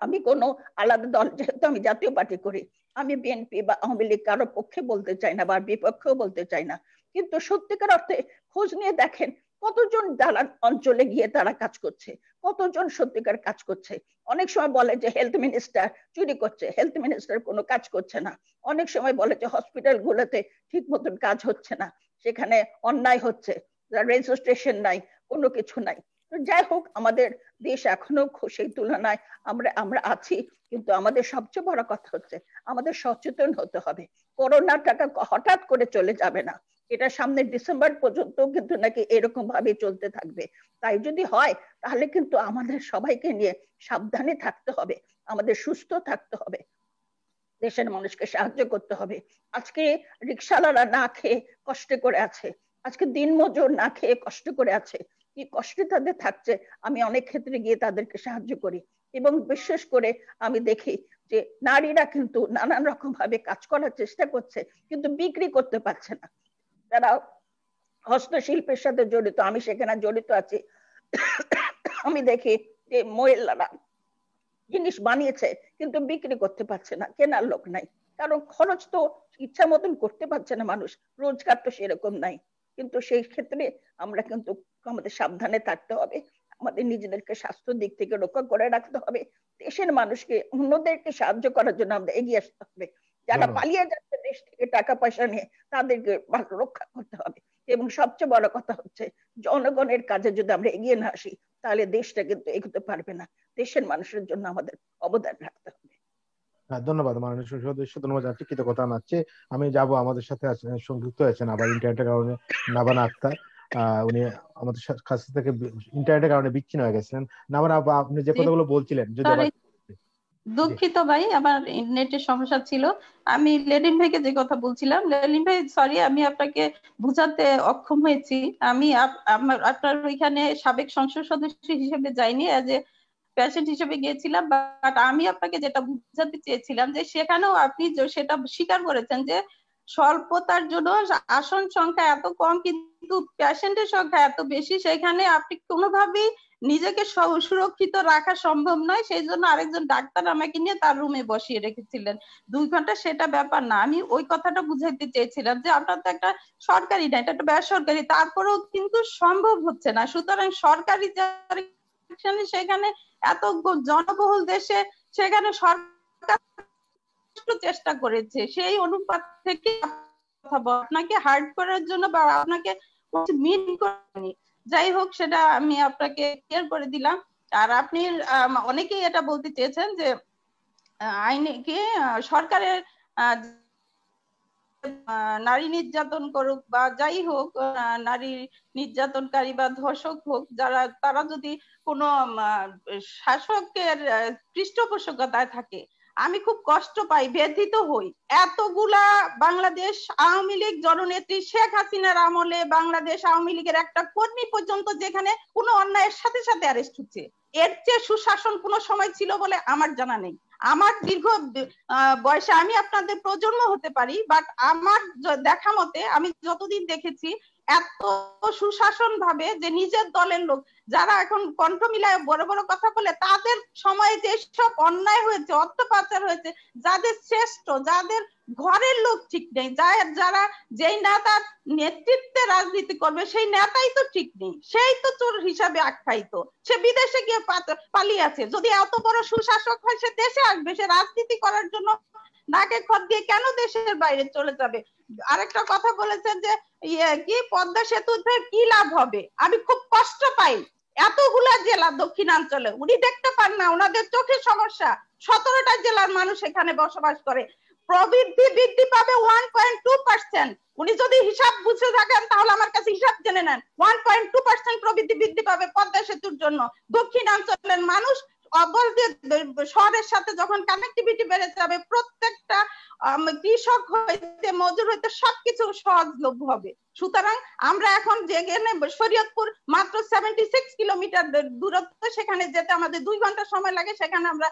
আমি কোনো আলাদা দল, যেহেতু আমি জাতীয় পার্টি করি, আমি বিএনপি বা আওয়ামী লীগ কারো পক্ষে বলতে চাই না বা বিপক্ষেও বলতে চাই না, কিন্তু সত্যিকার অর্থে খোঁজ নিয়ে দেখেন কতজন দালান অঞ্চলে গিয়ে তারা কাজ করছে, কতজন সত্যিকার কাজ করছে। অনেক সময় বলে যে হেলথ মিনিস্টার চুরি করছে, হেলথ মিনিস্টার কোনো কাজ করছে না। অনেক সময় বলে যে হসপিটাল গুলোতে ঠিক মতন কাজ হচ্ছে না, সেখানে অন্যায় হচ্ছে, রেজিস্ট্রেশন নাই, কোনো কিছু নাই। যাই হোক, আমাদের দেশ এখনো সেই তুলনায় আমরা আছি, কিন্তু আমাদের সবচেয়ে বড় কথা হচ্ছে আমাদের সচেতন হতে হবে। করোনার টাকা হঠাৎ করে চলে যাবে না, এটা সামনে ডিসেম্বর পর্যন্ত কিন্তু নাকি এরকম ভাবে চলতে থাকবে। তাই যদি হয় তাহলে কিন্তু আমাদের সবাইকে নিয়ে সাবধানে থাকতে হবে, আমাদের সুস্থ থাকতে হবে, দেশের মানুষকে সাহায্য করতে হবে। আজকে রিক্সাওয়ালারা না খেয়ে কষ্ট করে আছে, আজকে দিনমজুর না খেয়ে কষ্ট করে আছে, কি কষ্টে তাদের থাকছে। আমি অনেক ক্ষেত্রে গিয়ে তাদেরকে সাহায্য করি, এবং বিশেষ করে আমি দেখি যে নারীরা কিন্তু নানান রকম ভাবে কাজ করার চেষ্টা করছে, কিন্তু বিক্রি করতে পারছে না। যারা হস্তশিল্পের সাথে জড়িত, আমি সেখানে জড়িত আছি, আমি দেখি যে মহিলারা জিনিস বানিয়েছে কিন্তু বিক্রি করতে পারছে না, কেনার লোক নাই, কারণ খরচ তো ইচ্ছা মতন করতে পারছে না মানুষ, রোজগার তো সেরকম নাই। কিন্তু সেই ক্ষেত্রে আমরা কিন্তু আমাদের সাবধানে থাকতে হবে, আমাদের নিজেদেরকে স্বাস্থ্য দিক থেকে রক্ষা করে রাখতে হবে, দেশের মানুষকে অন্যদেরকে সাহায্য করার জন্য আমরা এগিয়ে আসতে হবে। যারা পালিয়ে যাচ্ছে দেশ থেকে টাকা পয়সা নিয়ে তাদেরকে রক্ষা করতে হবে। এবং সবচেয়ে বড় কথা হচ্ছে জনগণের কাজে যদি আমরা এগিয়ে না আসি তাহলে দেশটা কিন্তু এগোতে পারবে না। দেশের মানুষের জন্য আমাদের অবদান রাখতে হবে। ধন্যবাদ মাননীয় সদস্য, ধন্যবাদ জানাচ্ছি, কৃতজ্ঞতা জানাচ্ছি। আমি যাব, আমাদের সাথে সংযুক্ত আছেন আবার ইন্টারনেটের কারণে নাবানা আক্তার, উনি আমাদের কাছ থেকে ইন্টারনেটের কারণে বিচ্ছিন্ন হয়ে গেছেন। নাবানা আপনি যে কথাগুলো বলছিলেন, যদি দুঃখিত ভাই, আমার নেটের সমস্যা ছিল। আমি লেলিন ভাইকে যে কথা বলছিলাম, লেলিন ভাই সরি, আমি আপনাকে বুঝাতে অক্ষম হয়েছি। আমি আপনার ওইখানে সাবেক সংসদ সদস্য হিসেবে যাইনি, এজ এ পেশেন্ট হিসেবে গিয়েছিলাম, বাট আমি আপনাকে যেটা বুঝাতে চেয়েছিলাম যে সেখানেও আপনি সেটা স্বীকার করেছেন যে স্বল্পতার জন্য আসন সংখ্যা এত কম কিন্তু পেশেন্টের সংখ্যা এত বেশি, সেখানে আপনি কোনোভাবেই নিজেকে সুরক্ষিত রাখা সম্ভব নয়। সেই জন্য আরেকজন ডাক্তার আমাকে নিয়ে তার রুমে বসিয়ে রেখেছিলেন 2 ঘন্টা। সেটা ব্যাপার না, আমি ওই কথাটা বুঝাইতে চেয়েছিলাম যে আপনার তো একটা সরকারি না, এটা একটা বেসরকারি, তারপরেও কিন্তু সম্ভব হচ্ছে না। সুতরাং সরকারি সেখানে এত জনবহুল দেশে সেখানে সরকার চেষ্টা করেছে, সেই অনুপাত থেকে আপনাকে হার্ট করার জন্য বা আপনাকে মিন করেনি। যাই হোক, সেটা আমি আপনাকে ক্লিয়ার করে দিলাম। আর আপনি অনেকেই এটা বলতে চেয়েছেন যে আইনে কি সরকারের নারী নির্যাতন করুক বা যাই হোক, নারী নির্যাতনকারী বা ধর্ষক হোক যারা, তারা যদি কোনো শাসকের পৃষ্ঠপোষকতায় থাকে, আমি খুব কষ্ট পাই, ব্যথিত হই। এতগুলা বাংলাদেশ আওয়ামী লীগ জননেত্রী শেখ হাসিনার আমলে বাংলাদেশ আওয়ামী লীগের একটা কর্মী পর্যন্ত যেখানে কোনো অন্যায়ের সাথে সাথে অ্যারেস্ট হচ্ছে, এর চেয়ে সুশাসন কোনো সময় ছিল বলে আমার জানা নেই। আমার দীর্ঘ বয়সে, আমি আপনাদের প্রজন্ম হতে পারি, বাট আমার দেখা মতে আমি যতদিন দেখেছি এত সুশাসন ভাবে যে নিজের দলের লোক যারা এখন কণ্ঠ মিলায় বড় বড় কথা বলে, তাদের সময়ে যে সব অন্যায় হয়েছে, অর্থ পাচার হয়েছে, যাদের শ্রেষ্ঠ, যাদের ঘরের লোক ঠিক নেই, যারা যেই নেতার নেতৃত্বে রাজনীতি করবে সেই নেতাই তো ঠিক নেই, সেই তো চোর হিসাবে আখ্যায়িত, সে বিদেশে গিয়ে পালিয়ে আছে। যদি এত বড় সুশাসক হয় সে দেশে আসবে, সে রাজনীতি করার জন্য নাকে খত দিয়ে কেন দেশের বাইরে চলে যাবে? আরেকটা কথা বলেছেন যে কি পদ্মা সেতুতে কি লাভ হবে, আমি খুব কষ্ট পাই। এতগুলা জেলা দক্ষিণাঞ্চলে উনি দেখতে পান না, ওনাদের চোখের সমস্যা। 17টা জেলার মানুষ এখানে বসবাস করে, প্রবৃদ্ধি বৃদ্ধি পাবে 1.2%। উনি যদি হিসাব বুঝে থাকেন তাহলে আমার কাছে হিসাব জেনে নেন। 1.2% প্রবৃদ্ধি বৃদ্ধি পাবে পদ্মা সেতুর জন্য। দক্ষিণাঞ্চলের মানুষ শহরের সাথে যখন কানেক্টিভিটি বেড়ে যাবে, প্রত্যেকটা কৃষক হইতে মজুর হইতে সবকিছু সহজলভ্য হবে। সুতরাং আমরা এখন যেখানে শরীয়তপুর মাত্র 76 কিলোমিটার দূরত্ব, সেখানে যেতে আমাদের 2 ঘন্টা সময় লাগে, সেখানে আমরা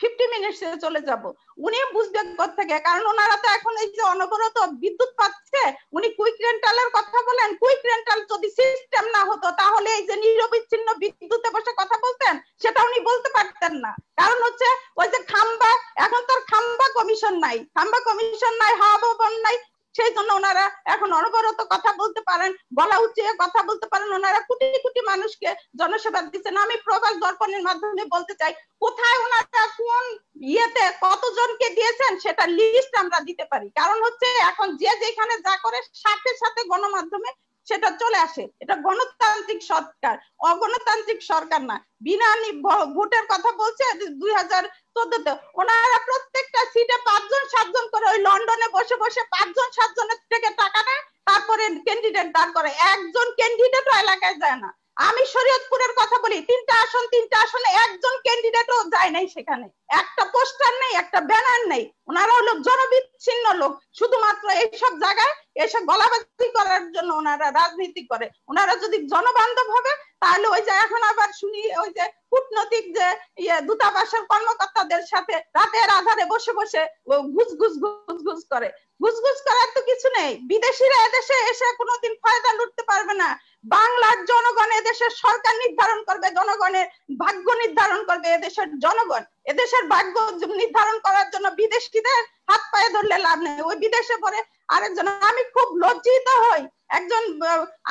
50 মিনিটসে চলে যাব। উনি বুঝবে কোত্থেকে, কারণ ওনারা তো এখন এই যে অনবরত বিদ্যুৎ পাচ্ছে। উনি কুইক রেন্টালের কথা বলেন, কুইক রেন্টাল যদি সিস্টেম না হতো তাহলে এই যে নিরবিচ্ছিন্ন বিদ্যুতে বসে কথা বলতেন সেটা উনি বলতে পারতেন না। কারণ হচ্ছে ওই যে খাম্বা, এখন তো খাম্বা কমিশন নাই, খাম্বা কমিশন নাই, হাওয়া ভবন নাই, সেই জন্য ওনারা এখন অনবরত কথা বলতে পারেন, গলা উঁচিয়ে কথা বলতে পারেন। ওনারা কোটি কোটি মানুষকে জনসেবা দিচ্ছেন। আমি প্রবাস দর্পণের মাধ্যমে বলতে চাই, কোথায় ওনারা কোন ইয়েতে কতজনকে দিয়েছেন সেটা লিস্ট আমরা দিতে পারি। কারণ হচ্ছে এখন যে যেখানে যা করে সাথে সাথে গণমাধ্যমে সেটা চলে আসে। এটা গণতান্ত্রিক সরকার, অগণতান্ত্রিক সরকার না। বিনা ভোটের কথা বলছে 2014-তে, ওনারা প্রত্যেকটা সিটে 5-7 জন করে ওই লন্ডনে বসে বসে 5-7 জনের থেকে টাকা নেয়, তারপরে ক্যান্ডিডেট দাঁড় করে। একজন ক্যান্ডিডেটও এলাকায় যায় না। আমি শরীয়তপুরের কথা বলি, 3টা আসনে একজন ক্যান্ডিডেটও যায় নাই, সেখানে একটা পোস্টার নেই, একটা ব্যানার নেই। ওনারা হলো জনবিচ্ছিন্ন লোক, শুধুমাত্র এইসব জায়গায় এসে গলাবাজি করার জন্য ওনারা রাজনীতি করে। ওনারা যদি জনবান্ধব হবে তাহলে ওই যে এখন আবার শুনি ওই যে কূটনৈতিক যে দূতাবাসের কর্মকর্তাদের সাথে রাতের আধারে বসে বসে ঘুষ করে। ঘুষ করার তো কিছু নেই। বিদেশিরা এদেশে এসে কোনোদিন ফায়দা লুটতে পারবে না। বাংলার জনগণ এদেশের সরকার নির্ধারণ করবে, জনগণের ভাগ্য নির্ধারণ করবে এদেশের জনগণ। এদেশের ভাগ্য নির্ধারণ করার জন্য বিদেশিদের হাত পায়ে ধরলে লাভ নেই। ওই বিদেশে পরে আরেকজন, আমি খুব লজ্জিত হই, একজন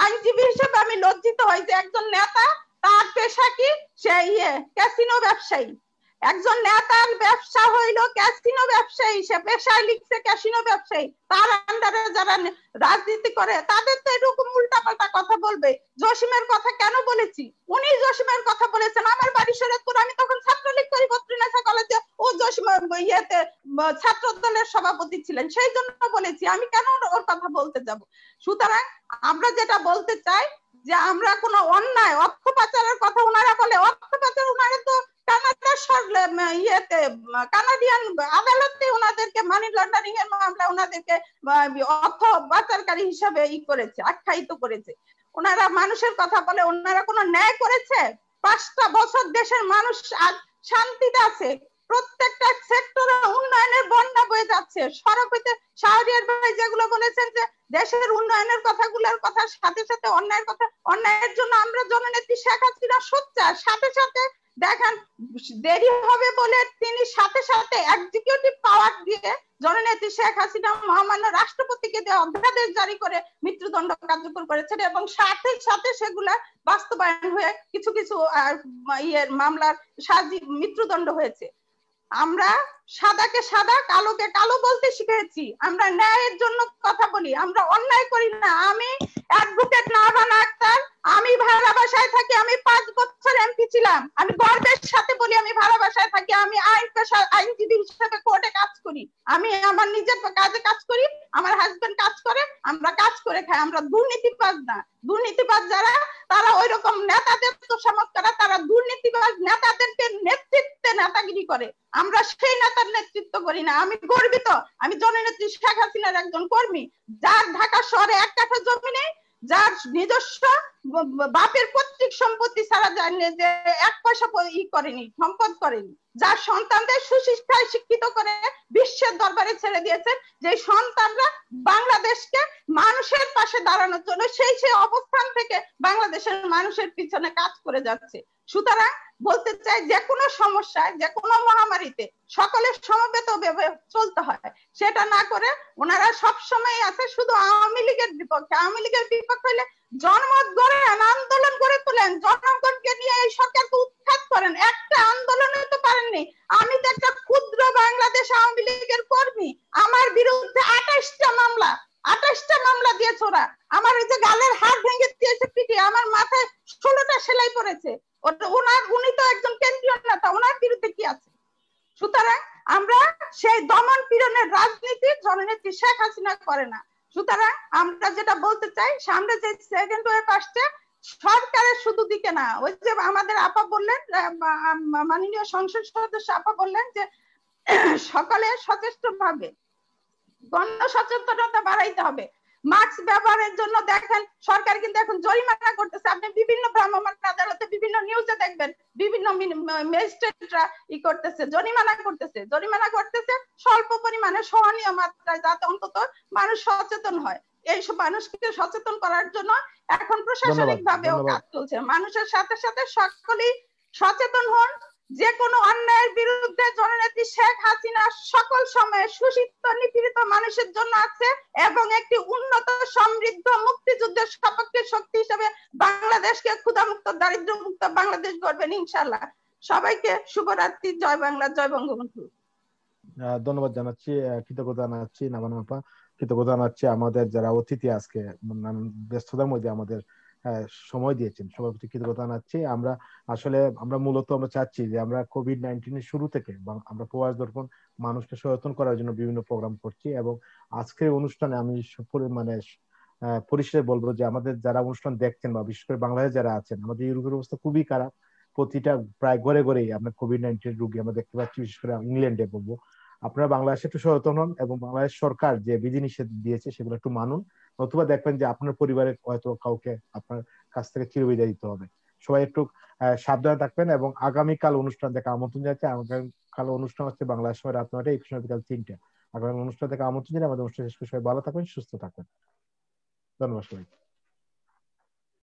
আইনজীবী হিসেবে আমি লজ্জিত হই যে একজন নেতা, তার পেশা কি, সে ক্যাসিনো ব্যবসায়ী। একজন নেতার ব্যবসা হইলো ক্যাসিনো ব্যবসায়ী, সে পেশায় লিখছে ক্যাসিনো ব্যবসায়ী। তার আন্ডারে যারা রাজনীতি করে তাদের তো এরকম উল্টাপাল্টা কথা বলবে। জসিমের কথা কেন বলেছি, উনি জসিমের কথা বলেছেন। আমার বাড়ি শরীয়তপুর, আমি তখন ছাত্রলীগ করি বত্রিনাথা কলেজে, ও জসিম ছাত্র দলের সভাপতি ছিলেন, সেই জন্য বলেছি। আমি কেন ওর কথা বলতে যাব? সুতরাং আমরা যেটা বলতে চাই যে আমরা কোনো অন্যায় অর্থ পাচারের কথা ওনারা বলে, অর্থ পাচার ওনারা তো কানাডিয়ান আদালতে ওনাদেরকে মানি লন্ডারিং এর মামলা ওনাদেরকে অর্থ পাচারকারী হিসাবে করেছে, আখ্যায়িত করেছে। ওনারা মানুষের কথা বলে, ওনারা কোনো ন্যায় করেছে? 5টা বছর দেশের মানুষ আজ শান্তিতে আছে, প্রত্যেকটা সেক্টরে উন্নয়নের বন্যা বয়ে যাচ্ছে। সড়ক হইতে শাহরিয়ার ভাই যেগুলো বলেছেন যে দেশের উন্নয়নের কথাগুলোর কথার সাথে সাথে অন্যায়ের কথা, অন্যায়ের জন্য আমরা জননেত্রী শেখ হাসিনা সোচ্চার। সাথে সাথে দেখেন দেরি হবে বলে তিনি সাথে সাথে এক্সিকিউটিভ পাওয়ার দিয়ে জননেত্রী শেখ হাসিনা মহামান্য রাষ্ট্রপতিকে দিয়ে অধ্যাদেশ জারি করে মৃত্যুদণ্ড কার্যকর করেছেন, এবং সাথে সাথে সেগুলা বাস্তবায়ন হয়ে কিছু কিছু মামলার সাজি মৃত্যুদণ্ড হয়েছে। আমরা সাদাকে সাদা, কালোকে কালো বলতে শিখেছি। আমরা ন্যায়ের জন্য কথা বলি, আমরা অন্যায় করি না। আমি অ্যাডভোকেট নাভানা আক্তার, আমি ভাড়া বাসায় থাকি, আমি 5 বছর এমপি ছিলাম। আমি গর্বের সাথে বলি আমি ভাড়া বাসায় থাকি, আমি আইনজীবী হিসেবে কোর্টে কাজ করি, আমি আমার নিজের কাজে কাজ করি, আমার হাজবেন্ড কাজ করে, আমরা কাজ করে খাই। আমরা দুর্নীতিবাজ না। দুর্নীতিবাজ যারা, তারা ওই রকম নেতাদের তোষামত করা, তারা দুর্নীতিবাজ নেতাদেরকে নেতৃত্বে নেতাগিরি করে। আমরা সেই নেতার নেতৃত্ব করি না। আমি গর্বিত, আমি জননেত্রী শেখ হাসিনার একজন কর্মী, যার ঢাকা শহরে 1 কাঠা জমি নেই, যার নিজস্ব বাপের পৈতৃক সম্পত্তি ছাড়া জানে যে 1 পয়সা করেনি, সম্পদ করেনি, যার সন্তানদের সুশিক্ষায় শিক্ষিত করে বিশ্বের দরবারে ছেড়ে দিয়েছেন, যে সন্তানরা বাংলাদেশকে মানুষের পাশে দাঁড়ানোর জন্য সেই অবস্থান থেকে বাংলাদেশের মানুষের পিছনে কাজ করে যাচ্ছে। সুতরাং বলতে চাই, যে কোনো সমস্যায়, যে কোনো মহামারীতে সকলের সমবেত চলতে হয়, সেটা না করে ওনারা সবসময় আছে শুধু আওয়ামী লীগের বিপক্ষে। আওয়ামী লীগের বিপক্ষে হলে জনমত গড়েন, আন্দোলন গড়ে তোলেন, জনগণকে নিয়ে এই সরকারকে উৎখাত করেন। একটা আন্দোলনে তো পারেননি। আমি তো একটা ক্ষুদ্র বাংলাদেশ আওয়ামী লীগের কর্মী, আমার বিরুদ্ধে 28টা মামলা দিয়েছে ওরা। আমার ওই যে গালের হাড় ভেঙে দিয়েছে পিঠে, আমার মাথায় 16টা সেলাই পড়েছে। উনি তো একজন কেন্দ্রীয় নেতা, ওনার বিরুদ্ধে কি আছে? সুতরাং আমরা সেই দমন পীড়নের রাজনীতি জননেত্রী শেখ হাসিনা করে না। সুতরাং আমরা যেটা বলতে চাই, সামনে যে সেকেন্ড ওয়েভ আসছে, সরকারের শুধু দিকে না, ওই যে আমাদের আপা বললেন, মাননীয় সংসদ সদস্য আপা বললেন যে সকলে সচেষ্ট ভাবে গণ সচেতনতা বাড়াইতে হবে। মাস্ক ব্যবহারের জন্য দেখেন সরকার কিন্তু এখন জরিমানা করতেছে। আপনি বিভিন্ন ভ্রাম্যমাণ আদালতে বিভিন্ন নিউজে দেখবেন, বিভিন্ন ম্যাজিস্ট্রেটরা করতেছে, জরিমানা করতেছে স্বল্প পরিমাণে, সহনীয় মাত্রায়, যাতে অন্তত মানুষ সচেতন হয়। এইসব মানুষকে সচেতন করার জন্য এখন প্রশাসনিক ভাবেও কাজ চলছে। মানুষের সাথে সাথে সকলেই সচেতন হন। যে কোনো অন্যায়ের বিরুদ্ধে জননেত্রী শেখ হাসিনা সকল সময়ে শোষিত নিপীড়িত মানুষের জন্য আছে, এবং একটি উন্নত সমৃদ্ধ মুক্তিযুদ্ধের সপক্ষে শক্তি হিসেবে বাংলাদেশকে ক্ষুধামুক্ত দারিদ্র্যমুক্ত বাংলাদেশ গড়বেন ইনশাআল্লাহ। সবাইকে শুভরাত্রি। জয় বাংলা, জয় বঙ্গবন্ধু। ধন্যবাদ জানাচ্ছি, কৃতজ্ঞতা জানাচ্ছি নামানা আপা, কৃতজ্ঞতা জানাচ্ছি আমাদের যারা অতিথি আজকে ব্যস্ততার মধ্যে আমাদের সময় দিয়েছেন, সবার প্রতি কৃতজ্ঞতা জানাচ্ছি। আমরা মূলত আমরা চাচ্ছি যে আমরা কোভিড-19 শুরু থেকে আমরা প্রবাস দর্পণ মানুষকে সচেতন করার জন্য বিভিন্ন প্রোগ্রাম করছি, এবং আজকের অনুষ্ঠানে আমি মানে পরিশেষে বলবো যে আমাদের যারা অনুষ্ঠান দেখছেন বা বিশেষ করে বাংলাদেশে যারা আছেন, আমাদের ইউরোপের অবস্থা খুবই খারাপ। প্রতিটা প্রায় ঘরে ঘরেই আমরা কোভিড-19 রোগী আমরা দেখতে পাচ্ছি, বিশেষ করে ইংল্যান্ডে বলবো। আপনারা বাংলাদেশে একটু সচেতন হন, এবং বাংলাদেশ সরকার যে বিধিনিষেধ দিয়েছে সেগুলো একটু মানুন, নতুবা দেখবেন যে আপনার পরিবারের হয়তো কাউকে আপনার কাছ থেকে চিরবিদায় দিতে হবে। সবাই একটু সাবধানে থাকবেন, এবং আগামীকাল অনুষ্ঠান দেখে আমন্ত্রণ যাচ্ছে। আগামীকাল অনুষ্ঠান হচ্ছে বাংলাদেশ সময় রাত 9টায়, এই সময় বিকাল 3টা। আগামী অনুষ্ঠান থেকে আমন্ত্রণ জানিয়ে আমাদের অনুষ্ঠান শেষ করে সবাই ভালো থাকবেন, সুস্থ থাকবেন। ধন্যবাদ সবাই।